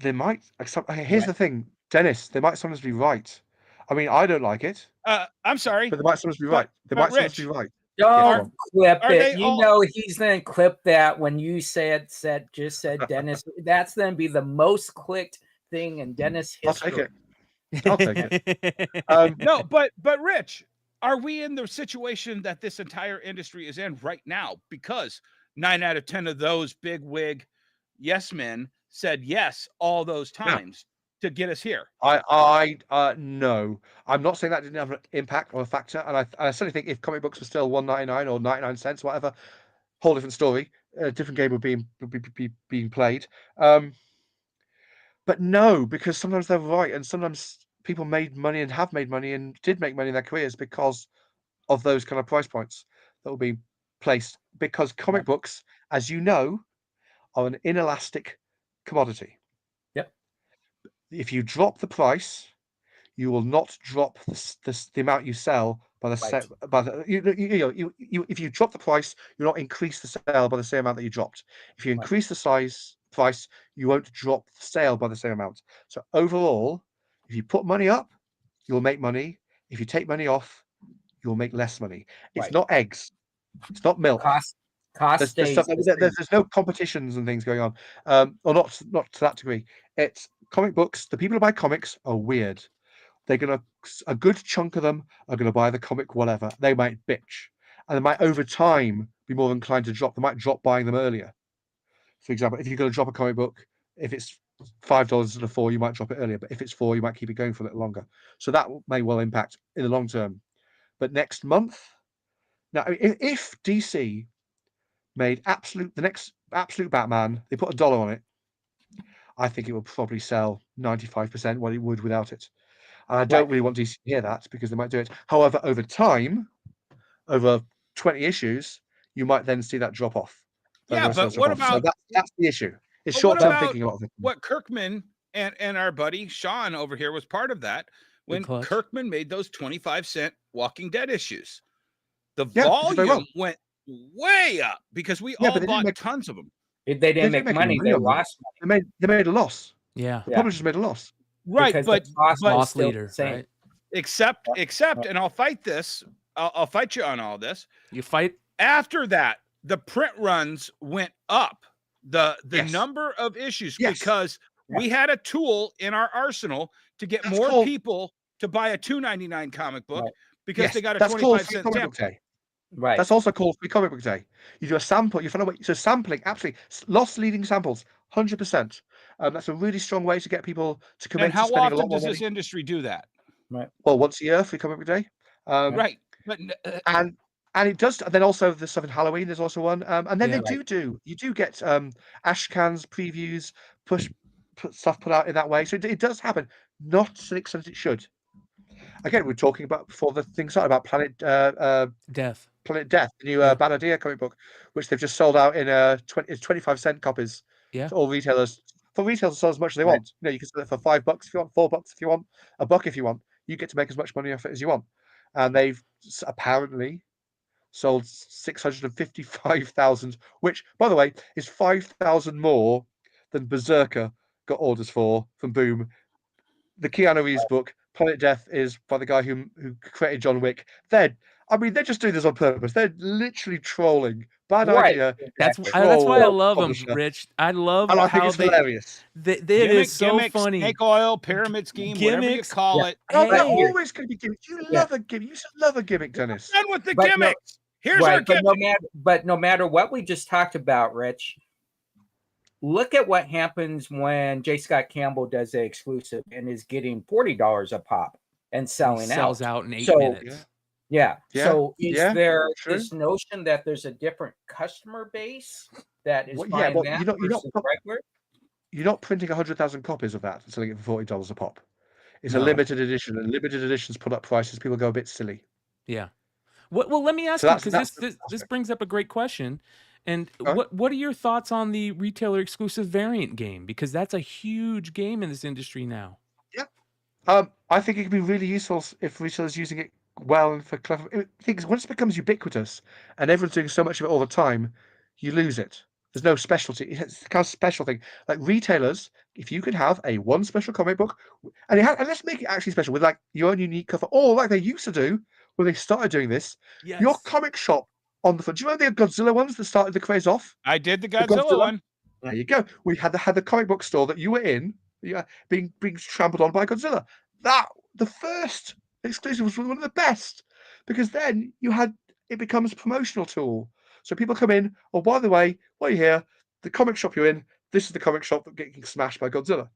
They might. Here's the thing, Dennis. They might sometimes be right. I mean, I don't like it. I'm sorry, but they might sometimes be right. They might sometimes be right. Don't clip it. You know he's gonna clip that when you just said Dennis. That's gonna be the most clicked thing in Dennis history. I'll take it. No, but Rich, are we in the situation that this entire industry is in right now? Because 9 out of 10 of those big wig yes men said yes all those times. to get us here. No, I'm not saying that didn't have an impact or a factor, and I certainly think if comic books were still $1.99 or 99 cents, whatever, whole different story, a different game would be being played. But no, because sometimes they're right, and sometimes people made money and have made money and did make money in their careers because of those kind of price points that will be placed. Because comic books, as you know, are an inelastic commodity. Yep. If you drop the price, you will not drop the amount you sell by the Right. if you drop the price, you'll not increase the sale by the same amount that you dropped. If you increase the price, you won't drop the sale by the same amount. So overall, if you put money up, you'll make money. If you take money off, you'll make less money. It's Right. not eggs. It's not milk. Cost There's stays stuff the same. there's no competitions and things going on, or not to that degree. It's comic books. The people who buy comics are weird. They're gonna a good chunk of them are gonna buy the comic whatever. They might bitch, and they might over time be more inclined to drop. They might drop buying them earlier. For example, if you're gonna drop a comic book, if it's $5 instead of $4, you might drop it earlier. But if it's $4, you might keep it going for a little longer. So that may well impact in the long term. But next month, now if DC made the next absolute Batman, they put $1 on it, I think it will probably sell 95% what it would without it. And I don't really want DC to hear that because they might do it. However, over time, over 20 issues, you might then see that drop off. Yeah, but what about so that's the issue? It's but short-term thinking a lot of it. what Kirkman and our buddy Sean over here was part of that when Kirkman made those 25-cent Walking Dead issues. The volume went way up because we all bought tons of them. They didn't make money. They lost money. They made a loss. Yeah. The publishers made a loss. Right, because but loss leader, right? Except, and I'll fight this. I'll fight you on all this. You fight after that. The print runs went up. The number of issues because we had a tool in our arsenal to get more people to buy a $2.99 comic book because they got a 25-cent sample. Right. That's also called Free Comic Book Day. You do a sample. You find a way. So sampling, absolutely, loss leading samples, 100%. That's a really strong way to get people to commit. And how to spending often a lot does more this industry do that? Right. Well, once a year, Free Comic Book Day. Right. But and it does. And then also there's stuff in Halloween. There's also one. And then you do get Ashcan's previews, stuff put out in that way. So it does happen, not to the extent it should. Again, we're talking about before the thing started about Planet Death. Planet Death, the new Bad Idea comic book, which they've just sold out in 25-cent copies. Yeah. To all retailers. For retailers to sell as much as they want. You know, you can sell it for $5 if you want, $4 if you want, $1 if you want. You get to make as much money off it as you want. And they've apparently sold 655,000, which, by the way, is 5,000 more than Berserker got orders for from Boom. The Keanu Reeves book, Planet Death, is by the guy who created John Wick. They're just doing this on purpose. They're literally trolling. Bad idea. That's why I love them, Rich. I love and I how think it's hilarious. It is so gimmicks, funny. Snake oil, pyramid scheme, whatever you call it. Oh, they're always going to be gimmicks. You love a gimmick. You should love a gimmick, Dennis. Done with the gimmicks. Here's our gimmick. But no matter what we just talked about, Rich, look at what happens when J. Scott Campbell does the exclusive and is getting $40 a pop and selling out. Sells out in 8 minutes. Yeah. So is there this notion that there's a different customer base that is buying that versus regular? You're not printing 100,000 copies of that and selling it for $40 a pop. It's a limited edition, and limited editions put up prices. People go a bit silly. Yeah. Well, let me ask you, because this brings up a great question. And what are your thoughts on the retailer exclusive variant game? Because that's a huge game in this industry now. Yeah. I think it could be really useful if retailers using it well and for clever things. Once it becomes ubiquitous and everyone's doing so much of it all the time, you lose it. There's no specialty. It's the kind of special thing. Like retailers, if you can have one special comic book, and let's make it actually special with like your own unique cover, or like they used to do when they started doing this. Yes. Your comic shop on the front. Do you remember the Godzilla ones that started the craze off? I did the Godzilla one. There you go. We had the comic book store that you were in, being trampled on by Godzilla. The first exclusive was one of the best, because then it becomes a promotional tool. So people come in, by the way, while you're here, the comic shop you're in, this is the comic shop that's getting smashed by Godzilla.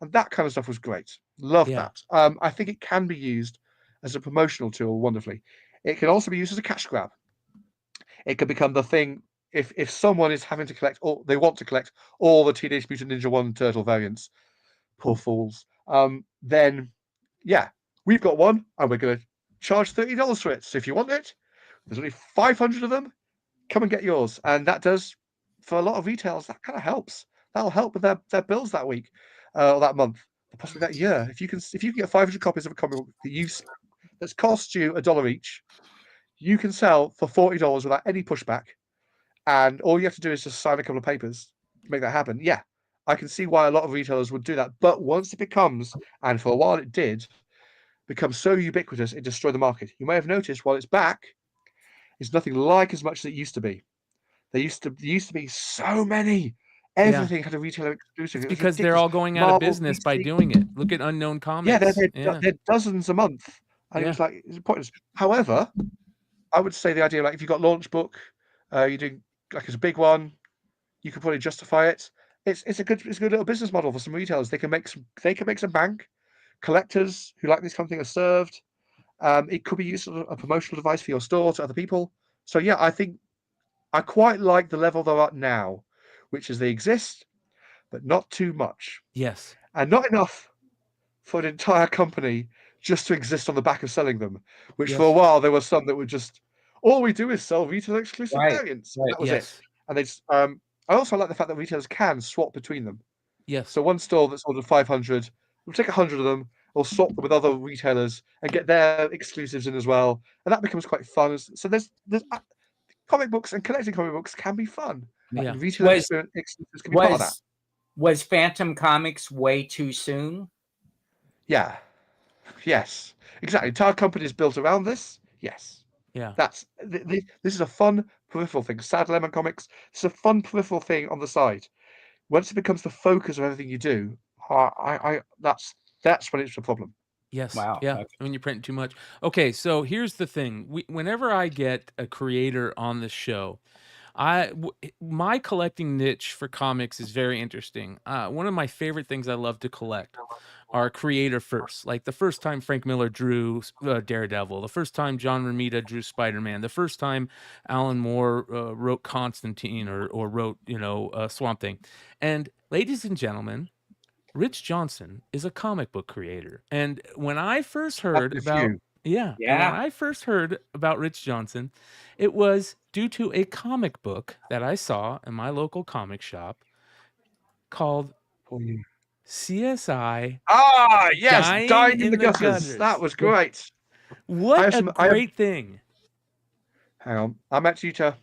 and that kind of stuff was great. Love Yeah. that. I think it can be used as a promotional tool wonderfully. It can also be used as a cash grab. It could become the thing if someone is having to collect, or they want to collect all the Teenage Mutant Ninja One Turtle variants, poor fools. Then yeah, we've got one, and we're going to charge $30 for it. So if you want it, there's only 500 of them. Come and get yours, and that does for a lot of retailers. That kind of helps. That'll help with their bills that week or that month, or possibly that year. If you can get 500 copies of a comic book that's cost you $1 each, you can sell for $40 without any pushback, and all you have to do is just sign a couple of papers to make that happen. Yeah, I can see why a lot of retailers would do that. But once it becomes, and for a while it did, become so ubiquitous, it destroyed the market. You may have noticed while it's back, it's nothing like as much as it used to be. There used to be so many. Everything had a retailer exclusive. It's It was because they're ridiculous. all going out of Marvel, business by DC, doing it. Look at Unknown yeah, Comics. they're dozens a month, and it Yeah. was like it's pointless. However, I would say the idea, like if you've got launch book, you're doing like it's a big one, you can probably justify it. It's a good little business model for some retailers. They can make some bank. Collectors who like this kind of thing are served. It could be used as a promotional device for your store to other people. So yeah, I think I quite like the level they're at now, which is they exist, but not too much, Yes. and not enough for an entire company just to exist on the back of selling them. Which for a Yes. while there were some that were just all we do is sell retail exclusive Right, variants. right. That was it. Yes. And they I also like the fact that retailers can swap between them. Yes. So one store that's ordered 500, we'll take 100 of them, we'll swap them with other retailers and get their exclusives in as well, and that becomes quite fun. So there's comic books, and collecting comic books can be fun, Yeah. and retail Was exclusives can be part of that. was Phantom Comics way too soon? Yeah, yes, exactly. Entire companies built around this. Yes, Yeah. that's this is a fun peripheral thing. Sad Lemon Comics. It's a fun peripheral thing on the side. Once it becomes the focus of everything you do, that's when it's a problem. Yes. Wow. Yeah. Okay. When you're printing too much. Okay. So here's the thing. Whenever I get a creator on the show, my collecting niche for comics is very interesting. One of my favorite things I love to collect are creator first. Like the first time Frank Miller drew Daredevil, the first time John Romita drew Spider-Man, the first time Alan Moore wrote Constantine or wrote Swamp Thing. And ladies and gentlemen, Rich Johnston is a comic book creator. And when I first heard That's about you. and when I first heard about Rich Johnston, it was due to a comic book that I saw in my local comic shop called For you. CSI Ah, yes, Dying in the gutters. That was great. What a great thing. Hang on, I'm actually to.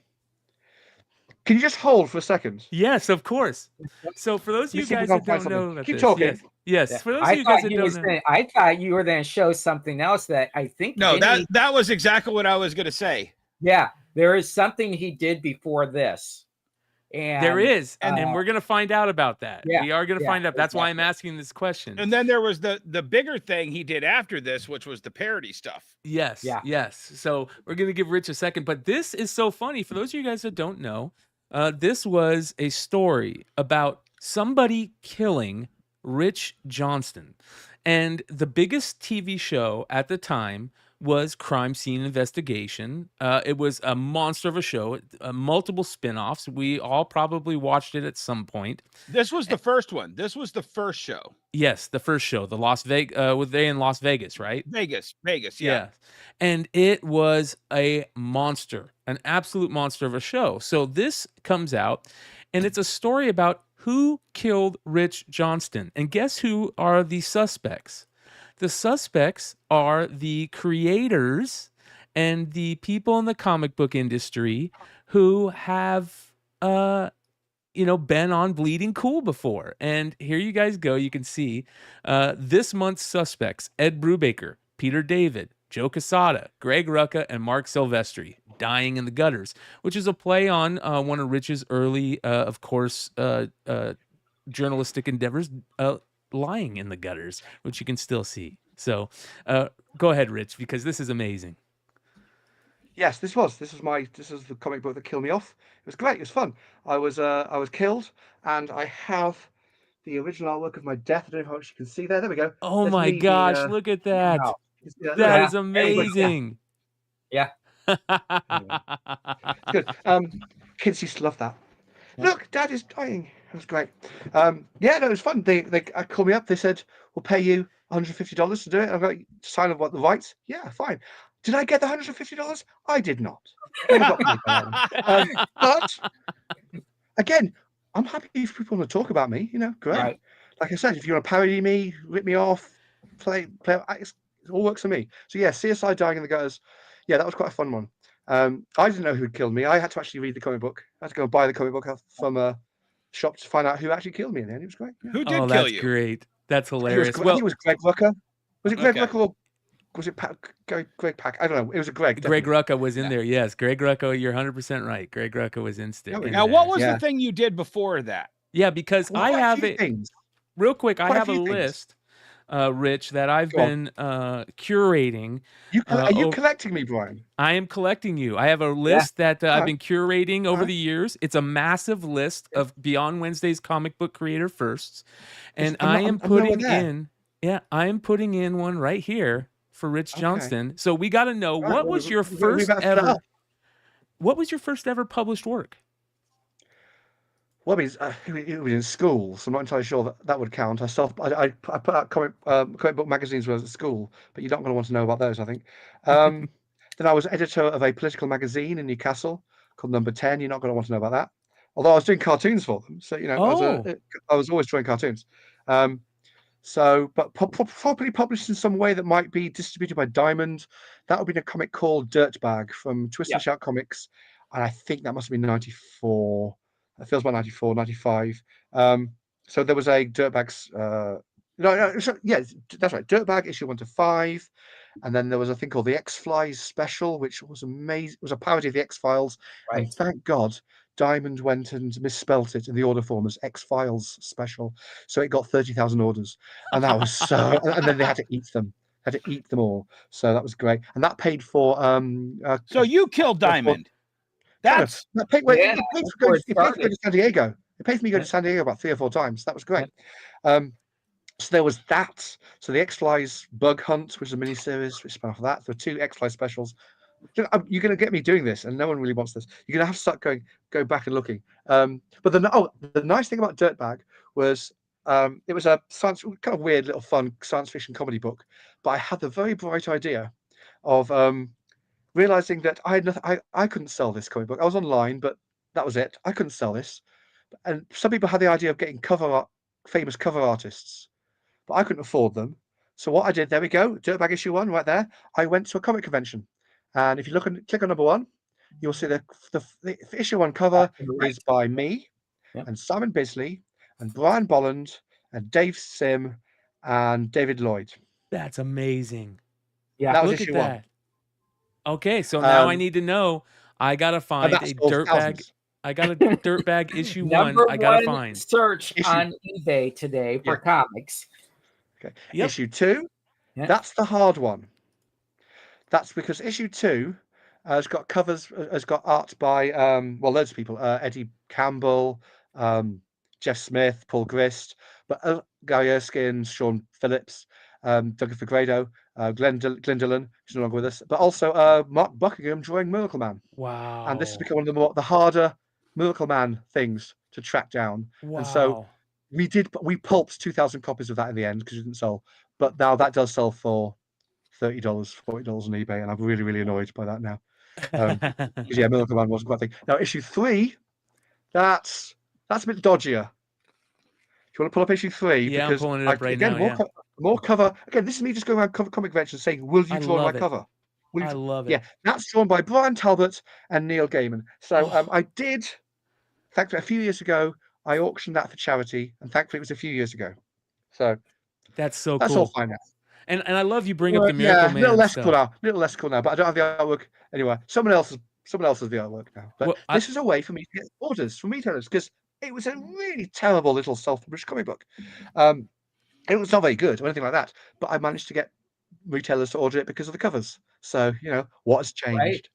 Can you just hold for a second? Yes, of course. So for those of you Let me see if guys I that can find don't know something. about Keep this, talking. yes. For those of you guys that don't know, I thought you were going to show something else that I think. No, that was exactly what I was going to say. Yeah, there is something he did before this. And there is, and we're going to find out about that. Yeah, we are going to find out. That's why I'm asking this question. And then there was the bigger thing he did after this, which was the parody stuff. Yes, yes. So we're going to give Rich a second, but this is so funny. For those of you guys that don't know, this was a story about somebody killing Rich Johnston. And the biggest TV show at the time was Crime Scene Investigation. It was a monster of a show, multiple spin-offs. We all probably watched it at some point. This was the first one. This was the first show. Yes, the first show, the Las Vegas, were they in Las Vegas, right? Vegas, yeah. And it was a monster, an absolute monster of a show. So this comes out, and it's a story about who killed Rich Johnston. And guess who are the suspects? The suspects are the creators and the people in the comic book industry who have, been on Bleeding Cool before. And here you guys go. You can see this month's suspects: Ed Brubaker, Peter David, Joe Quesada, Greg Rucka, and Mark Silvestri, dying in the gutters, which is a play on one of Rich's early, of course, journalistic endeavors, lying in the gutters, which you can still see. So go ahead, Rich, because this is amazing. Yes, this is the comic book that killed me off. It was great. It was fun. I was killed, and I have the original artwork of my death. I don't know how much you can see there. There we go. Oh There's my me being, gosh, look at that. wow. You can see that. Look That at is Yeah, everybody, amazing. yeah, that. Good. Kids used to love that. yeah. Look, Dad is dying. That was great. Yeah, no, it was fun. They called me up. They said, "We'll pay you $150 to do it." I've got to sign up what the rights. Yeah, fine. Did I get the $150? I did not. Never got paid by that one. But again, I'm happy if people want to talk about me. You know, great. Right. Like I said, if you want to parody me, rip me off, play, it all works for me. So yeah, CSI Dying in the Gutters. Yeah, that was quite a fun one. I didn't know who had killed me. I had to actually read the comic book. I had to go and buy the comic book from a shop to find out who actually killed me in the end. It was great. Yeah. Who did Oh, kill that's you? great. That's I think hilarious. I Well, think it was Greg Rucker. Was it Greg Okay. Rucker or was it Greg Pack? I don't know. It was a Greg. Greg definitely. Rucka was in there. Yes, Greg Rucka, you're 100% right. Greg Rucka was in There we in go. Now, there. what was Yeah. the thing you did before that? Yeah, because Well, I quite a have few it things. real quick. I Quite a have a few things. list, Rich, that I've Go on. been curating. Are you oh, collecting me, Brian? I am collecting you. I have a Yeah. list that I've Alright. been curating over Alright. the years. It's a massive list of Beyond Wednesday's comic book creator firsts, and I'm I not- am I'm nowhere putting there. in. Yeah, I am putting in one right here for Rich Okay. Johnston. So we got to know All right, what well, was your we first better split that ever. up. What was your first ever published work? Well, I mean, it was in school, so I'm not entirely sure that would count. I put out comic book magazines when I was at school, but you're not going to want to know about those, I think. Then I was editor of a political magazine in Newcastle called Number 10. You're not going to want to know about that. Although I was doing cartoons for them, so you know, Oh, I was always drawing cartoons. But properly published in some way that might be distributed by Diamond. That would be a comic called Dirtbag from Twist and Shout Comics, and I think that must have been 94. It feels about 94, 95. So there was a Dirtbags. That's right. Dirtbag issue 1 to 5, and then there was a thing called the X-Files special, which was amazing. It was a parody of the X-Files, Right. and thank God Diamond went and misspelt it in the order form as X-Files special, so it got 30,000 orders, and that was so. And then they had to eat them. Had to eat them all. So that was great, and that paid for So you killed Diamond. That's that paid, Yeah, it paid that's for where going, it it paid for going started. to San Diego. It paid for me to go Yeah. to San Diego about 3 or 4 times. That was great. So there was that. So the X-Flies Bug Hunt, which is a miniseries, which spun off of that. There were 2 X-Flies specials. You're going to get me doing this, and no one really wants this. You're going to have to start going back and looking. But the nice thing about Dirtbag was it was a kind of weird little fun science fiction comedy book. But I had the very bright idea of realizing that I had nothing. I couldn't sell this comic book. I was online, but that was it. I couldn't sell this. And some people had the idea of getting famous cover artists, but I couldn't afford them. So what I did, there we go, Dirtbag issue 1 right there. I went to a comic convention, and if you click on number 1, you'll see the issue 1 cover Right. is by me Yep. and Simon Bisley and Brian Bolland and Dave Sim and David Lloyd. that's amazing. Yeah. That was Look at issue 1. that. Okay, so now I Um, need to know. I gotta and find that a sold Dirtbag. thousands. I got a Dirtbag issue 1. Number I gotta one find. search Issue- on eBay today for comics. Okay. Yep. Issue 2, Yeah. that's the hard one. That's because issue 2 has got art by loads of people. Eddie Campbell, Jeff Smith, Paul Grist, but Gary Erskine, Sean Phillips, Douglas Fegredo, Glenn Dillon, who's no longer with us, but also Mark Buckingham drawing Miracle Man. Wow. And this has become one of the harder Miracle Man things to track down. Wow. And so we pulped 2,000 copies of that in the end because it didn't sell. But now that does sell for $30, $40 on eBay, and I'm really, really annoyed by that now. Because Miracle Man wasn't quite a thing. Now issue 3, that's a bit dodgier. If you want to pull up issue 3, Yeah, I'm because pulling it up right again, now. more cover. Again, this is me just going around comic conventions saying, "Will you I draw my love it. cover?" Will you I love it. Yeah, that's drawn by Brian Talbot and Neil Gaiman. So Oh. I did. Thankfully, a few years ago, I auctioned that for charity, and thankfully, it was a few years ago. So That's so that's cool. all fine now. And I love you bring up the Miracle Yeah, Man little less stuff. cool now. Little less cool now. But I don't have the artwork anyway. Someone else has the artwork now. But Well, this is a way for me to get orders from retailers because it was a really terrible little self-published comic book. It was not very good or anything like that, but I managed to get retailers to order it because of the covers. So what has changed?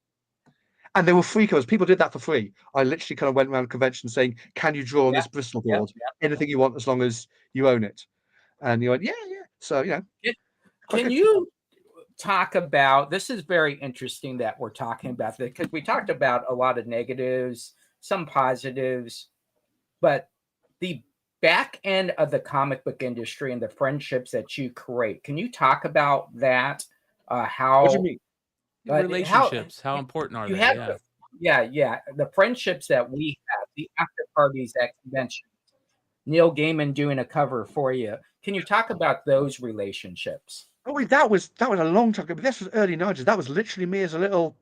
And they were free covers. People did that for free. I literally kind of went around conventions saying, "Can you draw on Yeah, this Bristol yeah, board? yeah. Anything you want, as long as you own it." And you went, "Yeah, yeah." So quite Can good. you talk about this? Is very interesting that we're talking about this because we talked about a lot of negatives, some positives, but the back end of the comic book industry and the friendships that you create. Can you talk about that? What do you How mean? how Relationships, how important are you they? have Yeah. yeah, the friendships that we have, the after parties at conventions, Neil Gaiman doing a cover for you. Can you talk about those relationships? Oh, wait, that was a long time ago. But this was early 90s. That was literally me as a little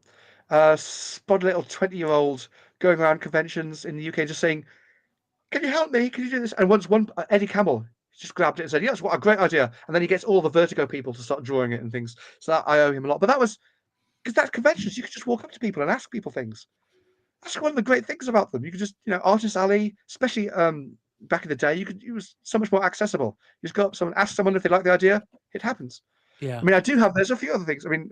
spud little 20-year-old going around conventions in the UK just saying, "Can you help me? Can you do this?" And once one Eddie Campbell just grabbed it and said, "Yes, what a great idea!" And then he gets all the Vertigo people to start drawing it and things. So I owe him a lot. But that was because that's conventions. You could just walk up to people and ask people things. That's one of the great things about them. You could just, Artist Alley, especially back in the day, it was so much more accessible. You just go up to someone, ask someone if they like the idea. It happens. Yeah. I mean, there's a few other things. I mean,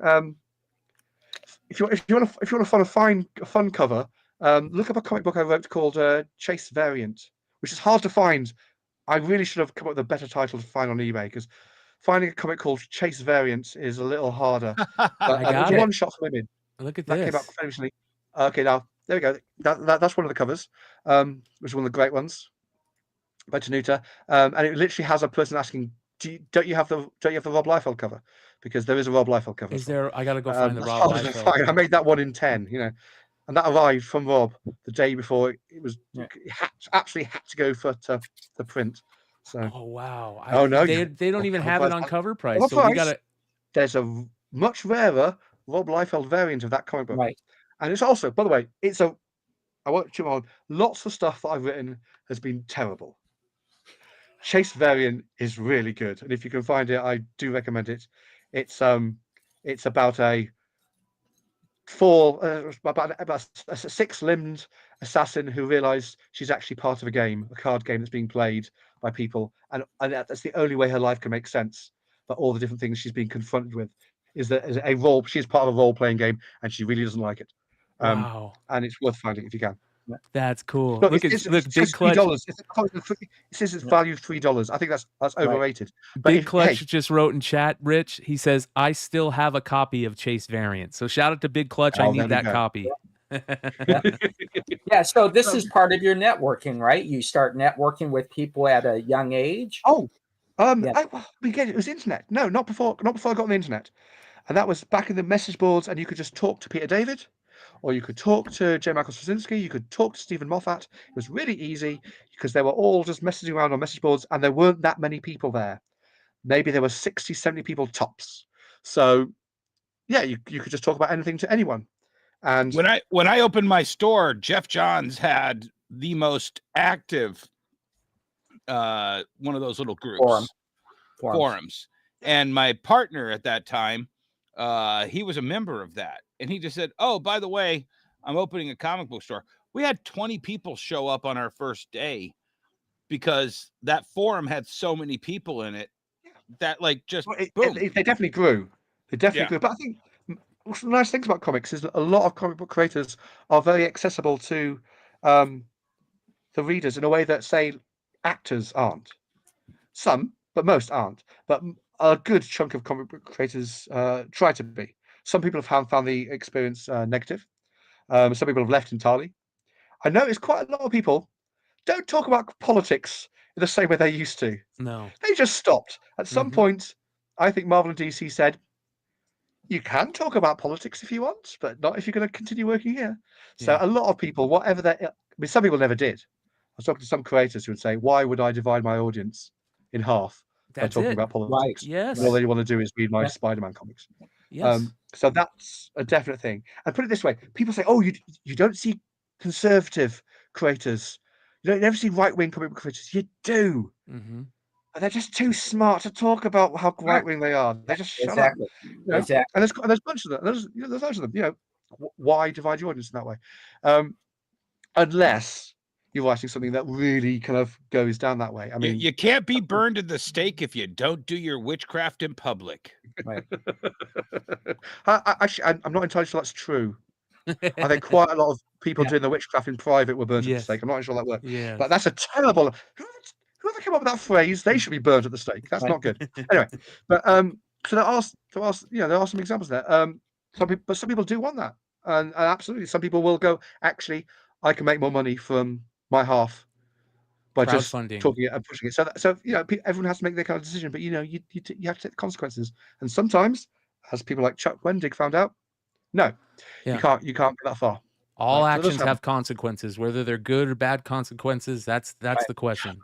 if you want to find a fun cover, look up a comic book I wrote called Chase Variant, which is hard to find. I really should have come up with a better title to find on eBay, because finding a comic called Chase Variant is a little harder. But I it was got it. one shot for women. Look at That came out this. fairly recently. Okay, now there we go. That's one of the covers, which is one of the great ones by Tanuta. And it literally has a person asking, "Don't you have the Rob Liefeld cover?" Because there is a Rob Liefeld cover. Is there? I got to go find the That's Rob hard to Liefeld. find. I made that one in 10, and that arrived from Rob the day before it was. Yeah. It absolutely had to go for the print. So Oh wow! oh no, they don't even have it on cover price, cover so we price. got to. There's a much rarer Rob Liefeld variant of that comic book, Right. and it's also, by the way, I won't chew on. Lots of stuff that I've written has been terrible. Chase variant is really good, and if you can find it, I do recommend it. It's about a a six-limbed assassin who realized she's actually part of a game, a card game that's being played by people, and that's the only way her life can make sense. But all the different things she's being confronted with is a role. She's part of a role-playing game, and she really doesn't like it. Wow, And it's worth finding if you can. that's cool. Look, Look it look, Big says Clutch. $3. It says it's valued $3. I think that's overrated. But Big Clutch just wrote in chat, Rich. He says, "I still have a copy of Chase Variant." So shout out to Big Clutch. I there need we that go. copy. Yeah. So this is part of your networking, right? You start networking with people at a young age. Oh, Yeah. we get it. It was internet. No, not before. Not before I got on the internet. And that was back in the message boards, and you could just talk to Peter David, or you could talk to J. Michael Straczynski. You could talk to Stephen Moffat. It was really easy because they were all just messaging around on message boards, and there weren't that many people there. Maybe there were 60, 70 people tops. So yeah, you could just talk about anything to anyone. And when I opened my store, Jeff Johns had the most active one of those little groups forums. And my partner at that time, he was a member of that, and he just said, "Oh, by the way, I'm opening a comic book store." We had 20 people show up on our first day because that forum had so many people in it that just boom. they definitely grew. They definitely grew. But I think one of the nice things about comics is that a lot of comic book creators are very accessible to the readers in a way that, say, actors aren't. Some, but most aren't. But a good chunk of comic book creators try to be. Some people have found the experience negative. Some people have left entirely. I noticed quite a lot of people don't talk about politics in the same way they used to. No. They just stopped. At some point, I think Marvel and DC said, "You can talk about politics if you want, but not if you're going to continue working here." So a lot of people, some people never did. I was talking to some creators who would say, "Why would I divide my audience in half by That's talking it. about politics? Yes. All they want to do is read my Spider-Man comics." Yes. So that's a definite thing. And put it this way, people say, "Oh, you don't see conservative creators. You don't never see right-wing comic book creators." You do. Mm-hmm. And they're just too smart to talk about how right-wing they are. They just shut up. Exactly. And there's a bunch of them. There's loads of them. Why divide your audience in that way? Unless you're writing something that really kind of goes down that way. I mean, you can't be burned at the stake if you don't do your witchcraft in public. Right. actually, I'm not entirely sure that's true. I think quite a lot of people Yeah. doing the witchcraft in private were burnt at the Yes. stake. I'm not sure that worked, Yes. but that's a terrible. Whoever came up with that phrase, they should be burnt at the stake. That's not good. Anyway, but so there are some examples there. Some people do want that, and absolutely, some people will go. Actually, I can make more money from my half by just Crowdfunding. talking it and pushing it. So everyone has to make their kind of decision, but you have to take the consequences. And sometimes, as people like Chuck Wendig found out, no, Yeah. you can't go that far. All Right, so actions have consequences, whether they're good or bad consequences. That's the question.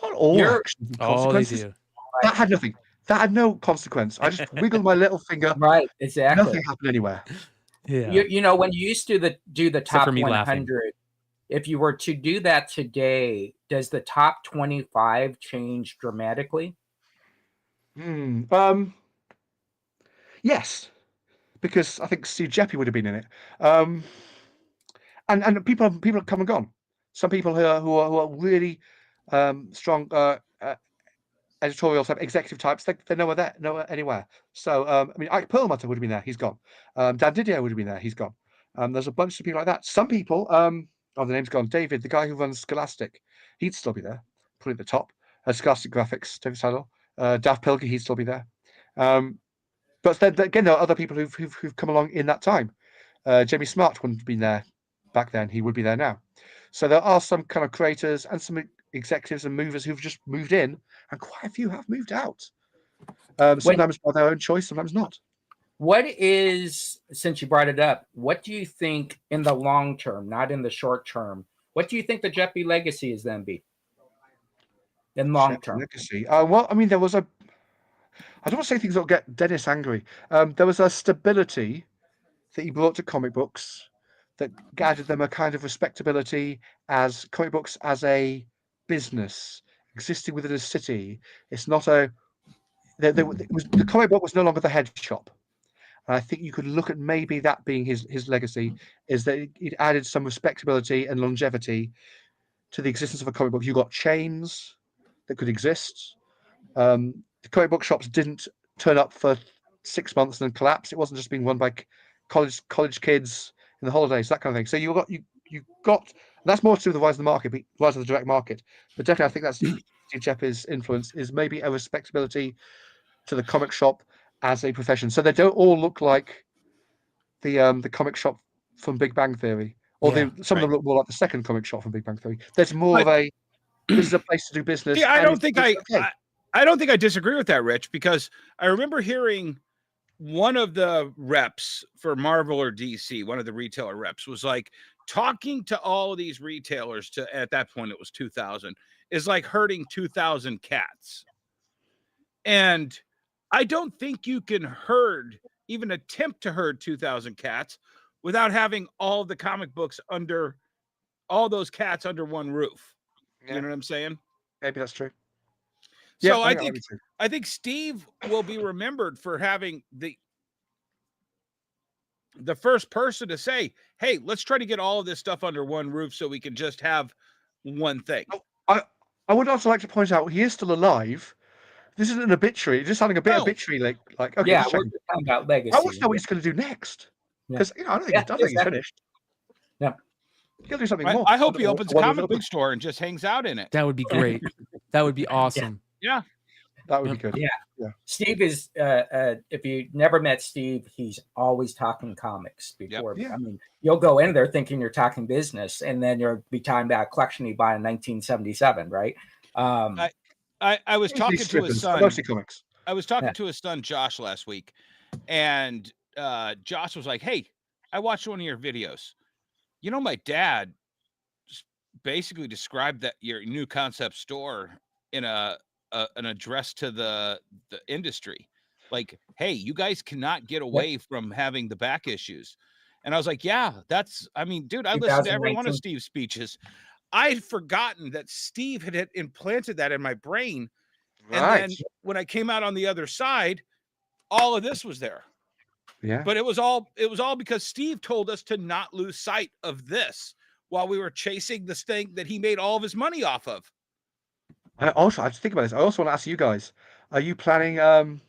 Not all You're- actions have Oh, they consequences. do. That had nothing. That had no consequence. I just wiggled my little finger. Right, exactly. Nothing happened anywhere. Yeah. When you used to do the Except top for me laughing. 100, if you were to do that today, does the top 25 change dramatically? Yes, because I think Steve Jeppy would have been in it. And people have come and gone. Some people who are really strong editorial type, executive types, they're nowhere anywhere. So I mean, Ike Perlmutter would have been there. He's gone. Dan Didier would have been there. He's gone. There's a bunch of people like that. Some people, the name's gone. David, the guy who runs Scholastic, he'd still be there. Put it at the top. Scholastic Graphics, David Saddle. Daft Pilger, he'd still be there. But then again, there are other people who've come along in that time. Jamie Smart wouldn't have been there back then. He would be there now. So there are some kind of creators and some executives and movers who've just moved in, and quite a few have moved out. Sometimes by their own choice, sometimes not. What is, since you brought it up, what do you think in the long term, not in the short term, what do you think the Jeppy legacy is then be? In long term. Legacy. Well, I mean, there was I don't want to say things that will get Dennis angry. There was a stability that he brought to comic books that added them a kind of respectability as comic books as a business existing within a city. It's not the comic book was no longer the head shop. And I think you could look at maybe that being his legacy, is that it added some respectability and longevity to the existence of a comic book. You got chains that could exist. The comic book shops didn't turn up for 6 months and then collapse. It wasn't just being run by college kids in the holidays, that kind of thing. So you got that's more to do with the rise of the market, rise of the direct market. But definitely, I think that's Steve Jeppy's influence is maybe a respectability to the comic shop as a profession. So they don't all look like the comic shop from Big Bang Theory, or some of them look more like the second comic shop from Big Bang Theory. There's more of a this is a place to do business. See, I don't think I disagree with that, Rich, because I remember hearing one of the reps for Marvel or DC, one of the retailer reps, was like talking to all of these retailers at that point, it was 2000, is like herding 2,000 cats. And I don't think you can even attempt to herd 2,000 cats without having all the comic books all those cats under one roof. You know what I'm saying? Maybe that's true. So yeah, I think Steve will be remembered for having the first person to say, "Hey, let's try to get all of this stuff under one roof so we can just have one thing." I would also like to point out he is still alive. This isn't an obituary. Just having a bit of obituary, like okay, yeah, we're talking about legacy. I want to know what he's going to do next, because I don't think he's finished. Yeah. He'll do something more. I hope he opens a comic book store and just hangs out in it. That would be great. That would be awesome. Yeah. That would be good. Yeah. Steve is, if you never met Steve, he's always talking comics before. Yep. I mean, you'll go in there thinking you're talking business, and then you'll be talking about a collection you buy in 1977, right? I was talking to his son. Mostly comics. I was talking to his son, Josh, last week, and Josh was like, "Hey, I watched one of your videos. You know, my dad basically described your new concept store in an address to the industry. Like, hey, you guys cannot get away from having the back issues." And I was like, yeah, I mean, dude, I listened to every one of Steve's speeches. I'd forgotten that Steve had implanted that in my brain. Right. And then when I came out on the other side, all of this was there. Yeah. But it was all because Steve told us to not lose sight of this while we were chasing this thing that he made all of his money off of. And I have to think about this. I also want to ask you guys, are you planning on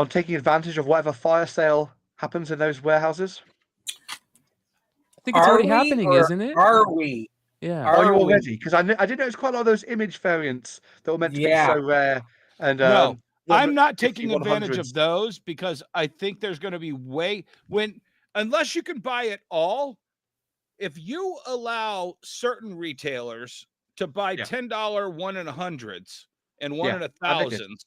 taking advantage of whatever fire sale happens in those warehouses? I think it's already we, happening, or isn't it? are we? Yeah. Are you Are we? already? Because I did notice quite a lot of those image variants that were meant to be so Yeah. rare. And No, I'm one- not 50, taking advantage 100s. of those because I think there's going to be unless you can buy it all. If you allow certain retailers to buy Yeah. $10 one in hundreds and one Yeah, in a and they did. thousands,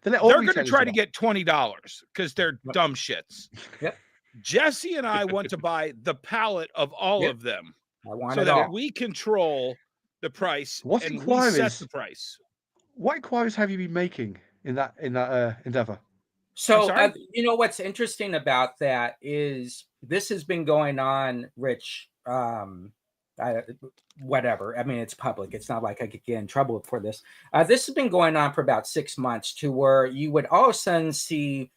They let all they're going to retailers try do to that. get $20 because they're dumb shits. Yep. Jesse and I want to buy the palette of all Yep. of them I want so it that all. we control the price What and we set inquiries? the price. What inquiries have you been making in that endeavor? So, sorry? you know, what's interesting about that is this has been going on, Rich. Whatever. I mean, it's public. It's not like I could get in trouble for this. This has been going on for about 6 months, to where you would all of a sudden see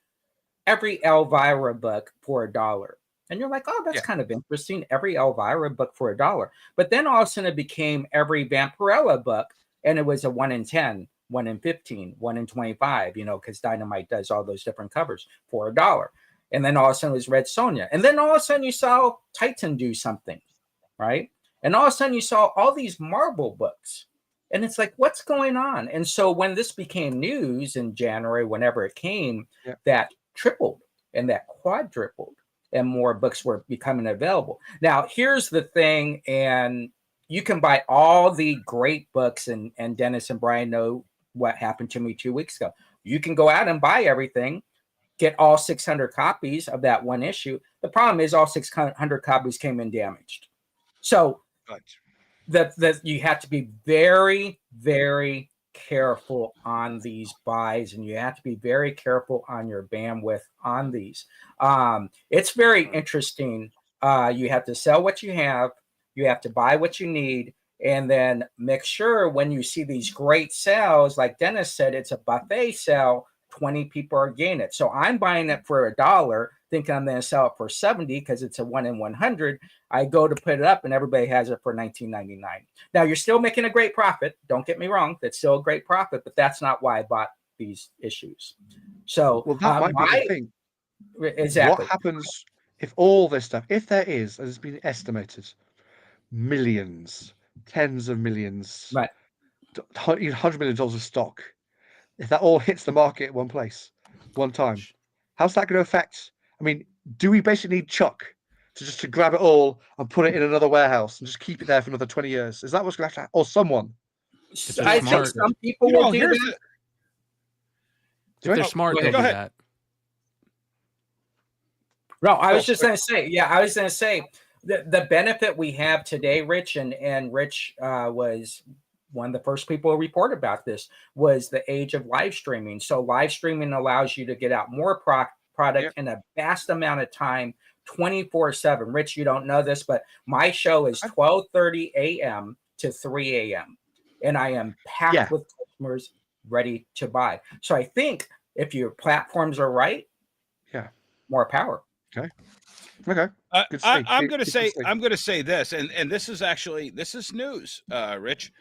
every Elvira book for $1. And you're like, oh, that's Yeah. kind of interesting. Every Elvira book for $1. But then all of a sudden it became every Vampirella book, and it was a 1 in 10, 1 in 15, 1 in 25, you know, because Dynamite does all those different covers for $1. And then all of a sudden it was Red Sonja. And then all of a sudden you saw Titan do something, right? And all of a sudden you saw all these Marvel books. And it's like, what's going on? And so when this became news in January, whenever it came, Yeah. that tripled and that quadrupled, and more books were becoming available. Now, here's the thing, and you can buy all the great books, and Dennis and Brian know what happened to me 2 weeks ago. You can go out and buy everything, get all 600 copies of that one issue. The problem is all 600 copies came in damaged. So Right. that you have to be very, very careful on these buys, and you have to be very careful on your bandwidth on these. It's very interesting. You have to sell what you have, you have to buy what you need, and then make sure when you see these great sales, like Dennis said, it's a buffet sale, 20 people are getting it. So I'm buying it for $1, thinking I'm going to sell it for 70 because it's a 1 in 100. I go to put it up and everybody has it for $19.99. Now you're still making a great profit. Don't get me wrong. That's still a great profit, but that's not why I bought these issues. So Well, that might be the thing. Exactly. What happens if all this stuff, if there is, as it's been estimated, millions, tens of millions, Right. $100 million of stock, if that all hits the market at one place, one time, how's that going to affect? I mean, do we basically need Chuck to grab it all and put it in another warehouse and just keep it there for another 20 years? Is that what's going to happen? Or someone? they're I think smart. some people will do that. If they're smart, go they'll do ahead. that. No, I was just going to say, the benefit we have today, Rich, and Rich was one of the first people to report about this, was the age of live streaming. So live streaming allows you to get out more product in a vast amount of time, 24/7. Rich, you don't know this, but my show is 12:30 a.m. to 3 a.m. and I am packed with customers ready to buy. So I think if your platforms are right, more power. Okay. I'm going to say this, and this is news, Rich.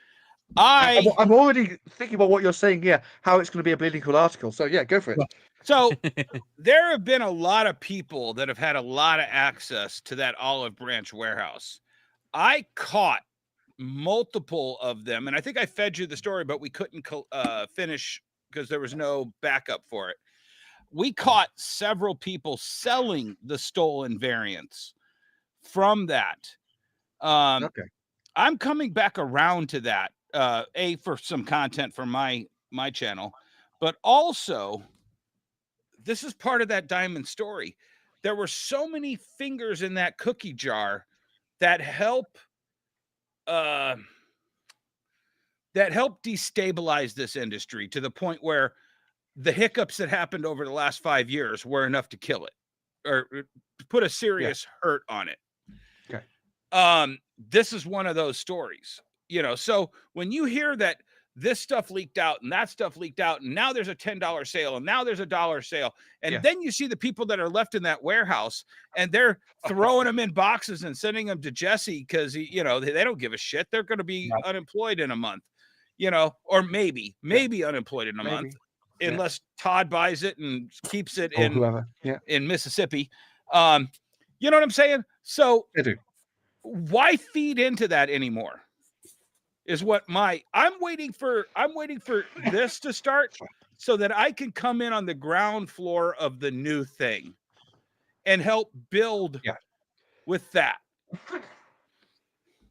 I'm already thinking about what you're saying here, how it's going to be a bleeding cool article. So yeah, go for it. So there have been a lot of people that have had a lot of access to that Olive Branch warehouse. I caught multiple of them, and I think I fed you the story, but we couldn't finish because there was no backup for it. We caught several people selling the stolen variants from that. Okay. I'm coming back around to that, for some content for my channel, but also this is part of that diamond story. There were so many fingers in that cookie jar that help destabilize this industry to the point where the hiccups that happened over the last 5 years were enough to kill it or put a serious hurt on it. Okay. This is one of those stories, so when you hear that this stuff leaked out and that stuff leaked out, and now there's a $10 sale and now there's a $1 sale. And then you see the people that are left in that warehouse and they're throwing them in boxes and sending them to Jesse because, they don't give a shit. They're going to be unemployed in a month, or maybe unemployed in a month, unless Todd buys it and keeps it in Mississippi. You know what I'm saying? So I do. why feed into that anymore? Is what I'm waiting for this to start so that I can come in on the ground floor of the new thing and help build with that.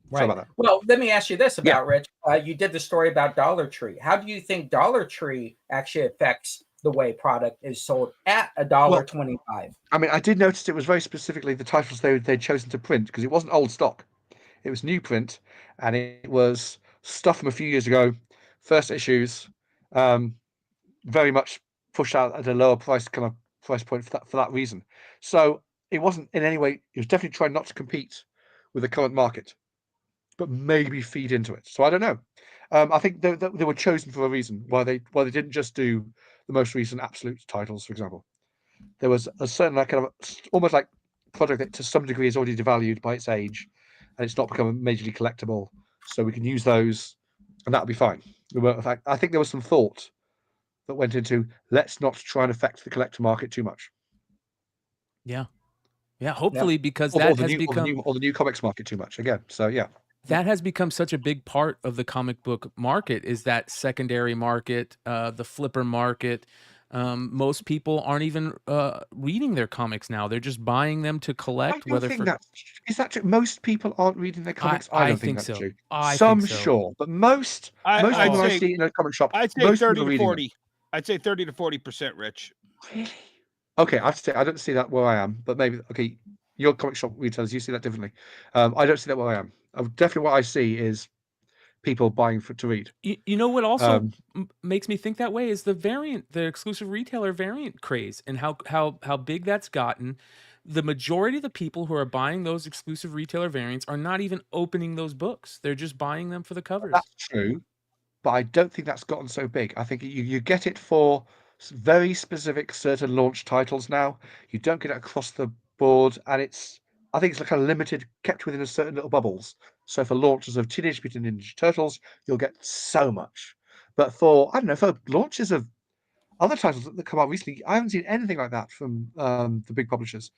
Right. About that. Well, let me ask you this about Yeah. Rich. You did the story about Dollar Tree. How do you think Dollar Tree actually affects the way product is sold at $1.25? I mean, I did notice it was very specifically the titles they'd chosen to print, because it wasn't old stock. It was new print, and it was stuff from a few years ago, first issues, very much pushed out at a lower price point for that reason. So it wasn't in any way. It was definitely trying not to compete with the current market, but maybe feed into it. So I don't know. I think they were chosen for a reason. Why they didn't just do the most recent absolute titles, for example. There was a certain kind of almost like product that to some degree is already devalued by its age, and it's not become majorly collectible. So we can use those, and that'll be fine. In fact, I think there was some thought that went into let's not try and affect the collector market too much. Yeah. Hopefully, because or that the has new become or the new comics market too much again. So yeah. that has become such a big part of the comic book market, is that secondary market, the flipper market. Most people aren't even reading their comics now. They're just buying them to I collect, don't whether think for is that true? Most people aren't reading their comics. I I don't think think that's so. true. I Some think so. sure, but most I'd people I say see in a comic shop, I'd say most 30 people are to reading them. 40. I'd say 30 to 40%, Rich. Really? Okay, I have to say I don't see that where I am, but maybe okay. Your comic shop retailers, you see that differently. I don't see that where I am. Definitely, what I see is people buying to read. You know what also makes me think that way is the exclusive retailer variant craze, and how big that's gotten. The majority of the people who are buying those exclusive retailer variants are not even opening those books. They're just buying them for the covers. That's true, but I don't think that's gotten so big. I think you get it for very specific certain launch titles now. You don't get it across the board, and I think it's like a limited, kept within a certain little bubbles. So for launches of Teenage Mutant Ninja Turtles, you'll get so much. But for I don't know, for launches of other titles that come out recently, I haven't seen anything like that from the big publishers.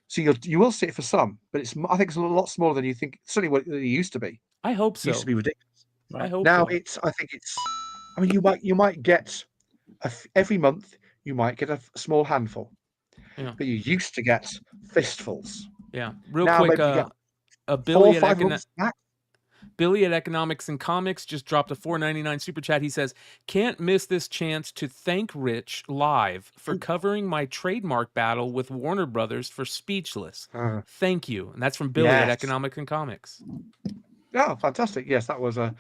So you will see it for some, but I think it's a lot smaller than you think. Certainly what it used to be. I hope It used so. to be ridiculous. I hope Now so. I think it's. I mean, you might get every month. You might get a small handful, Yeah. but you used to get fistfuls. Yeah. Real Now quick, maybe you get a 4 or Billy 5 months back. Billy at Economics and Comics just dropped a $4.99 super chat. He says, "Can't miss this chance to thank Rich live for covering my trademark battle with Warner Brothers for Speechless. Thank you." And that's from Billy at Economics and Comics. Oh, fantastic! Yes, that was a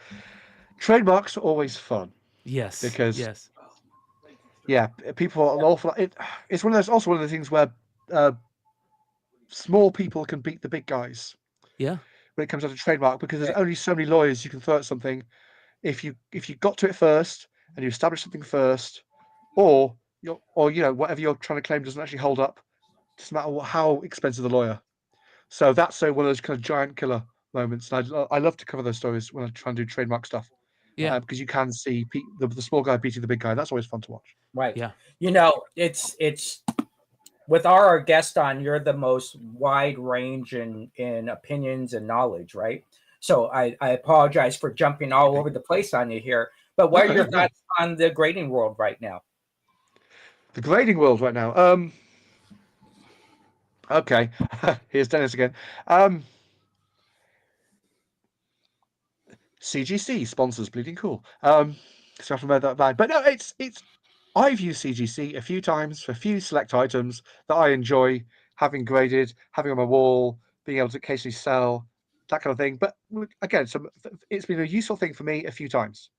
trademarks are always fun. Yes, because yes, yeah, people are an awful. It's one of the things where small people can beat the big guys. Yeah. When it comes down to trademark, because there's only so many lawyers you can throw at something. If you got to it first and you establish something first, or whatever you're trying to claim doesn't actually hold up, doesn't matter how expensive the lawyer. So that's one of those kind of giant killer moments. And I love to cover those stories when I try and do trademark stuff. Yeah. Because you can see the small guy beating the big guy. That's always fun to watch. Right. Yeah. It's with our guest on, you're the most wide range in opinions and knowledge, right? So I apologize for jumping all over the place on you here, but what are your thoughts on the grading world right now? The grading world right now. Okay, here's Dennis again. CGC sponsors Bleeding Cool. So I have to make that bad. But no, it's I've used CGC a few times for a few select items that I enjoy having graded, having on my wall, being able to occasionally sell, that kind of thing. But again, it's been a useful thing for me a few times.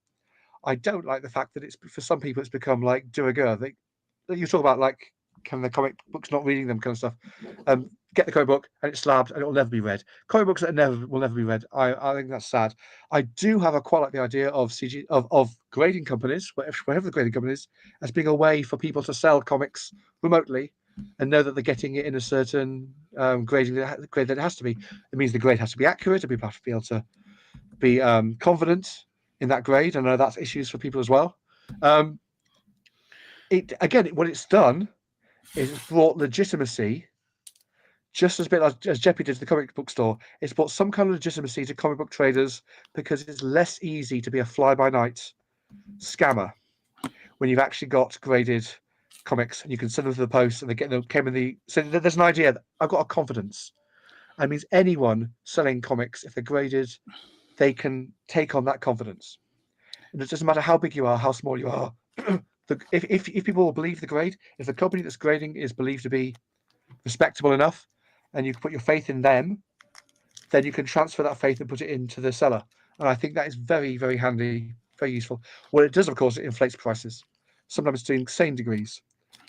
I don't like the fact that it's for some people it's become like de rigueur. You talk about like kind of the comic books not reading them kind of stuff. Get the comic book and it's slabbed and it will never be read. Comic books that will never be read. I think that's sad. I do quite like the idea of of grading companies, whatever the grading company is, as being a way for people to sell comics remotely and know that they're getting it in a certain grade that it has to be. It means the grade has to be accurate and people have to be able to be confident in that grade. I know that's issues for people as well. What it's done is it's brought legitimacy just as bit as Jeppy did to the comic book store, it's brought some kind of legitimacy to comic book traders because it's less easy to be a fly-by-night scammer when you've actually got graded comics and you can send them to the post and they came in the. So there's an idea that I've got a confidence. That means anyone selling comics, if they're graded, they can take on that confidence. And it doesn't matter how big you are, how small you are. If people believe the grade, if the company that's grading is believed to be respectable enough, and you can put your faith in them, then you can transfer that faith and put it into the seller. And I think that is very, very handy, very useful. What it does, of course, it inflates prices, sometimes to insane degrees,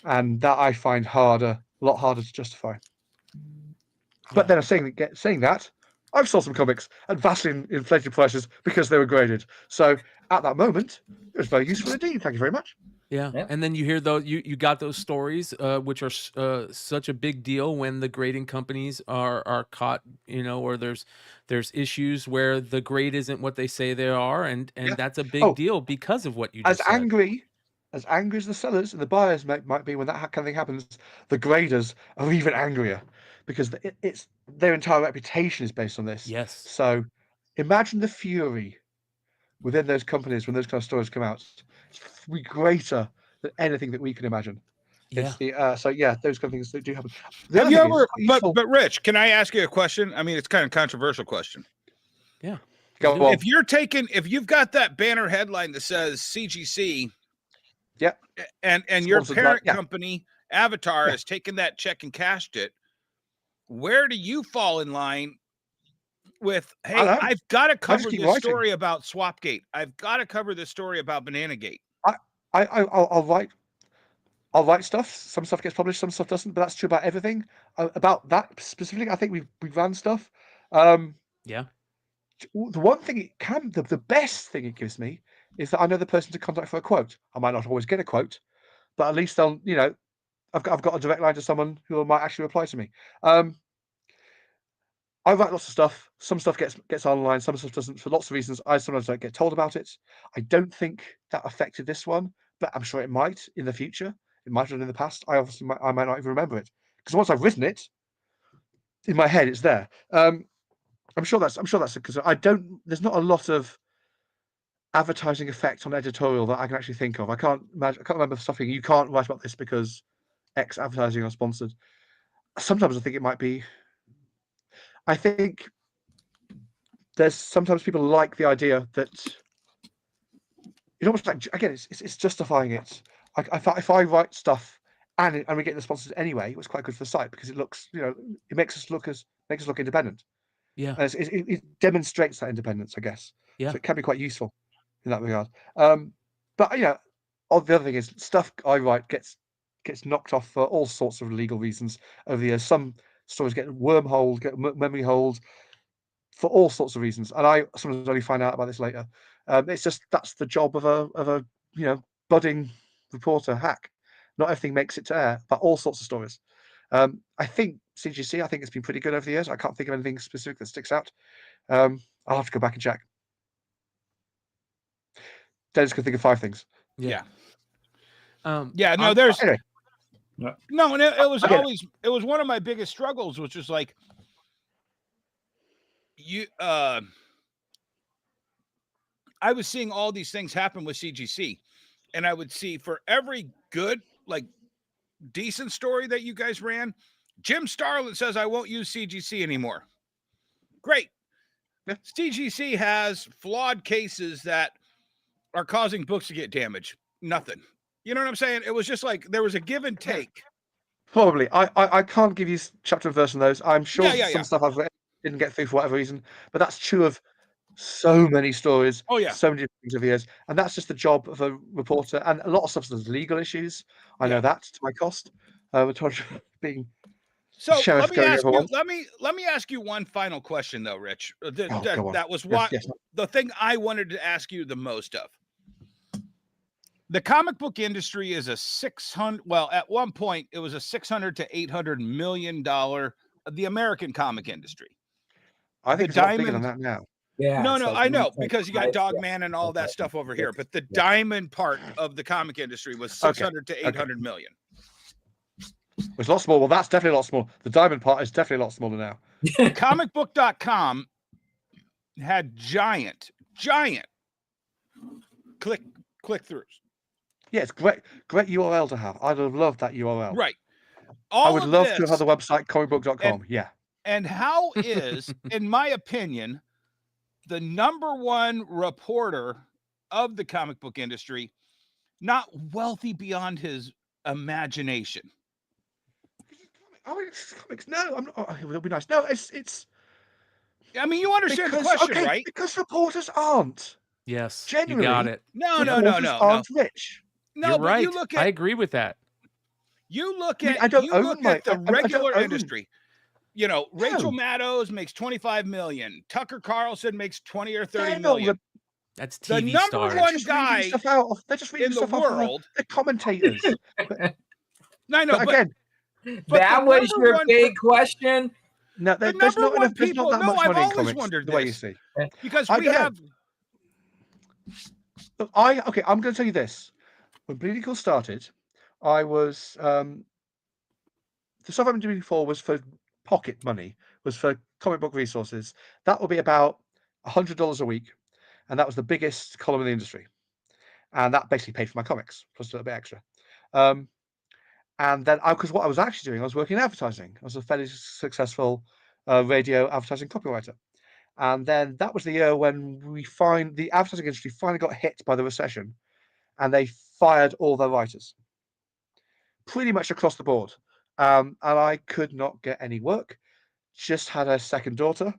and that I find a lot harder to justify. But then saying that, I've sold some comics at vastly inflated prices because they were graded. So at that moment, it was very useful indeed. Thank you very much. Yeah. And then you hear those, you got those stories, which are such a big deal when the grading companies are caught, or there's issues where the grade isn't what they say they are, and that's a big deal because of what you just said. As angry as the sellers and the buyers might be when that kind of thing happens, the graders are even angrier because it's their entire reputation is based on this. Yes. So imagine the fury within those companies when those kind of stories come out. It's greater than anything that we can imagine. Yeah. It's those kind of things that do happen. Have you ever? But Rich, can I ask you a question? I mean, it's kind of a controversial question. Yeah. Go on. If you've got that banner headline that says CGC. Yeah. And your parent company, Avatar, has taken that check and cashed it. Where do you fall in line with, hey, I've got to cover this story about Swapgate. I've got to cover this story about Bananagate. I'll write stuff. Some stuff gets published, some stuff doesn't, but that's true about everything. About that specifically, I think we've run stuff. Yeah. The one thing the best thing it gives me is that I know the person to contact for a quote. I might not always get a quote, but at least they'll, I've got a direct line to someone who might actually reply to me. I write lots of stuff. Some stuff gets online, some stuff doesn't for lots of reasons. I sometimes don't get told about it. I don't think that affected this one, but I'm sure it might in the future. It might have done in the past. I might not even remember it because once I've written it in my head, it's there. I'm sure that's because there's not a lot of advertising effect on editorial that I can actually think of. I can't remember stuff you can't write about this because X advertising or sponsored. Sometimes I think it might be. I think there's sometimes people like the idea that it's almost like, again, it's justifying it. If I write stuff and we get the sponsors anyway, it was quite good for the site because it looks, it makes us look independent. Yeah. And it demonstrates that independence, I guess. Yeah. So it can be quite useful in that regard. But the other thing is stuff I write gets knocked off for all sorts of legal reasons over the years. Some stories get wormholed, get memory hold for all sorts of reasons, and I sometimes only find out about this later. It's just that's the job of a budding reporter hack. Not everything makes it to air, but all sorts of stories. I think CGC, I think it's been pretty good over the years. I can't think of anything specific that sticks out. I'll have to go back and check. Dennis can think of 5 things. Yeah. There's anyway. No, and it was always it was one of my biggest struggles, which was like I was seeing all these things happen with CGC, and I would see for every good, like decent story that you guys ran, Jim Starlin says I won't use CGC anymore. Great. CGC has flawed cases that are causing books to get damaged. Nothing. You know what I'm saying? It was just like there was a give and take. Probably. I can't give you chapter and verse on those. I'm sure some stuff I've read didn't get through for whatever reason, but that's true of so many stories. Oh yeah, so many different things over the years, and that's just the job of a reporter. And a lot of stuff there's legal issues. I know that to my cost. Being so. Let me ask you one final question though, Rich. That was what the thing I wanted to ask you the most of. The comic book industry is at one point it was a $600 to $800 million, the American comic industry. I think it's a lot bigger than that now. Yeah. No, I know because you got Dogman and all that stuff over here, but the diamond part of the comic industry was 600 to 800 million. It's a lot smaller. Well, that's definitely a lot smaller. The diamond part is definitely a lot smaller now. Comicbook.com had giant click-throughs. Yeah, it's great URL to have. I'd have loved that URL. Right. I would love to have the website comicbook.com. Yeah. And how is, in my opinion, the #1 reporter of the comic book industry not wealthy beyond his imagination? Oh, it's comics. No, I'm not. Oh, it'll be nice. No, it's. I mean, you understand the question, right? Because reporters aren't. Yes, Genuinely, you got it. No. Aren't rich. No, You're but right. you look at. I agree with that. You look I mean, at. I don't You own look my- at the I don't regular own- industry. You know, Rachel Maddow makes 25 million. Tucker Carlson makes 20 or 30 million. That's The TV #1 stars. guy They're just reading in the stuff out of world. the commentators. I know, But again, That the was your #1 big question. no, the there's not #1 enough. There's people. not that No, much I've money in always comics. wondered The way you this see. because I we don't know. have. Look, I'm going to tell you this. When Bleeding Cool started, I was the stuff I've been doing before was for pocket money, was for comic book resources. That would be about $100 a week, and that was the biggest column in the industry, and that basically paid for my comics plus a little bit extra. And then, because what I was actually doing, I was working in advertising. I was a fairly successful radio advertising copywriter. And then that was the year when the advertising industry finally got hit by the recession, and they fired all their writers, pretty much across the board. And I could not get any work. Just had a second daughter,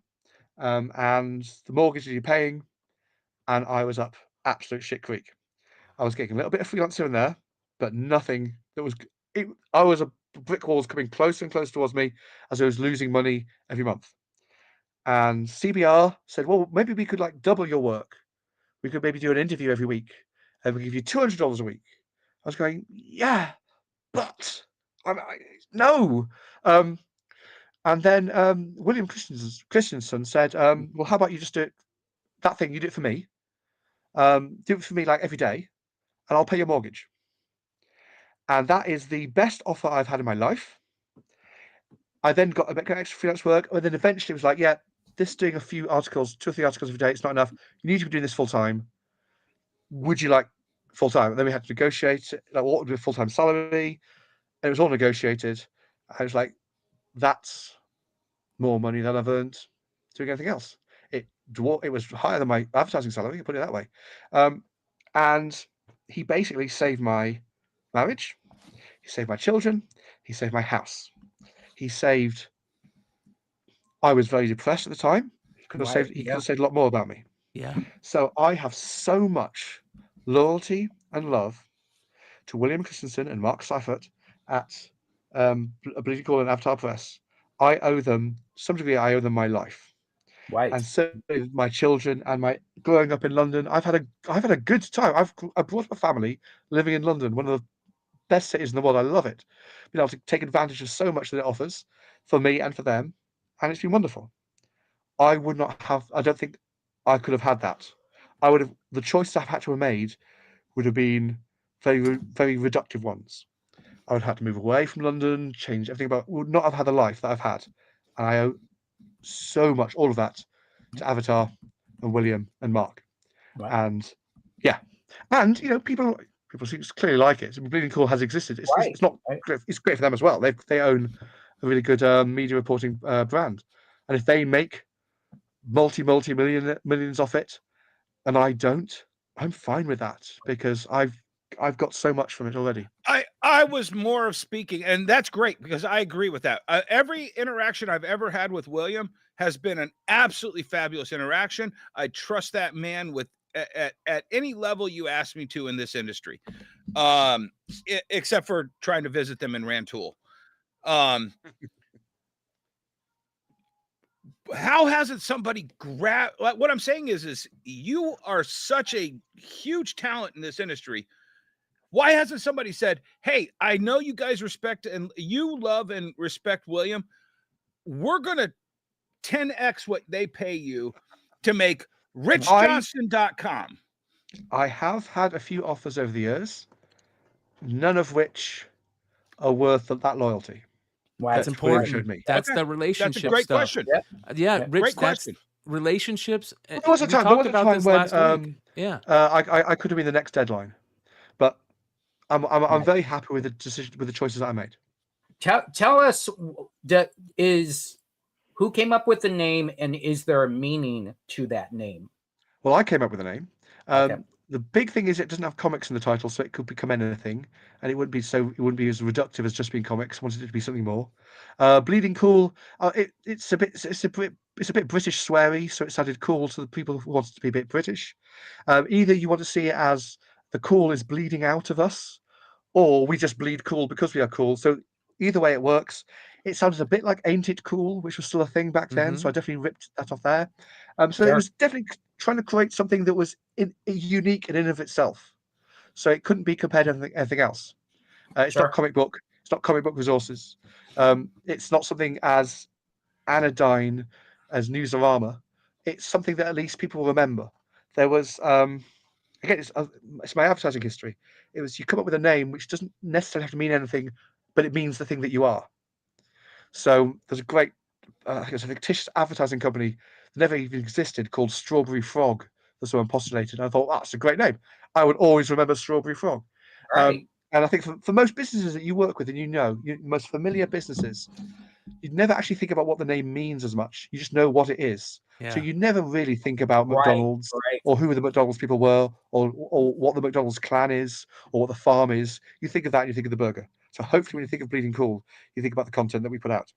and the mortgage you're paying, and I was up absolute shit creek. I was getting a little bit of freelance here and there, but nothing that was. I was a brick wall was coming closer and closer towards me as I was losing money every month. And CBR said, "Well, maybe we could like double your work. We could maybe do an interview every week, and we give you $200 a week." I was going, "Yeah, but no." And then William Christensen said, "Well, how about you just do it, that thing? You do it for me. Do it for me like every day, and I'll pay your mortgage." And that is the best offer I've had in my life. I then got a bit of extra freelance work, and then eventually it was like, "Yeah, this doing a few articles, 2 or 3 articles every day, it's not enough. You need to be doing this full time. Would you like full time?" And then we had to negotiate like what would be a full time salary, and it was all negotiated. I was like, "That's more money than I've earned doing anything else." It was higher than my advertising salary. I'll put it that way. And he basically saved my marriage. He saved my children. He saved my house. I was very depressed at the time. He could have saved a lot more about me. Yeah. So I have so much loyalty and love to William Christensen and Mark Seifert at Bleeding Cool and Avatar Press. I owe them, to some degree, I owe them my life. Right. And so my children and my growing up in London, I've had a good time. I brought up a family living in London, one of the best cities in the world. I love it. Been able to take advantage of so much that it offers for me and for them, and it's been wonderful. I don't think I could have had that. The choices I've had to have made would have been very, very reductive ones. I would have had to move away from London, change everything would not have had the life that I've had. And I owe so much, all of that, to Avatar and William and Mark. Right. And yeah. And people clearly like it. Bleeding Cool has existed. It's not great. It's great for them as well. They own a really good media reporting brand. And if they make millions off it, and I don't, I'm fine with that because I've got so much from it already. I was more of speaking, and that's great because I agree with that. Every interaction I've ever had with William has been an absolutely fabulous interaction. I trust that man with at any level you ask me to in this industry, except for trying to visit them in Rantoul. How hasn't somebody grabbed? What I'm saying is you are such a huge talent in this industry. Why hasn't somebody said, "Hey, I know you guys respect and you love and respect William. We're going to 10x what they pay you to make richjohnston.com." I have had a few offers over the years, none of which are worth that loyalty. Wow, That's That's what it important. showed me. That's Okay. the That's a relationship great stuff. question. Yeah. Yeah, Yeah. Rich, Great that's question. relationships. There was a We time. talked about this when last week. Yeah. I could have been the next deadline, but I'm Right. very happy with the decision, with the choices that I made. Tell us who came up with the name, and is there a meaning to that name? Well, I came up with a name. Okay. The big thing is it doesn't have comics in the title, so it could become anything, and it wouldn't be as reductive as just being comics. I wanted it to be something more. Bleeding Cool. It's a bit British sweary, so it sounded cool to the people who wanted to be a bit British. Either you want to see it as the cool is bleeding out of us, or we just bleed cool because we are cool. So either way, it works. It sounded a bit like Ain't It Cool, which was still a thing back then, so I definitely ripped that off there. So it Sure. was definitely trying to create something that was unique in and of itself. So it couldn't be compared to anything else. It's Sure. not comic book. It's not comic book resources. It's not something as anodyne as Newsarama. It's something that at least people remember. There was again, it's my advertising history. It was you come up with a name which doesn't necessarily have to mean anything, but it means the thing that you are. So there's a great, I think it's a fictitious advertising company that never even existed called Strawberry Frog that someone postulated. And I thought, oh, that's a great name. I would always remember Strawberry Frog. Right. And I think for most businesses that you work with and most familiar businesses, you'd never actually think about what the name means as much. You just know what it is. Yeah. So you never really think about Right. McDonald's Right. or who the McDonald's people were or what the McDonald's clan is or what the farm is. You think of that and you think of the burger. So hopefully when you think of Bleeding Cool, you think about the content that we put out.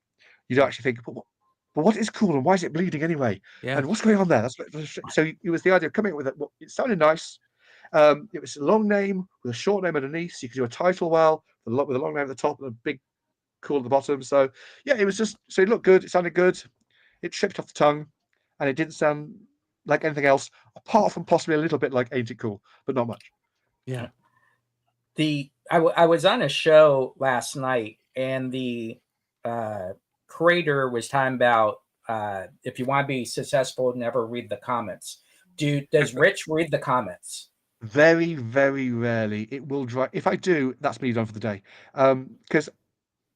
You don't actually think, but what is cool and why is it bleeding anyway? Yeah. And what's going on there? So it was the idea of coming up with it. It sounded nice. It was a long name with a short name underneath, so you could do a title well with a long name at the top and a big cool at the bottom. So yeah, it was just so it looked good, it sounded good, it tripped off the tongue, and it didn't sound like anything else, apart from possibly a little bit like Ain't It Cool, but not much. Yeah. I was on a show last night, and the creator was talking about if you want to be successful, never read the comments. Does Rich read the comments? Very, very rarely. It will drive. If I do, that's me done for the day. Because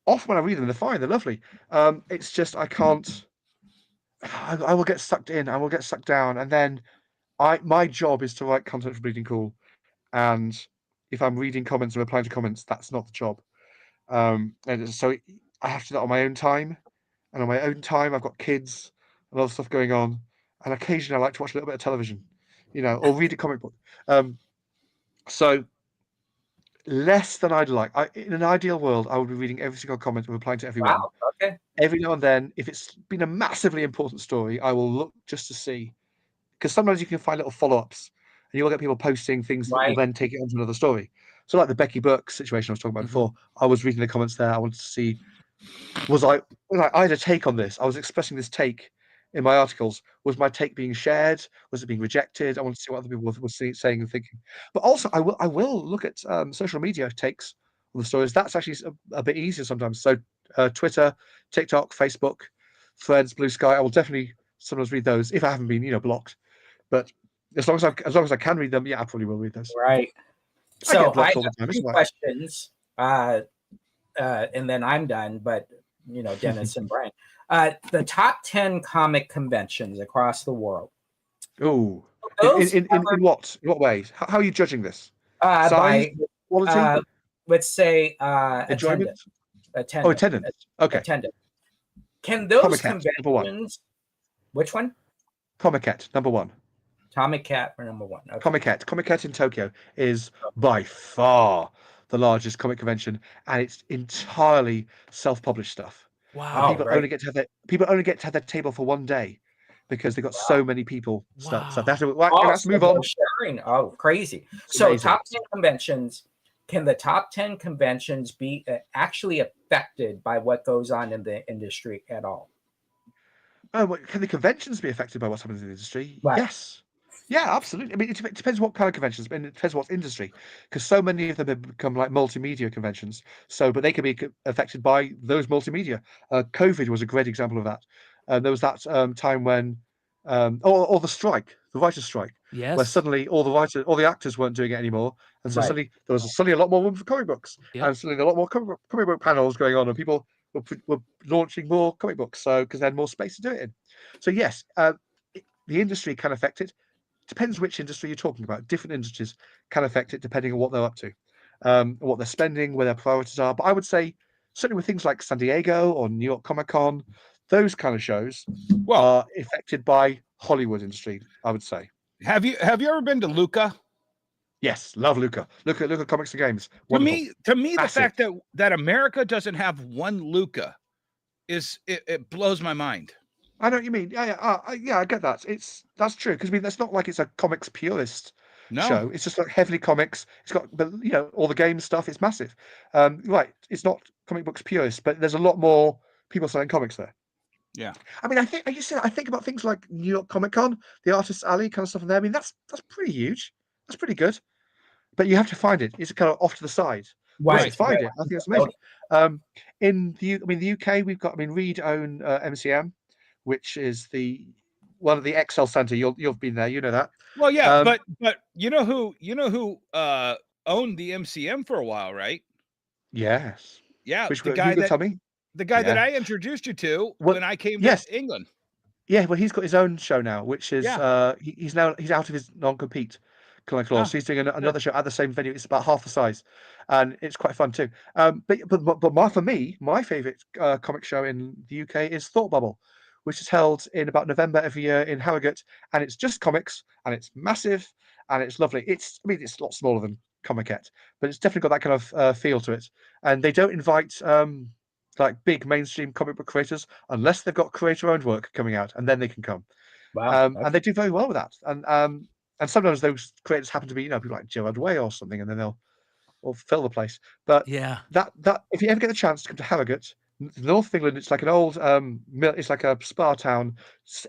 often when I read them, they're fine, they're lovely. It's just I can't. I will get sucked in. I will get sucked down, and then my job is to write content for Bleeding Cool, and if I'm reading comments and replying to comments, that's not the job. And so I have to do that on my own time, and on my own time, I've got kids and other stuff going on, and occasionally I like to watch a little bit of television, or read a comic book. So less than I'd like. In an ideal world, I would be reading every single comment and replying to everyone. Wow. Okay. Every now and then, if it's been a massively important story, I will look just to see, because sometimes you can find little follow-ups, and you'll get people posting things that will Right. then take it onto another story. So, like the Becky Burke situation I was talking about before, I was reading the comments there. I wanted to see, I had a take on this. I was expressing this take in my articles. Was my take being shared? Was it being rejected? I want to see what other people were saying and thinking. But also, I will look at social media takes on the stories. That's actually a bit easier sometimes. So, Twitter, TikTok, Facebook, Threads, Blue Sky. I will definitely sometimes read those if I haven't been, blocked. But as long as I can read them, yeah, I probably will read those. Right. I So get blocked I all the have time. two It's all right. questions, and then I'm done. But Dennis and Brian, the top 10 comic conventions across the world. Ooh. Those In what ways? How are you judging this? Size, by quality, let's say enjoyment? attendance. Oh, attendance. Okay. Attendance. Can those Comic-Cat, number one. conventions? Which one? Comic-Cat, number one. Comic-Cat for number one. Okay. Comic-Cat in Tokyo is by far the largest comic convention, and it's entirely self-published stuff. Wow. And people only get to have their table for one day because they've got so many people. So that's right. Let's move on. Sharing. Oh, crazy. It's so amazing. top 10 conventions. Can the top 10 conventions be actually affected by what goes on in the industry at all? Can the conventions be affected by what's happening in the industry? Right. Yes. Yeah, absolutely. I mean, it depends what kind of conventions, and it depends what industry, because so many of them have become like multimedia conventions. But they can be affected by those multimedia. COVID was a great example of that. There was that time when, or the strike the writer's strike, where Yes. suddenly all the actors weren't doing it anymore, and so Right. suddenly there was suddenly a lot more room for comic books, Yep. and suddenly a lot more comic book panels going on, and people were launching more comic books, so because they had more space to do it in. So yes, the industry can affect it. Depends which industry you're talking about. Different industries can affect it depending on what they're up to, what they're spending, where their priorities are. But I would say certainly with things like San Diego or New York Comic Con, those kind of shows Well, are affected by Hollywood industry, I would say. have you ever been to Luca? Yes, love Luca. Luca Comics and Games. To Wonderful. me, the Massive. fact that America doesn't have one Luca it blows my mind. I know what you mean. Yeah, I get that. That's true because I mean, that's not like it's a comics purist No. show. It's just like heavily comics. It's got, but all the game stuff. It's massive. Right. It's not comic books purist, but there's a lot more people selling comics there. Yeah. I mean, I think about things like New York Comic Con, the Artists Alley kind of stuff in there. I mean, that's pretty huge. That's pretty good. But you have to find it. It's kind of off to the side. Once you Right. find it, I think it's amazing. In the UK, we've got. I mean, Reed own MCM, which is one of the XL Center. You've been there. You know that. Well, yeah, but you know who owned the MCM for a while, right? Yes. Yeah, Which the who guy could that tell me? that I introduced you to when I came yes. to England. Yeah, well, he's got his own show now, which is he's out of his non-compete clause. So he's doing another show at the same venue. It's about half the size, and it's quite fun too. But for me, my favorite comic show in the UK is Thought Bubble, which is held in about November every year in Harrogate, and it's just comics, and it's massive, and it's lovely. It's a lot smaller than Comic-Con, but it's definitely got that kind of feel to it. And they don't invite like big mainstream comic book creators unless they've got creator-owned work coming out, and then they can come. Wow. And they do very well with that. And sometimes those creators happen to be people like Gerard Way or something, and then they'll fill the place. But Yeah. that if you ever get the chance to come to Harrogate, the north of England, it's like an old mill. It's like a spa town.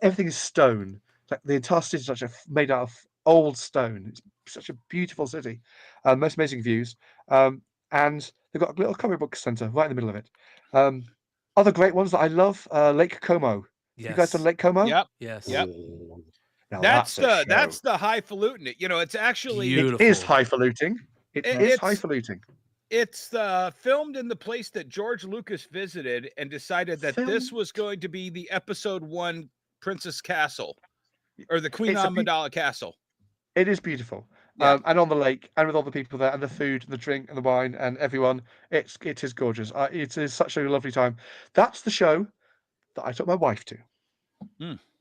Everything is stone. Like the entire city is made out of old stone. It's such a beautiful city. Most amazing views. And they've got a little comic book centre right in the middle of it. Other great ones that I love, Lake Como. Yes. You guys done Lake Como? Yep. Yes. Yep. Oh, now That's a the highfalutin. It's actually Beautiful. It is highfalutin. It's highfalutin. It's filmed in the place that George Lucas visited and decided that this was going to be the episode 1 Princess Castle or the Queen Amidala Castle. It is beautiful. Yeah. And on the lake, and with all the people there, and the food, and the drink, and the wine, and everyone, it is gorgeous. It is such a lovely time. That's the show that I took my wife to.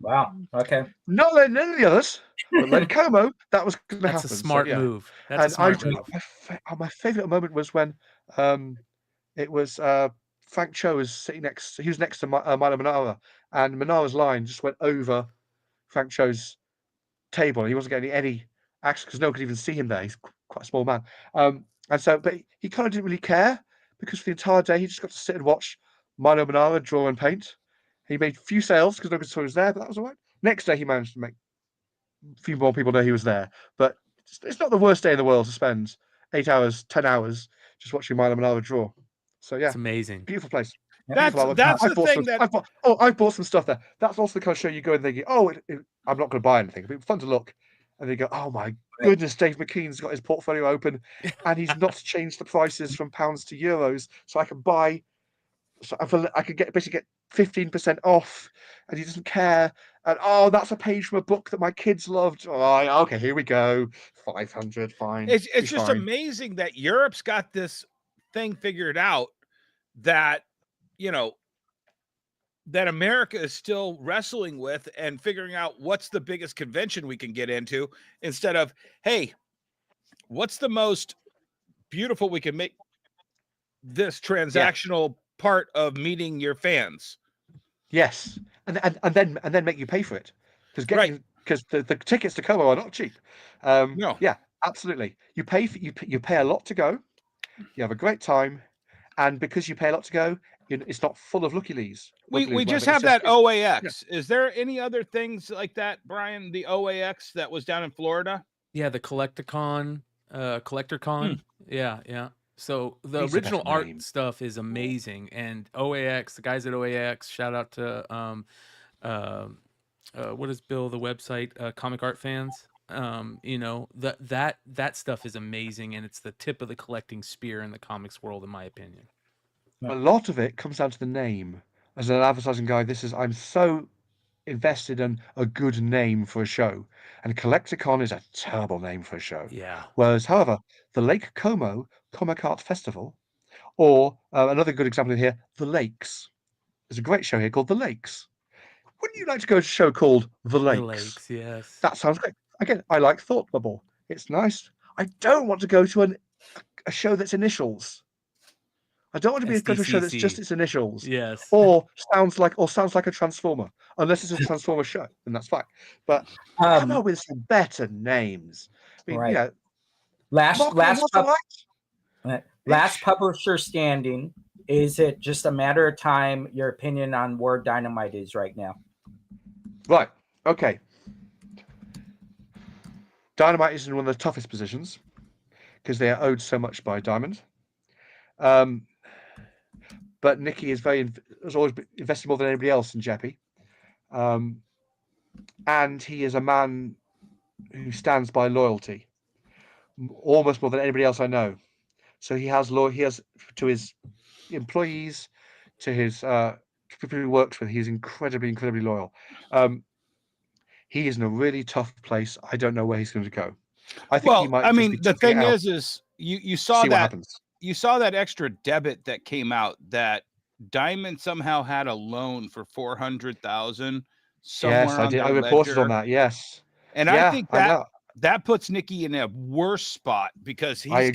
Wow. Okay. Not none of the others, but Lake Como, that was going to happen. That's a smart move. That's And a smart move. my favorite moment was when it was Frank Cho was sitting next. He was next to Milo Manara, and Manara's line just went over Frank Cho's table. And he wasn't getting any action because no one could even see him there. He's quite a small man. And so, but he kind of didn't really care because for the entire day he just got to sit and watch Milo Manara draw and paint. He made few sales because nobody saw he was there, but that was all right. Next day he managed to make a few more people know he was there. But it's not the worst day in the world to spend 8 hours, 10 hours just watching Milo Manara draw. So yeah, It's amazing. beautiful place. That's the thing that I've bought some stuff there. That's also the kind of show you go and thinking, I'm not going to buy anything. It'll be fun to look. And they go, oh my goodness, Dave McKean's got his portfolio open and he's not changed the prices from pounds to euros. So I can buy, I could basically get 15% off and he doesn't care. And that's a page from a book that my kids loved. Oh, okay, here we go. 500, fine. it's just amazing that Europe's got this thing figured out that, that America is still wrestling with and figuring out what's the biggest convention we can get into instead of, hey, what's the most beautiful we can make this transactional part of meeting your fans. Yes, and then make you pay for it because the tickets to Como are not cheap. No. Yeah, absolutely. You pay a lot to go. You have a great time, and because you pay a lot to go, it's not full of looky-lees. We just have that OAX. Yeah. Is there any other things like that, Brian? The OAX that was down in Florida? Yeah, the CollectorCon. Yeah. So the original art stuff is amazing, and OAX, the guys at OAX, shout out to what is Bill, the website, Comic Art Fans. You know, that stuff is amazing, and it's the tip of the collecting spear in the comics world, in my opinion. A lot of it comes down to the name. As an advertising guy, I'm so invested in a good name for a show, and Collecticon is a terrible name for a show. Yeah. Whereas, however, the Lake Como Comic Art Festival, or another good example in here, The Lakes. There's a great show here called The Lakes. Wouldn't you like to go to a show called The The Lakes? Lakes, yes. That sounds great. Again, I like Thought Bubble. It's nice. I don't want to go to a show that's initials. I don't want to go to a show that's just SDCC. its initials, Yes. or sounds like a Transformer. Unless it's a Transformer show, then that's fine. But come up with some better names. I mean, Right. you know, last publisher standing. Is it just a matter of time? Your opinion on where Dynamite is right now? Right. Okay. Dynamite is in one of the toughest positions because they are owed so much by Diamond. But Nicky has always invested more than anybody else in Jeppy. And he is a man who stands by loyalty, almost more than anybody else I know. So he has to his employees, to his people he works with. He's incredibly loyal. He is in a really tough place. I don't know where he's going to go. I think he might. I mean, the thing is you saw that you saw that extra debit that came out that Diamond somehow had a loan for $400,000 somewhere. Yes, I did. I reported on that. Yes, and I think that puts Nicky in a worse spot because he's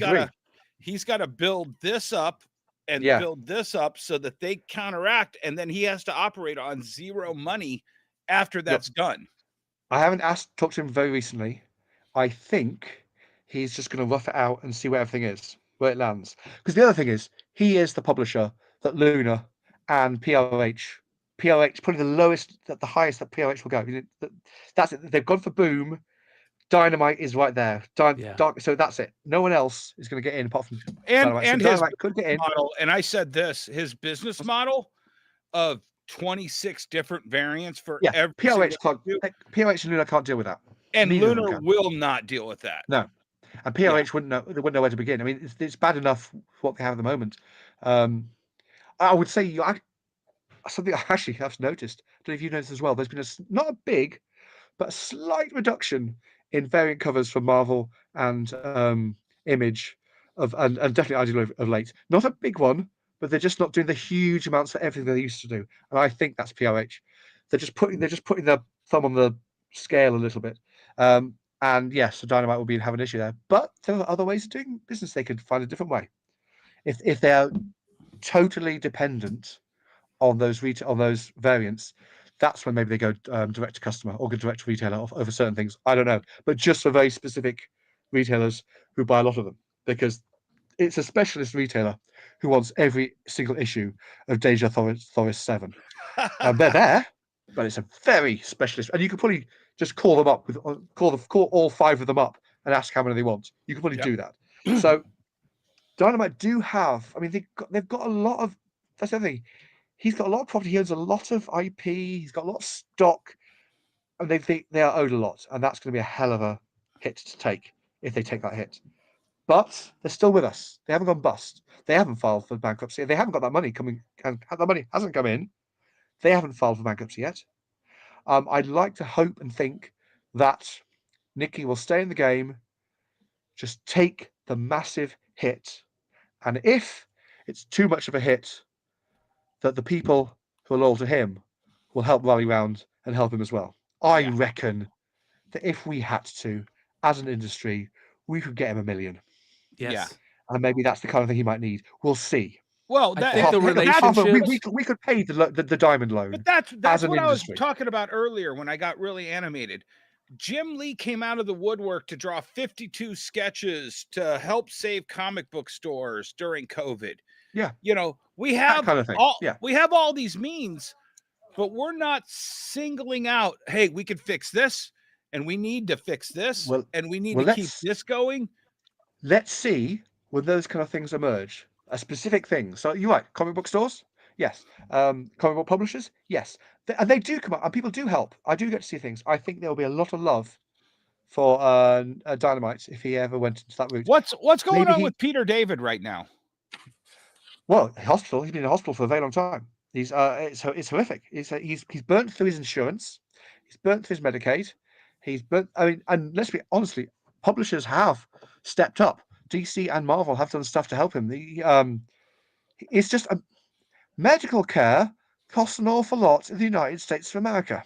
got to build this up and build this up so that they counteract, and then he has to operate on zero money after that's done. I haven't talked to him very recently. I think he's just going to rough it out and see where everything is, where it lands. Because the other thing is, he is the publisher that Luna and PRH, probably the highest that PRH will go. That's it. They've gone for Boom. Dynamite is right there. So that's it. No one else is going to get in apart from Dynamite. And so his Dynamite could get in. model. And I said this: his business model of 26 different variants for every PRH and Luna can't deal with that. And Luna will not deal with that. No. And PRH wouldn't know where to begin. I mean, it's bad enough what they have at the moment. I would say something I actually have noticed. I don't know if you noticed as well. There's been not a big, but a slight reduction in variant covers for Marvel and Image and definitely IDL of late. Not a big one, but they're just not doing the huge amounts for everything they used to do. And I think that's PRH. They're just putting their thumb on the scale a little bit. And yes, so Dynamite will have an issue there. But there are other ways of doing business. They could find a different way. If they are totally dependent on those variants, that's when maybe they go direct to customer or go direct to retailer over certain things. I don't know, but just for very specific retailers who buy a lot of them, because it's a specialist retailer who wants every single issue of Deja Thoris 7. They're there, but it's a very specialist, and you could probably just call them up call all 5 of them up and ask how many they want. You could probably do that. So Dynamite do have. I mean, they've got a lot of. That's the other thing. He's got a lot of property. He owns a lot of IP. He's got a lot of stock, and they think they are owed a lot, and that's going to be a hell of a hit to take if they take that hit. But they're still with us. They haven't gone bust. They haven't filed for bankruptcy. They haven't got that money coming, and that money hasn't come in. They haven't filed for bankruptcy yet. I'd like to hope and think that Nicky will stay in the game, just take the massive hit, and if it's too much of a hit, that the people who are loyal to him will help rally round and help him as well. I reckon that if we had to, as an industry, we could get him $1 million. Yes. Yeah. And maybe that's the kind of thing he might need. We'll see. Well, I think the relationship we could pay the Diamond loan. But that's what industry. I was talking about earlier when I got really animated. Jim Lee came out of the woodwork to draw 52 sketches to help save comic book stores during COVID. Yeah. You know, we have kind of thing. We have all these means, but we're not singling out, hey, we could fix this and we need to fix this and we need to keep this going. Let's see when those kind of things emerge. A specific thing. So you're right, comic book stores. Yes. Comic book publishers, yes. And they do come up, and people do help. I do get to see things. I think there will be a lot of love for Dynamite if he ever went into that route. What's going Maybe on with Peter David right now? Well, hospital. He's been in hospital for a very long time. He's it's horrific. He's burnt through his insurance. He's burnt through his Medicaid. He's burnt. I mean, and let's be honestly, publishers have stepped up. DC and Marvel have done stuff to help him. It's just medical care costs an awful lot in the United States of America,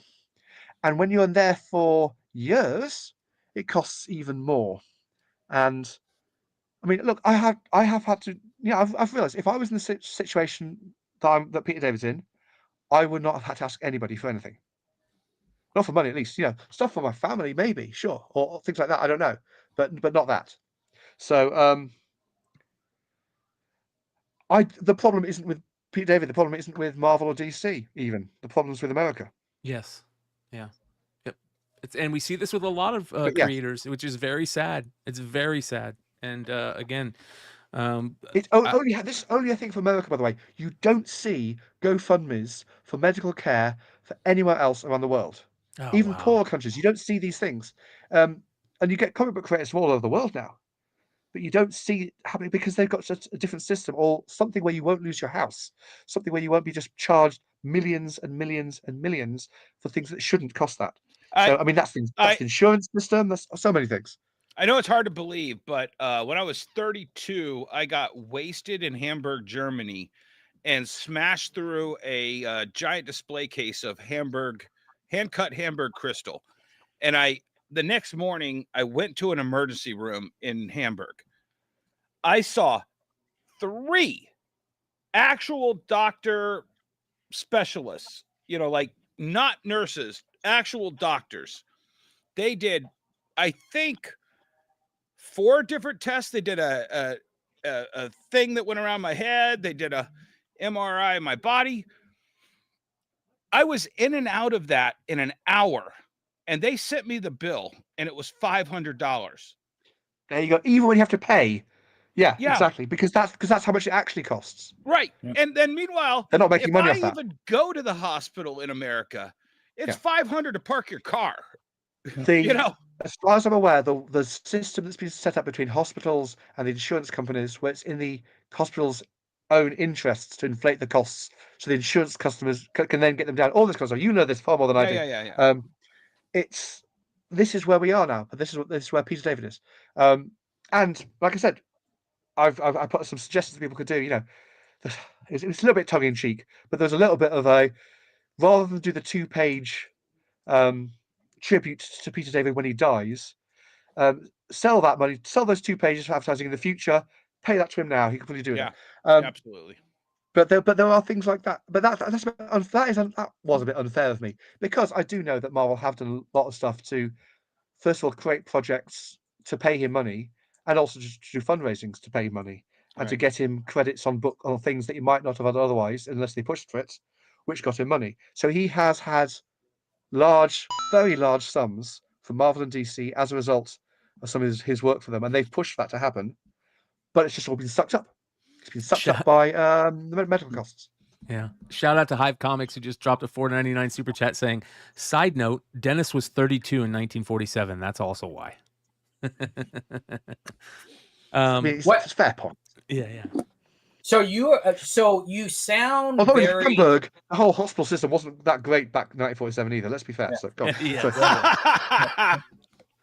and when you're in there for years, it costs even more. And I mean, look, I have had to, I've realized if I was in the situation that Peter David's in, I would not have had to ask anybody for anything. Not for money, at least. Stuff for my family, maybe, sure, or things like that. I don't know, but not that. So, the problem isn't with Peter David. The problem isn't with Marvel or DC. Even the problem's with America. Yes. Yeah. Yep. And we see this with a lot of Yeah. creators, which is very sad. It's very sad. And again, It's only a thing for America, by the way. You don't see GoFundMe's for medical care for anywhere else around the world. oh, Even wow. poorer countries, you don't see these things. And you get comic book creators from all over the world now, but you don't see it happening because they've got such a different system, or something where you won't lose your house, something where you won't be just charged millions and millions and millions for things that shouldn't cost that. So, I mean, that's the insurance system. That's so many things. I know it's hard to believe, but when I was 32, I got wasted in Hamburg, Germany, and smashed through a giant display case of hand-cut Hamburg crystal. And the next morning, I went to an emergency room in Hamburg. I saw 3 actual doctor specialists, like not nurses, actual doctors. They did, I think, 4 different tests. They did a thing that went around my head. They did a MRI of my body. I was in and out of that in an hour, and they sent me the bill, and it was $500. There you go. Even when you have to pay. Yeah, Yeah. exactly. Because that's how much it actually costs. Right. And then meanwhile, they're not making money off that. If I even go to the hospital in America, it's $500 to park your car. As far as I'm aware, the system that's been set up between hospitals and the insurance companies, where it's in the hospital's own interests to inflate the costs, so the insurance customers can then get them down. All this kind of stuff. You know this far more than I do. Yeah. This is where we are now, but this is where Peter David is. And like I said, I put some suggestions people could do. It's a little bit tongue in cheek, but there's a little bit of rather than do the 2-page tribute to Peter David when he dies, sell that money, sell those 2 pages for advertising in the future, pay that to him now. He could probably do it. Absolutely. But there are things like that. But that was a bit unfair of me, because I do know that Marvel have done a lot of stuff to, first of all, create projects to pay him money, and also to do fundraisings to pay him money, and to get him credits on things that he might not have had otherwise unless they pushed for it, which got him money. So he has had very large sums from Marvel and DC as a result of some of his work for them, and they've pushed that to happen, but it's just all been sucked up. It's been sucked up by the medical costs. Yeah. Shout out to Hive Comics, who just dropped a $4.99 super chat saying, "Side note, Dennis was 32 in 1947. That's also why." I mean, it's a fair point. Yeah. So you sound Although very... in Hamburg, the whole hospital system wasn't that great back in 1947 either. Let's be fair. Yeah. So, go on. Yeah.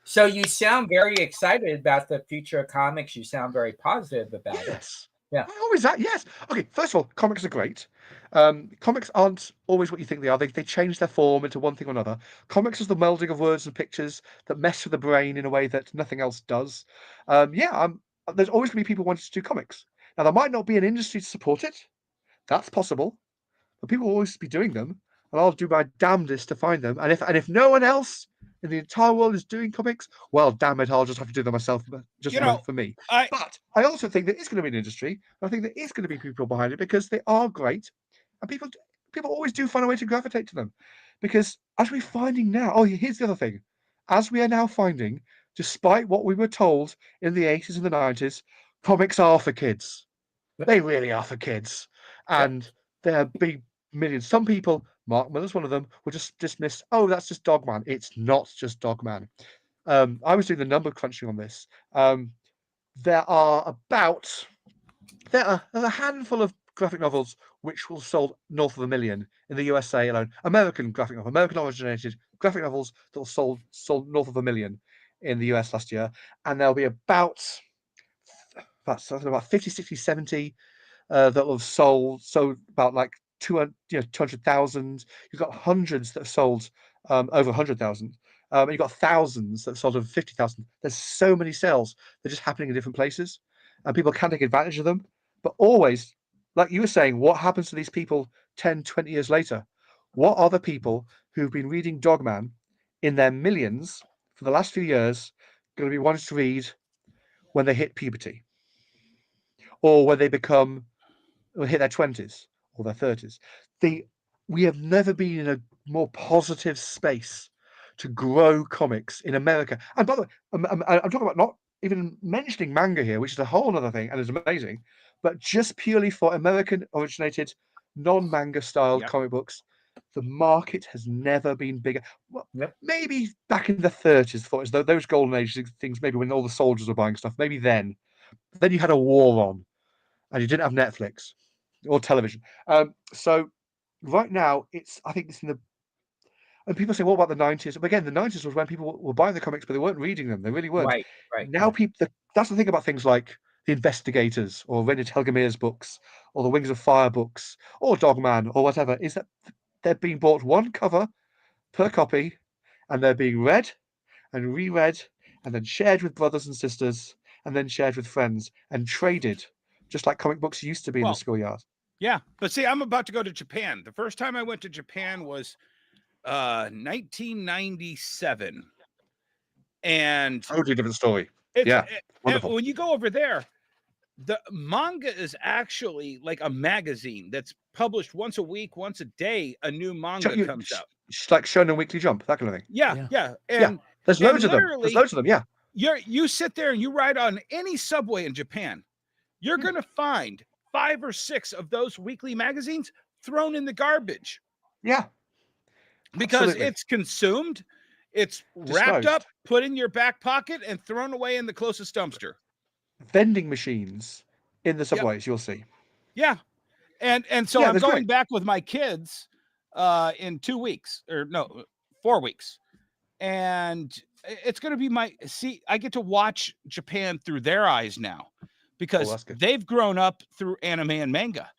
So you sound very excited about the future of comics. You sound very positive about it. Yes. Yeah. I always that. Yes. Okay. First of all, comics are great. Comics aren't always what you think they are. They change their form into one thing or another. Comics is the melding of words and pictures that mess with the brain in a way that nothing else does. There's always going to be people wanting to do comics. Now, there might not be an industry to support it. That's possible. But people will always be doing them. And I'll do my damnedest to find them. And if no one else in the entire world is doing comics, well, damn it, I'll just have to do them myself, just for me. But I also think that it's going to be an industry. I think there is going to be people behind it, because they are great. And people always do find a way to gravitate to them. Because as we're finding now, here's the other thing. As we are now finding, despite what we were told in the 80s and the 90s, comics are for kids. They really are for kids. And There be millions. Some people, Mark Miller's one of them, will just dismiss, oh, that's just Dogman. It's not just Dogman. I was doing the number crunching on this. There are a handful of graphic novels which will sold north of 1 million in the USA alone. American originated graphic novels that will sold north of 1 million in the US last year, and there'll be about 50, 60, 70 that will have sold about like 200,000. You've got hundreds that have sold over 100,000. You've got thousands that have sold over 50,000. There's so many sales. They're just happening in different places, and people can take advantage of them. But always, like you were saying, what happens to these people 10, 20 years later? What are the people who've been reading Dogman in their millions for the last few years going to be wanting to read when they hit puberty, or when they hit their 20s or their 30s? We have never been in a more positive space to grow comics in America. And by the way, I'm talking about not even mentioning manga here, which is a whole other thing and is amazing, but just purely for American originated, non-manga styled comic books, the market has never been bigger. Well, maybe back in the 30s, thought as though those golden age things, maybe when all the soldiers were buying stuff, maybe then you had a war on and you didn't have Netflix or television. So right now, I think it's in the. And people say, what about the 90s? But again, the 90s was when people were buying the comics, but they weren't reading them. They really weren't. Right. Now that's the thing about things like The Investigators or Renard Helgemeer's books or the Wings of Fire books or Dogman or whatever, is that they're being bought one cover per copy, and they're being read and reread and then shared with brothers and sisters and then shared with friends and traded, just like comic books used to be in the schoolyard. Yeah, but see, I'm about to go to Japan. The first time I went to Japan was 1997, and Totally different story. Wonderful. When you go over there, the manga is actually like a magazine that's published once a week, once a day. A new manga comes out. It's like Shonen Weekly Jump, that kind of thing. Yeah. And there's loads of them. There's loads of them. Yeah. You sit there and you ride on any subway in Japan, you're going to find 5 or 6 of those weekly magazines thrown in the garbage. Yeah. Because Absolutely. it's consumed, it's wrapped up, put in your back pocket, and thrown away in the closest dumpster. Vending machines in the subways, you'll see. Yeah. And so I'm going back with my kids in 2 weeks, or no, 4 weeks. And it's going to be I get to watch Japan through their eyes now, because they've grown up through anime and manga.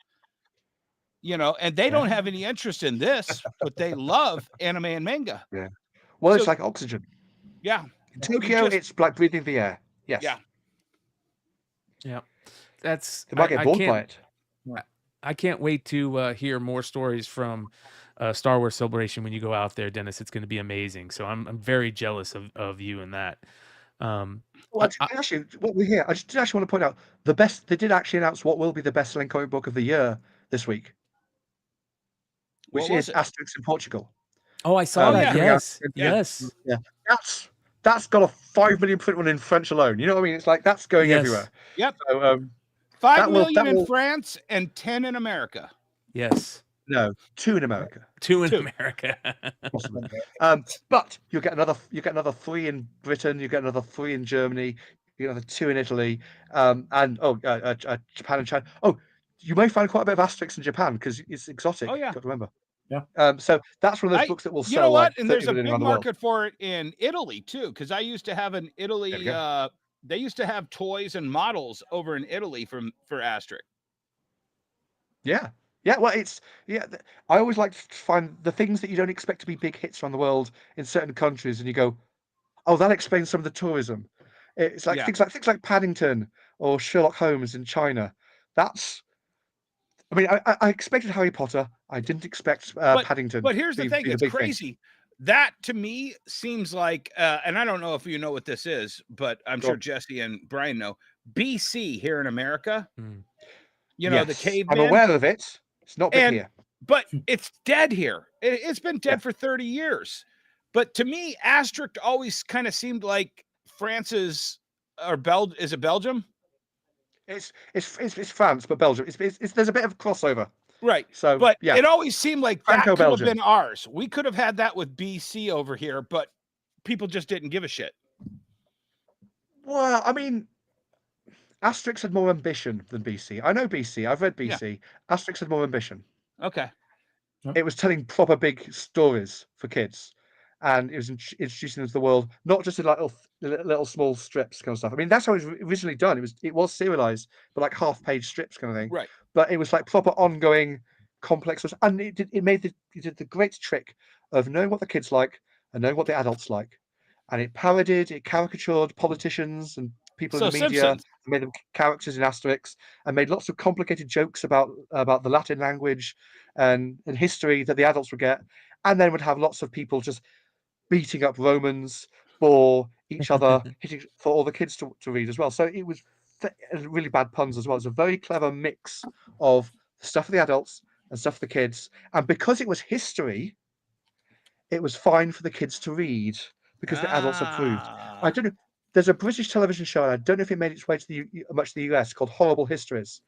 And they don't have any interest in this, but they love anime and manga. Yeah. Well, it's like oxygen. Yeah. In Tokyo, it's like breathing the air. Yes. Yeah. Yeah. That's. They might get bored by it. I can't wait to hear more stories from Star Wars Celebration when you go out there, Dennis. It's going to be amazing. So I'm very jealous of you in that. Well, actually, what we hear, I just actually want to point out they did actually announce what will be the best-selling comic book of the year this week, which is Asterix in Portugal. Oh, I saw that. Yes. Yeah. That's got a 5 million print run in French alone. You know what I mean? It's like that's going everywhere. Yep. So, 5 million in France and 10 in America. Yes. No, 2 in America. 2 in America. But you get another 3 in Britain. You get another 3 in Germany. You get another 2 in Italy. And Japan and China. Oh, you may find quite a bit of Asterix in Japan because it's exotic. Oh, yeah. Got to remember. Yeah. So that's one of those books that will sell. You know what? Like and there's a big market for it in Italy too, because I used to have an Italy. They used to have toys and models over in Italy for Asterix. Yeah. Yeah. Well, I always like to find the things that you don't expect to be big hits around the world in certain countries, and you go, "Oh, that explains some of the tourism." It's like things like Paddington or Sherlock Holmes in China. I mean, I expected Harry Potter. I didn't expect Paddington. But here's the thing: it's crazy. That to me seems like, and I don't know if you know what this is, but I'm sure Jesse and Brian know. BC here in America, the caveman. I'm aware of it. It's not big here, but it's dead here. It's been dead for 30 years. But to me, Asterix always kind of seemed like France's is it Belgium? It's France, but Belgium. There's a bit of crossover. Right. So But yeah, it always seemed like that could have Franco-Belgian. been ours. We could have had that with BC over here, but people just didn't give a shit. Well, I mean, Asterix had more ambition than BC. I know BC. I've read BC. Asterix had more ambition. Okay. It was telling proper big stories for kids, and it was introducing them to the world, not just in like little small strips kind of stuff. I mean, that's how it was originally done. It was serialized, but like half-page strips kind of thing. Right. But it was like proper ongoing, complex, and it did the great trick of knowing what the kids like and knowing what the adults like, and it caricatured politicians and people in So the media, Simpsons. and made them characters in Asterix, and made lots of complicated jokes about the Latin language and history that the adults would get, and then would have lots of people just beating up Romans for each other, hitting for all the kids to read as well. So it was really bad puns as well. It's a very clever mix of stuff for the adults and stuff for the kids. And because it was history, it was fine for the kids to read because the adults approved. I don't know. There's a British television show, and I don't know if it made its way to much to the US, called Horrible Histories,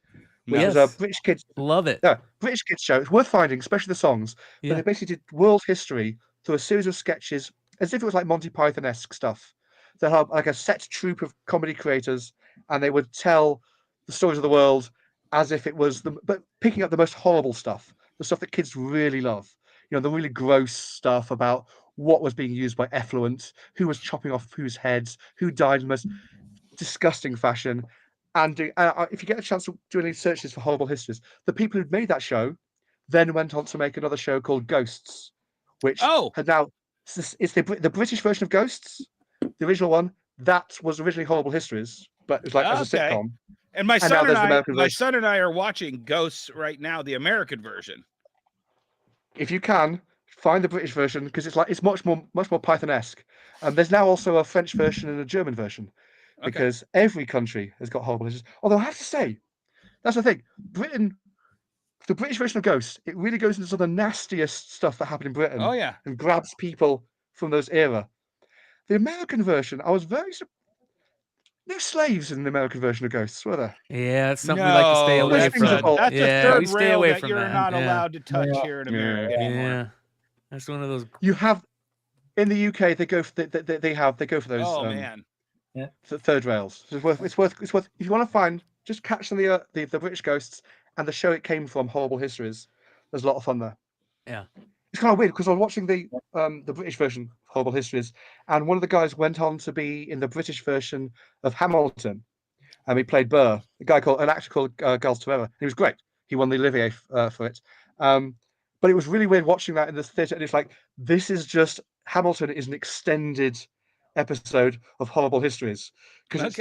which was a British kids Love it. British kids show. It's worth finding, especially the songs. But Yeah. they basically did world history through a series of sketches, as if it was like Monty Python-esque stuff. They had like a set troupe of comedy creators, and they would tell the stories of the world as if it was but picking up the most horrible stuff, the stuff that kids really love. You know, the really gross stuff about what was being used by effluent, who was chopping off whose heads, who died in the most disgusting fashion. And if you get a chance to do any searches for horrible histories, the people who'd made that show then went on to make another show called Ghosts, which had now it's the British version of Ghosts, the original one. That was originally Horrible Histories, but it was like as a sitcom. And my son and I are watching Ghosts right now, the American version. If you can find the British version, because it's much more Python-esque. There's now also a French version and a German version, because every country has got horrible histories. Although I have to say, that's the thing, Britain, the British version of Ghosts, it really goes into some of the nastiest stuff that happened in Britain. Oh yeah, and grabs people from those era. The American version, I was very no slaves in the American version of Ghosts, were there? Yeah, it's something we like to stay away from. That's a third we stay rail away that from you're that. not allowed to touch here in America anymore. Yeah, that's one of those. You have in the UK they go for those. Oh man, third rails. It's worth. If you want to find, just catch the British Ghosts and the show it came from, Horrible Histories. There's a lot of fun there. Yeah. It's kind of weird because I was watching the British version of Horrible Histories, and one of the guys went on to be in the British version of Hamilton, and he played Burr, an actor called Giles Terrera. He was great. He won the Olivier for it. But it was really weird watching that in the theatre, and it's like, this is just Hamilton is an extended episode of Horrible Histories, because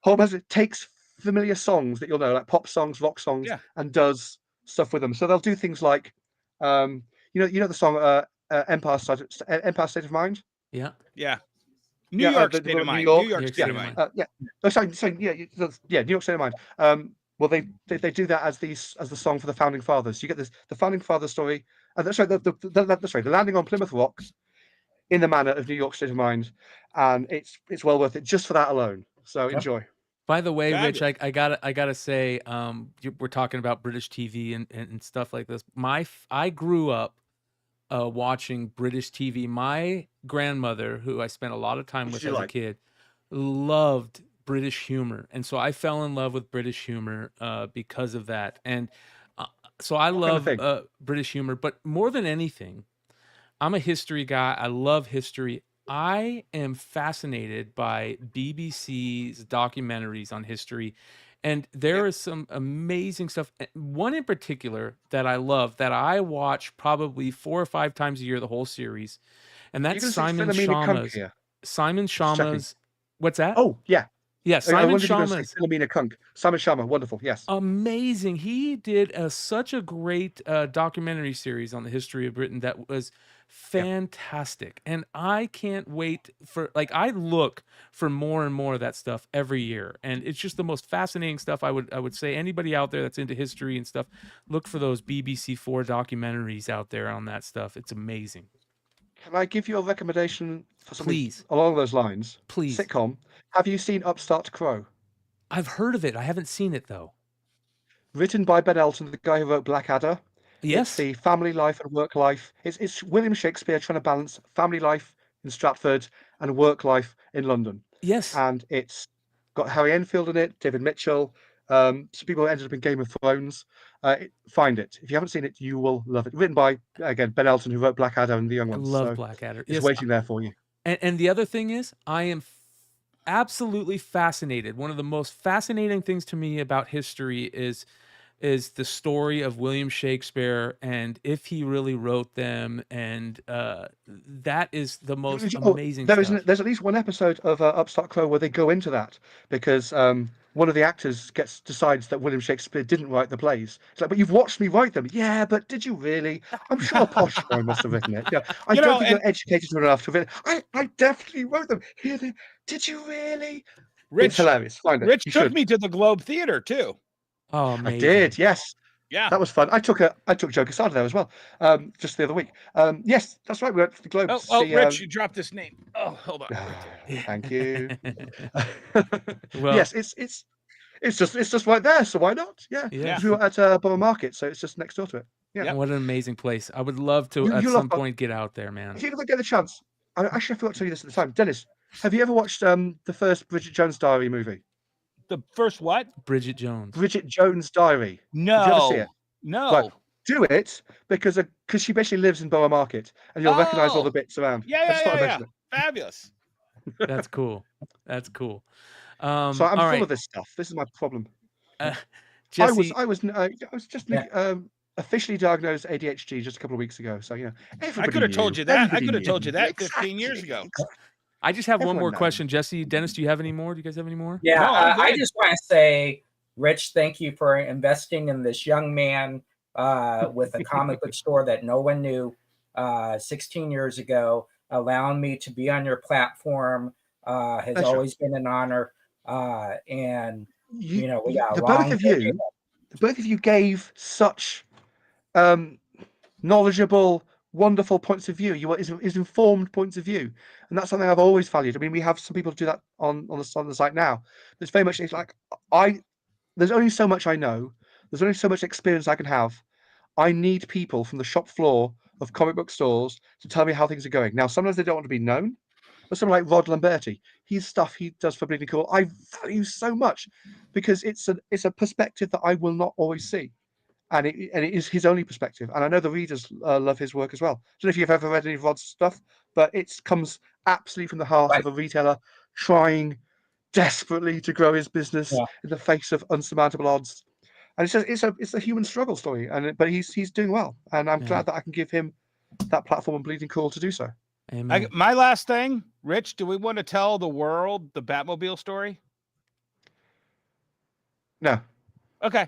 Horrible Histories takes familiar songs that you'll know, like pop songs, rock songs, and does stuff with them. So they'll do things like. You know the song Empire State of Mind? Yeah. New York State of Mind. New York State of Mind. New York State of Mind. Well, they do that as the song for the Founding Fathers. You get the Founding Fathers story. The landing on Plymouth Rock in the manner of New York State of Mind, and it's well worth it just for that alone. So enjoy. By the way, Rich, I gotta say, we're talking about British TV and stuff like this. I grew up watching British TV. My grandmother, who I spent a lot of time with as a kid, loved British humor, and so I fell in love with British humor because of that. And so I love British humor, but more than anything, I'm a history guy. I love history. I am fascinated by BBC's documentaries on history, and there is some amazing stuff. One in particular that I love, that I watch probably 4 or 5 times a year, the whole series, and that's Simon Sharma's. Simon Sharma's. What's that? Oh, yeah. Yeah, Simon Sharma's. Simon Sharma, wonderful, yes. Amazing. He did such a great documentary series on the history of Britain that was fantastic. And I can't wait I look for more and more of that stuff every year. And it's just the most fascinating stuff. I would say anybody out there that's into history and stuff, look for those BBC4 documentaries out there on that stuff. It's amazing. Can I give you a recommendation for something Please. along those lines? Please. Sitcom. Have you seen Upstart Crow? I've heard of it. I haven't seen it though. written by Ben Elton, the guy who wrote Blackadder. It's Yes. the family life and work life. It's William Shakespeare trying to balance family life in Stratford and work life in London. Yes. And it's got Harry Enfield in it, David Mitchell. Some people ended up in Game of Thrones. Find it. If you haven't seen it, you will love it. Written by, again, Ben Elton, who wrote Blackadder and The Young I Ones. love So Blackadder. it's Yes. waiting there for you. And the other thing is, I am absolutely fascinated. One of the most fascinating things to me about history is the story of William Shakespeare and if he really wrote them, and that is the most amazing stuff. There's at least one episode of Upstart Crow where they go into that because one of the actors decides that William Shakespeare didn't write the plays. It's like, but you've watched me write them. Yeah, but did you really? I'm sure a posh boy must have written it. Yeah, I You don't know, think and you're educated enough to have written. I definitely wrote them. Did you really? It's Rich hilarious. Find it. Rich You took should. me to the Globe Theater too. Oh, I amazing. did. Yes. Yeah. That was fun. I took Joe Quesada there as well, just the other week. Yes, that's right. We went to the Globe. Oh, Rich, you dropped this name. Oh, hold on. Thank you. Well, Yes, it's just right there. So why not? Yeah. Yeah. 'Cause we were at Borough Market, so it's just next door to it. Yeah. Yep. what an amazing place. I would love to You at love some Bar- point get out there, man. If you ever get the chance, actually I forgot to tell you this at the time. Dennis, have you ever watched the first Bridget Jones Diary movie? The first what? Bridget Jones. Bridget Jones Diary. No. Did you ever see it? No. Right. Do it because she basically lives in Borough Market, and you'll recognise all the bits around. I just thought I'd mention it. Fabulous. That's cool. That's cool. So I'm all full right. of this stuff. This is my problem. Jesse, I was just officially diagnosed ADHD just a couple of weeks ago. So I could have told you that. I could have told you that 15 years ago. I just have one Everyone more knows. question. Jesse, Dennis, do you have any more? Do you guys have any more? Yeah, No, I'm I good. just want to say, Rich, thank you for investing in this young man with a comic book store that no one knew 16 years ago. Allowing me to be on your platform has Pleasure. always been an honor. And we got a the long both of you gave such knowledgeable, wonderful points of view. Is informed points of view, and that's something I've always valued. I mean, we have some people do that on the site now. It's very much, it's like there's only so much I know. There's only so much experience I can have. I need people from the shop floor of comic book stores to tell me how things are going. Now, sometimes they don't want to be known, but someone like Rod Lamberti, his stuff he does for Bleeding Cool, I value so much because it's a perspective that I will not always see. And it is his only perspective. And I know the readers love his work as well. I don't know if you've ever read any of Rod's stuff, but it comes absolutely from the heart of a retailer trying desperately to grow his business in the face of unsurmountable odds. And it's a human struggle story. But he's doing well. And I'm glad that I can give him that platform on Bleeding Cool to do so. Amen. My last thing, Rich, do we want to tell the world the Batmobile story? No. Okay.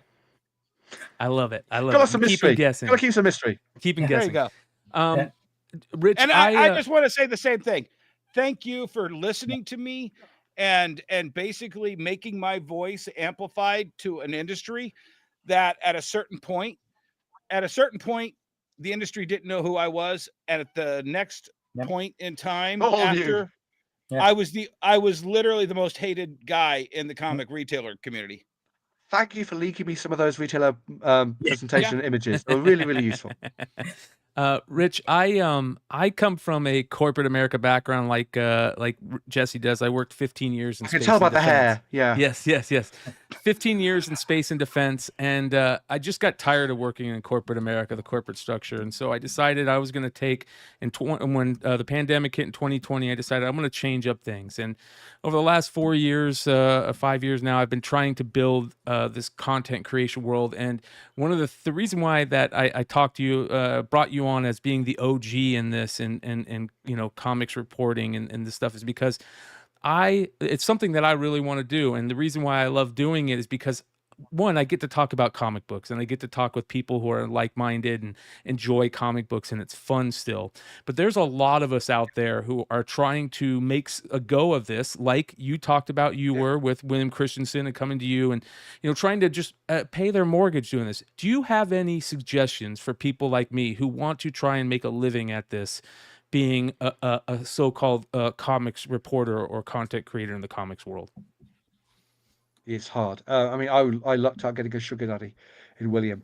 I love it. I love Got it. some Keep mystery. guessing. Gotta keep some mystery. Keeping There guessing. you go. Rich, And I just want to say the same thing. Thank you for listening to me and basically making my voice amplified to an industry that at a certain point, the industry didn't know who I was. And at the next point in time after, I was literally the most hated guy in the comic retailer community. Thank you for leaking me some of those retailer presentation images. They were really, really useful. Rich, I come from a corporate America background like Jesse does. I worked 15 years in I can space tell and by the defense. hair. Yeah. Yes. 15 years in space and defense, and I just got tired of working in corporate America, the corporate structure, and so I decided I was going to take. When the pandemic hit in 2020, I decided I'm going to change up things. And over the last 4 years, 5 years now, I've been trying to build this content creation world. And one of the reason why that I talked to you, brought you on as being the OG in this, and comics reporting and this stuff is because it's something that I really want to do. And the reason why I love doing it is because, one, I get to talk about comic books and I get to talk with people who are like-minded and enjoy comic books, and it's fun still. But there's a lot of us out there who are trying to make a go of this, like you talked about you were with William Christensen and coming to you and, trying to just pay their mortgage doing this. Do you have any suggestions for people like me who want to try and make a living at this, being a so-called comics reporter or content creator in the comics world? It's hard. I mean, I lucked out getting a sugar daddy in William.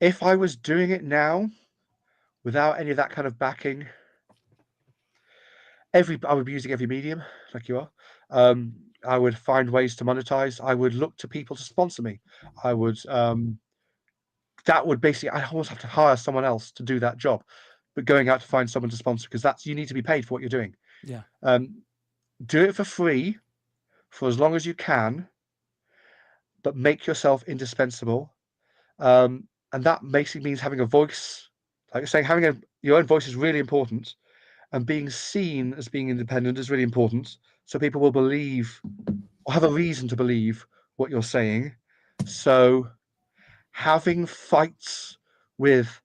If I was doing it now without any of that kind of backing, I would be using every medium like you are. I would find ways to monetize. I would look to people to sponsor me. I would that would basically, I almost have to hire someone else to do that job, but going out to find someone to sponsor, because that's, you need to be paid for what you're doing. Yeah. Do it for free for as long as you can, but make yourself indispensable. And that basically means having a voice. Like you're saying, having your own voice is really important, and being seen as being independent is really important. So people will believe, or have a reason to believe, what you're saying. So having fights with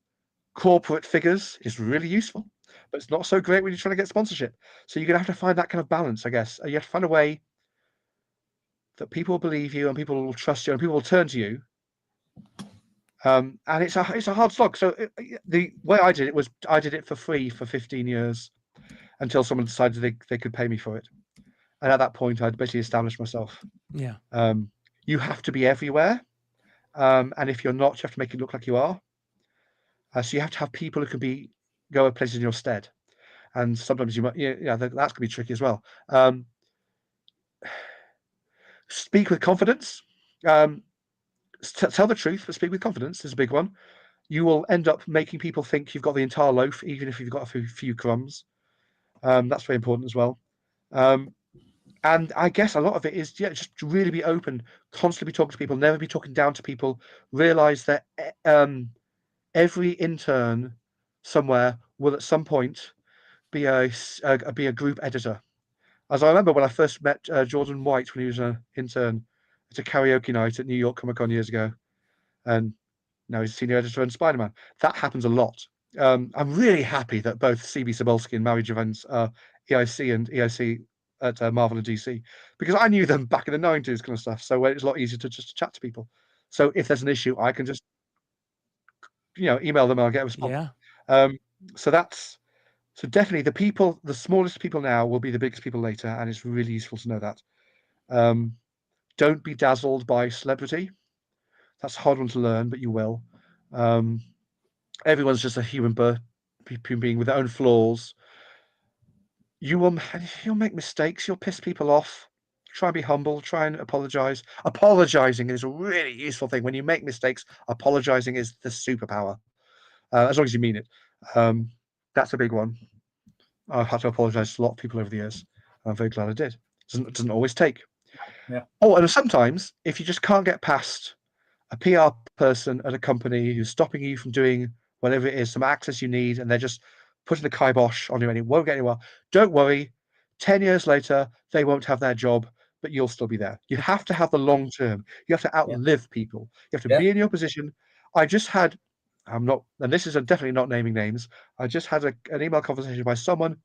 corporate figures is really useful, but it's not so great when you're trying to get sponsorship. So you're gonna have to find that kind of balance, I guess. You have to find a way that people will believe you and people will trust you and people will turn to you. And it's a hard slog. So the way I did it was I did it for free for 15 years until someone decided they could pay me for it. And at that point, I'd basically established myself. Yeah. You have to be everywhere. And if you're not, you have to make it look like you are. So you have to have people who can go places in your stead. And sometimes you might, that's going to be tricky as well. Speak with confidence. Tell the truth, but speak with confidence is a big one. You will end up making people think you've got the entire loaf, even if you've got a few crumbs. That's very important as well. And I guess a lot of it is just to really be open, constantly be talking to people, never be talking down to people. Realize that every intern somewhere will at some point be a group editor. As I remember when I first met Jordan White when he was an intern at a karaoke night at New York Comic Con years ago, and now he's a senior editor on Spider-Man. That happens a lot. I'm really happy that both CB Cebulski and Mary Javens are EIC and EIC at Marvel and DC, because I knew them back in the 90s kind of stuff. So it's a lot easier to just chat to people. So if there's an issue, I can just email them and I'll get a response. Yeah. So definitely the smallest people now will be the biggest people later, and it's really useful to know that. Don't be dazzled by celebrity. That's a hard one to learn, but you will. Everyone's just a human being with their own flaws. You'll make mistakes. You'll piss people off. Try and be humble. Try and apologize. Apologizing is a really useful thing. When you make mistakes, apologizing is the superpower. As long as you mean it. That's a big one. I've had to apologize to a lot of people over the years. I'm very glad I did. It doesn't always take. Yeah. Oh, and sometimes if you just can't get past a PR person at a company who's stopping you from doing whatever it is, some access you need, and they're just putting the kibosh on you and it won't get anywhere, don't worry. 10 years later, they won't have their job, but you'll still be there. You have to have the long term. You have to outlive people. You have to be in your position. And this is definitely not naming names. I just had an email conversation by someone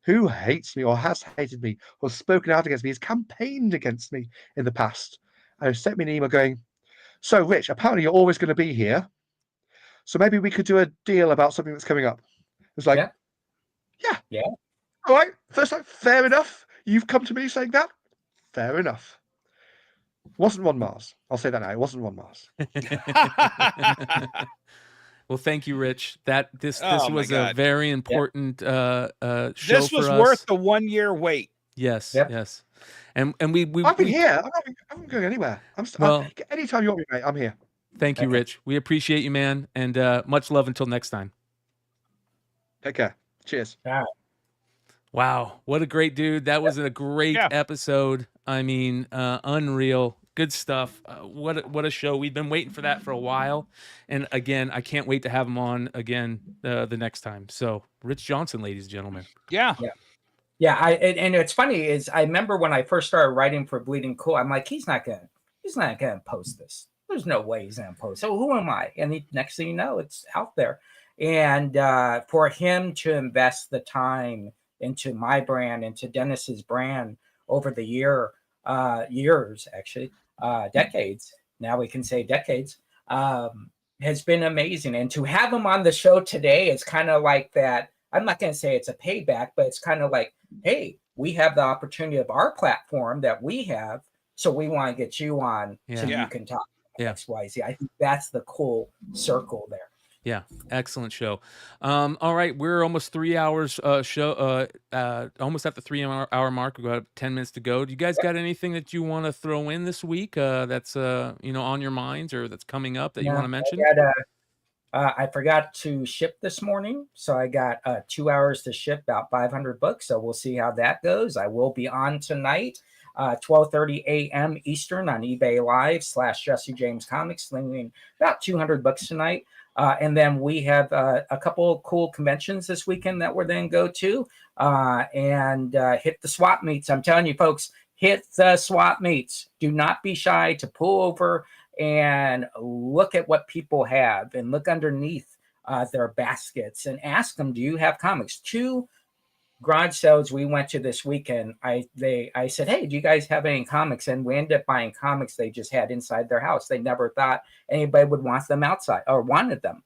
who hates me or has hated me or spoken out against me, has campaigned against me in the past. And sent me an email going, "So, Rich, apparently you're always going to be here. So maybe we could do a deal about something that's coming up." It was like, yeah. All right. First time, fair enough. You've come to me saying that. Fair enough. Wasn't Ron Mars. I'll say that now. It wasn't Ron Mars. Well, thank you, Rich. This was a very important show this was for us. worth the 1 year wait. Yes, yes. And we I've been here. I'm not going anywhere. Anytime you want me, mate, I'm here. Thank you, Rich. We appreciate you, man, and much love until next time. Take care. Cheers. Wow, what a great dude. That was a great episode. I mean, unreal. Good stuff. What a show. We've been waiting for that for a while. And again, I can't wait to have him on again the next time. So Rich Johnston, ladies and gentlemen. Yeah. And it's funny is I remember when I first started writing for Bleeding Cool, I'm like, he's not gonna post this. There's no way he's gonna post. So who am I? And next thing you know, it's out there. And for him to invest the time into my brand, into Dennis's brand over the years, actually, decades. Now we can say decades, has been amazing. And to have him on the show today is kind of like that. I'm not going to say it's a payback, but it's kind of like, hey, we have the opportunity of our platform that we have. So we want to get you on so Yeah. you can talk Yeah. XYZ. I think that's the cool circle there. Yeah, excellent show. All right, we're almost 3 hours almost at the 3 hour mark. We've got 10 minutes to go. Do you guys got anything that you want to throw in this week that's on your minds or that's coming up that you want to mention? I forgot to ship this morning, so I got 2 hours to ship about 500 books. So we'll see how that goes. I will be on tonight, 12:30 a.m. Eastern on eBay Live / Jesse James Comics, slinging about 200 books tonight. And then we have a couple of cool conventions this weekend that we're then go to and hit the swap meets. I'm telling you, folks, hit the swap meets. Do not be shy to pull over and look at what people have and look underneath their baskets and ask them, do you have comics? 2 garage sales we went to this weekend, I said, hey, do you guys have any comics? And we ended up buying comics they just had inside their house. They never thought anybody would want them outside or wanted them.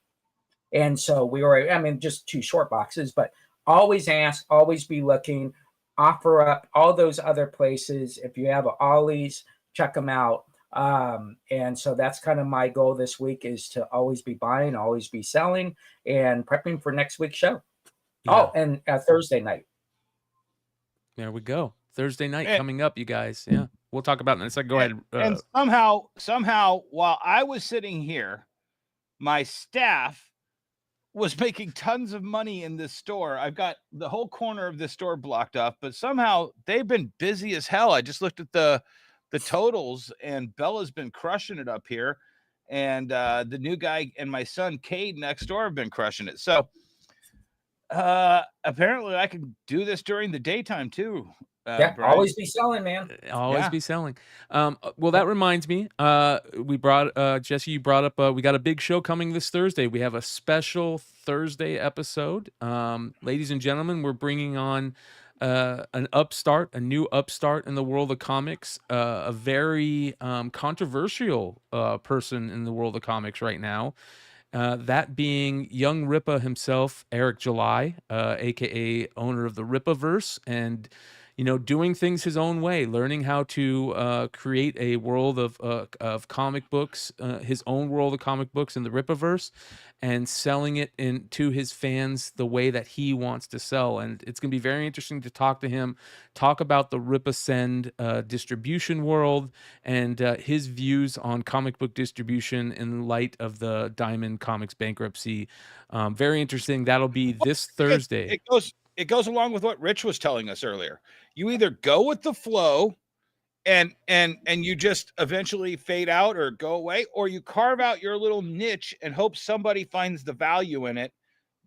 And so we were, just 2 short boxes, but always ask, always be looking, offer up all those other places. If you have Ollie's, check them out. And so that's kind of my goal this week, is to always be buying, always be selling, and prepping for next week's show. Yeah. Oh, and Thursday night. There we go. Thursday night coming up, you guys. Yeah, we'll talk about it in a second. Go ahead. And somehow, while I was sitting here, my staff was making tons of money in this store. I've got the whole corner of this store blocked off, but somehow they've been busy as hell. I just looked at the totals, and Bella's been crushing it up here, and the new guy and my son Cade next door have been crushing it. So apparently I can do this during the daytime too. Yeah, Brian. always be selling, man. Always be selling. Well, that reminds me, we brought Jesse, you brought up, we got a big show coming this Thursday. We have a special Thursday episode. Ladies and gentlemen, we're bringing on a new upstart in the world of comics, a very controversial person in the world of comics right now. That being young Rippa himself, Eric July, aka owner of the Rippaverse, and doing things his own way, learning how to create a world of comic books, his own world of comic books in the Rippaverse, and selling it to his fans the way that he wants to sell. And it's going to be very interesting to talk to him, talk about the Ripasend distribution world, and his views on comic book distribution in light of the Diamond Comics bankruptcy. Very interesting. That'll be this Thursday. It goes along with what Rich was telling us earlier. You either go with the flow and you just eventually fade out or go away, or you carve out your little niche and hope somebody finds the value in it,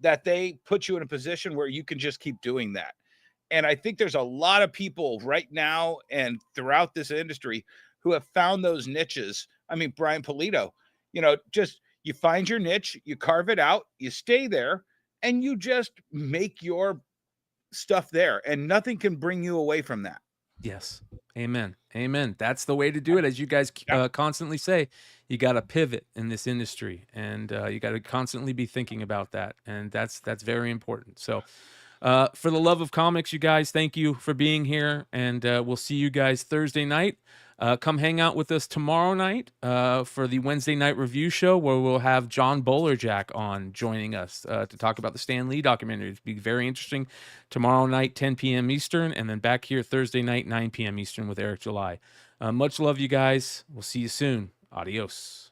that they put you in a position where you can just keep doing that. And I think there's a lot of people right now and throughout this industry who have found those niches. I mean, Brian Polito, just you find your niche, you carve it out, you stay there, and you just make your stuff there, and nothing can bring you away from that. Yes. Amen. That's the way to do it. As you guys constantly say, you got to pivot in this industry, and you got to constantly be thinking about that. And that's very important. So for the love of comics, you guys, thank you for being here, and we'll see you guys Thursday night. Come hang out with us tomorrow night for the Wednesday night review show, where we'll have John Bowlerjack on joining us to talk about the Stan Lee documentary. It'll be very interesting. Tomorrow night, 10 p.m. Eastern, and then back here Thursday night, 9 p.m. Eastern with Eric July. Much love, you guys. We'll see you soon. Adios.